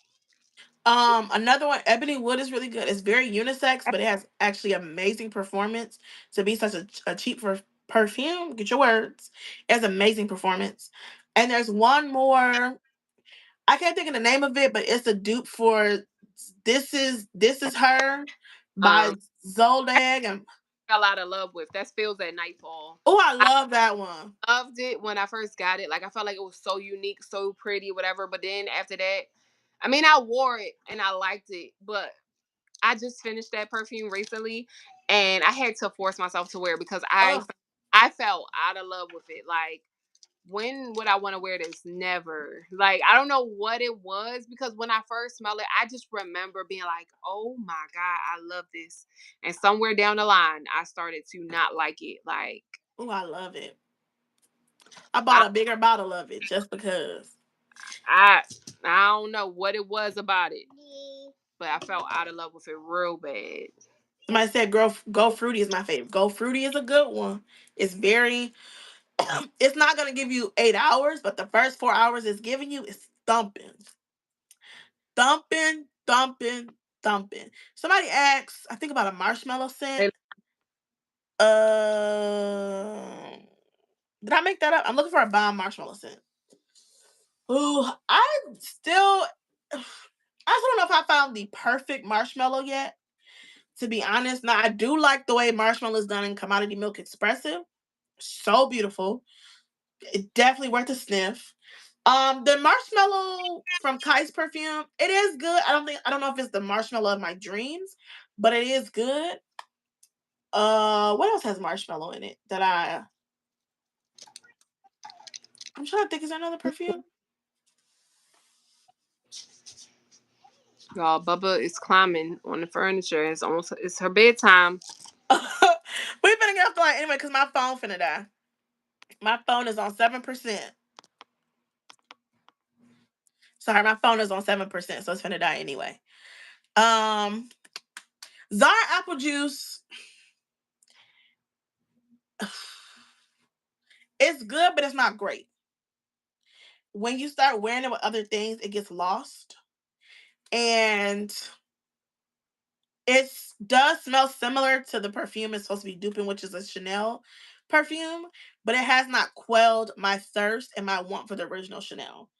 Another one, Ebony Wood is really good. It's very unisex, but it has actually amazing performance to be such a cheap for perfume. Get your words. It has amazing performance. And there's one more. I can't think of the name of it, but it's a dupe for This Is Her by Um Zoldag. And fell out of love with. That Feels at Nightfall. oh, I love that one. Loved it when I first got it. Like I felt like it was so unique, so pretty, whatever. But then after that, I mean I wore it and I liked it, but I just finished that perfume recently, and I had to force myself to wear it because Oh, I fell out of love with it. Like, when would I want to wear this? Never. Like, I don't know what it was because when I first smelled it, I just remember being like, "Oh my god, I love this." And somewhere down the line, I started to not like it. Like, oh, I love it. I I bought a bigger bottle of it just because. I, I don't know what it was about it, but I fell out of love with it real bad. Somebody said Go Fruity is my favorite. Go Fruity is a good one. It's very it's not gonna give you 8 hours, but the first 4 hours it's giving you is thumping. Thumping, thumping, thumping. Somebody asks, I think about a marshmallow scent. They Uh did I make that up? I'm looking for a bomb marshmallow scent. Ooh, I still I still don't know if I found the perfect marshmallow yet. To be honest, now I do like the way marshmallow is done in commodity milk espresso. So beautiful. It's definitely worth a sniff. The marshmallow from Kai's perfume, it is good. I don't know if it's the marshmallow of my dreams, but it is good. What else has marshmallow in it that I'm trying to think, is there another perfume? Y'all, Bubba is climbing on the furniture. It's her bedtime. We finna get off the line anyway because my phone finna die. My phone is on 7%. Sorry, my phone is on 7%, so it's finna die anyway. Um Zara apple juice. It's good, but it's not great. When you start wearing it with other things, it gets lost. And it does smell similar to the perfume it's supposed to be duping, which is a Chanel perfume, but it has not quelled my thirst and my want for the original Chanel.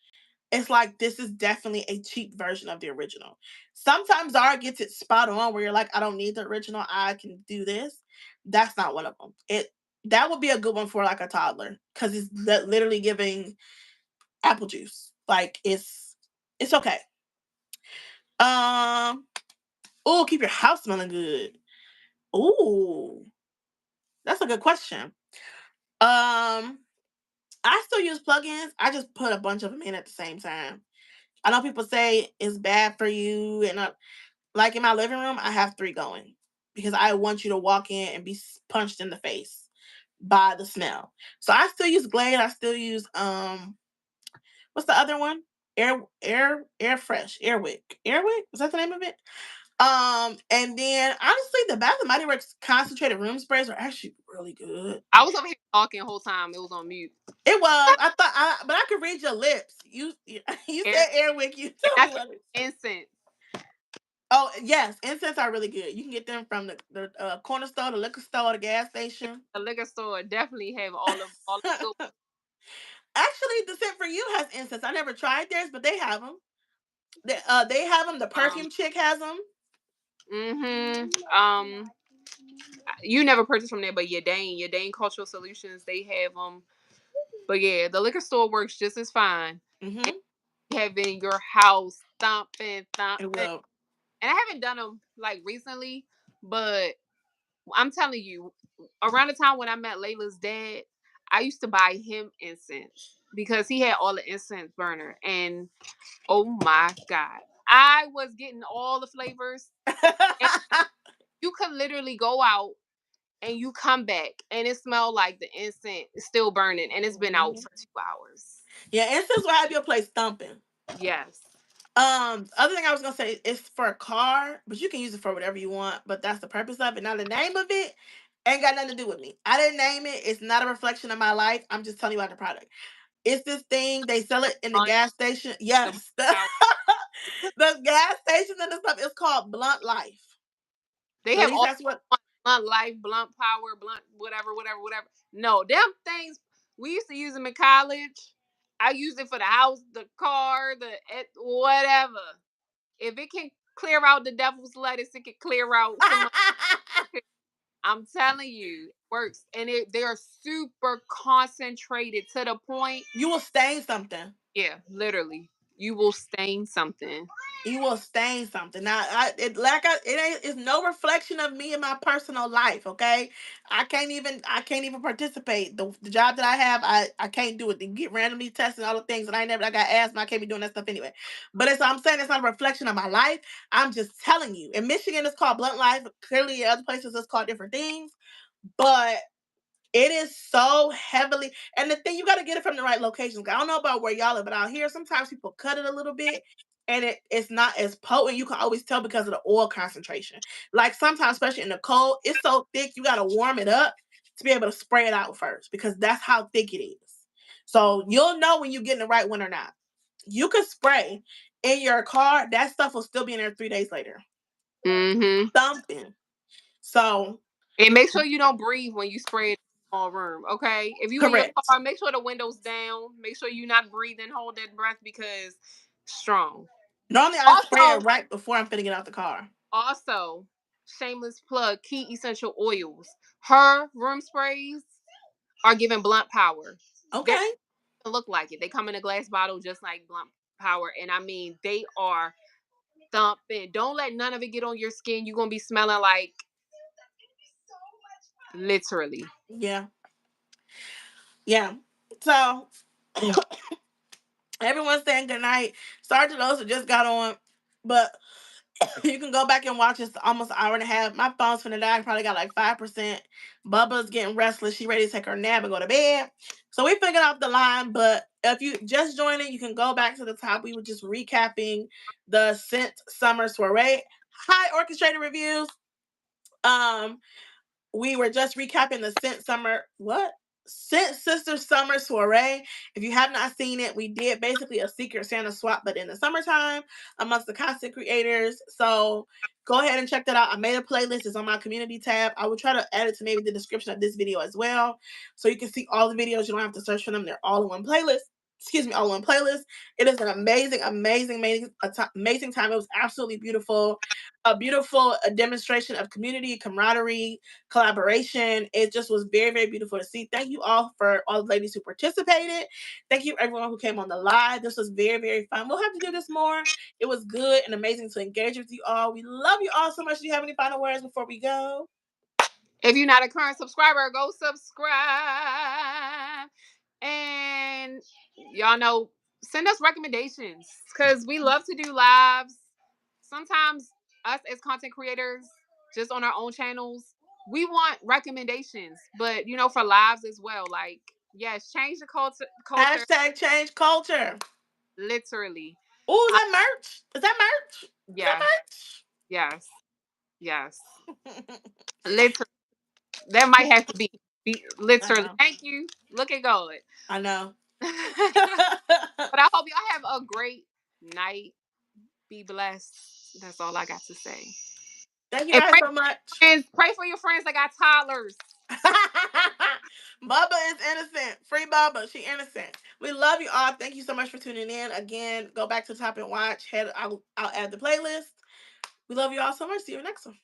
It's like this is definitely a cheap version of the original. Sometimes Zara gets it spot on where you're like, I don't need the original, I can do this. That's not one of them. It That would be a good one for like a toddler because it's literally giving apple juice. Like it's okay. Um, oh, keep your house smelling good. Ooh, that's a good question. I still use plugins. I just put a bunch of them in at the same time. I know people say it's bad for you, and like in my living room, I have three going because I want you to walk in and be punched in the face by the smell. So I still use Glade. I still use what's the other one? Air Fresh, Airwick. Is that the name of it? And then honestly, the Bath and Body Works concentrated room sprays are actually really good. I was over here talking the whole time. It was on mute. It was. But I could read your lips. You Air, said Airwick. You and told me that's what. incense. Oh yes, incense are really good. You can get them from the corner store, the liquor store, the gas station. The liquor store definitely have all of the good. Actually, the scent for you has incense. I never tried theirs, but they have them. They have them. The Um, perfume chick has them. mm-hmm. You never purchased from there, but your Dane Cultural Solutions, they have them. But yeah, the liquor store works just as fine. And Mm-hmm. having your house thumping, It thumping. will. And I haven't done them like recently, but I'm telling you, around the time when I met Layla's dad, I used to buy him incense because he had all the incense burner. And oh my God, I was getting all the flavors. And you could literally go out and you come back and it smelled like the incense is still burning and it's been out Mhm. for 2 hours. Yeah, incense will have your place thumping. Yes. Other thing I was gonna say is for a car, but you can use it for whatever you want. But that's the purpose of it. Now the name of it ain't got nothing to do with me. I didn't name it. It's not a reflection of my life. I'm just telling you about the product. It's this thing they sell it in the On gas station. the Yes, power. the gas stations and the stuff. It's called Blunt Life. They At have least all that's what. blunt life, blunt power, blunt whatever, whatever, whatever. No, them things we used to use them in college. I used it for the house, the car, whatever. If it can clear out the devil's lettuce, it can clear out some. I'm telling you, it works, and they are super concentrated to the point. You will stain something. Yeah, literally, you will stain something. You will stain something. Now, it ain't. It's no reflection of me in my personal life. Okay, I can't even participate. The job that I have, I can't do it. They get randomly tested all the things, and I got asthma. I can't be doing that stuff anyway. But I'm saying it's not a reflection of my life. I'm just telling you. In Michigan, it's called Blunt Life. Clearly, in other places, it's called different things. But it is so heavily, and the thing, you got to get it from the right locations. I don't know about where y'all live, but out here sometimes people cut it a little bit, and it's not as potent. You can always tell because of the oil concentration. Like sometimes, especially in the cold, it's so thick you got to warm it up to be able to spray it out first because that's how thick it is. So you'll know when you're getting the right one or not. You could spray in your car, that stuff will still be in there 3 days later, Mm-hmm. thumping. So And make sure you don't breathe when you spray it in a small room. Okay, if you in your correct. car, make sure the windows down. Make sure you're not breathing. Hold that breath because strong. Normally, I spray it Also, right before I'm finna get out the car. also, shameless plug, Key Essential Oils. Her room sprays are giving blunt power. They Okay. look like it. They come in a glass bottle just like blunt power. And I mean, they are thumping. Don't let none of it get on your skin. You're going to be smelling like literally. Yeah. Yeah. So everyone's saying good night. Sorry to those who just got on, but you can go back and watch. It's almost an hour and a half. My phone's finna die. I probably got like 5%. Bubba's getting restless. She ready to take her nap and go to bed. So we figured out the line. But if you just joining, you can go back to the top. We were just recapping the Scent Summer Soirée high orchestrated reviews. Um, we were just recapping the Scent Sister Summer Soiree. If you have not seen it, we did basically a Secret Santa swap, but in the summertime amongst the content creators. So go ahead and check that out. I made a playlist. It's on my community tab. I will try to add it to maybe the description of this video as well, so you can see all the videos. You don't have to search for them. They're all in one playlist. Excuse me, all in one playlist. It is an amazing, amazing, amazing time. It was absolutely beautiful. A beautiful demonstration of community, camaraderie, collaboration. It just was very, very beautiful to see. Thank you all for all the ladies who participated. Thank you everyone who came on the live. This was very, very fun. We'll have to do this more. It was good and amazing to engage with you all. We love you all so much. Do you have any final words before we go? If you're not a current subscriber, go subscribe. And y'all know, send us recommendations because we love to do lives. Sometimes us as content creators, just on our own channels, we want recommendations, but for lives as well. Like, yes, change the culture, Hashtag change culture. literally. Oh, is I, that merch? Is that merch? Is yes, that yes, yes. merch? Literally, that might have to be I literally. know. Thank you. Look at God. I know. But I hope y'all have a great night. Be blessed. That's all I got to say. Thank you And guys pray so for much. your friends. Pray for your friends that got toddlers. Bubba is innocent. Free Bubba. She innocent. We love you all. Thank you so much for tuning in. Again, go back to the top and watch. I'll add the playlist. We love you all so much. See you next one.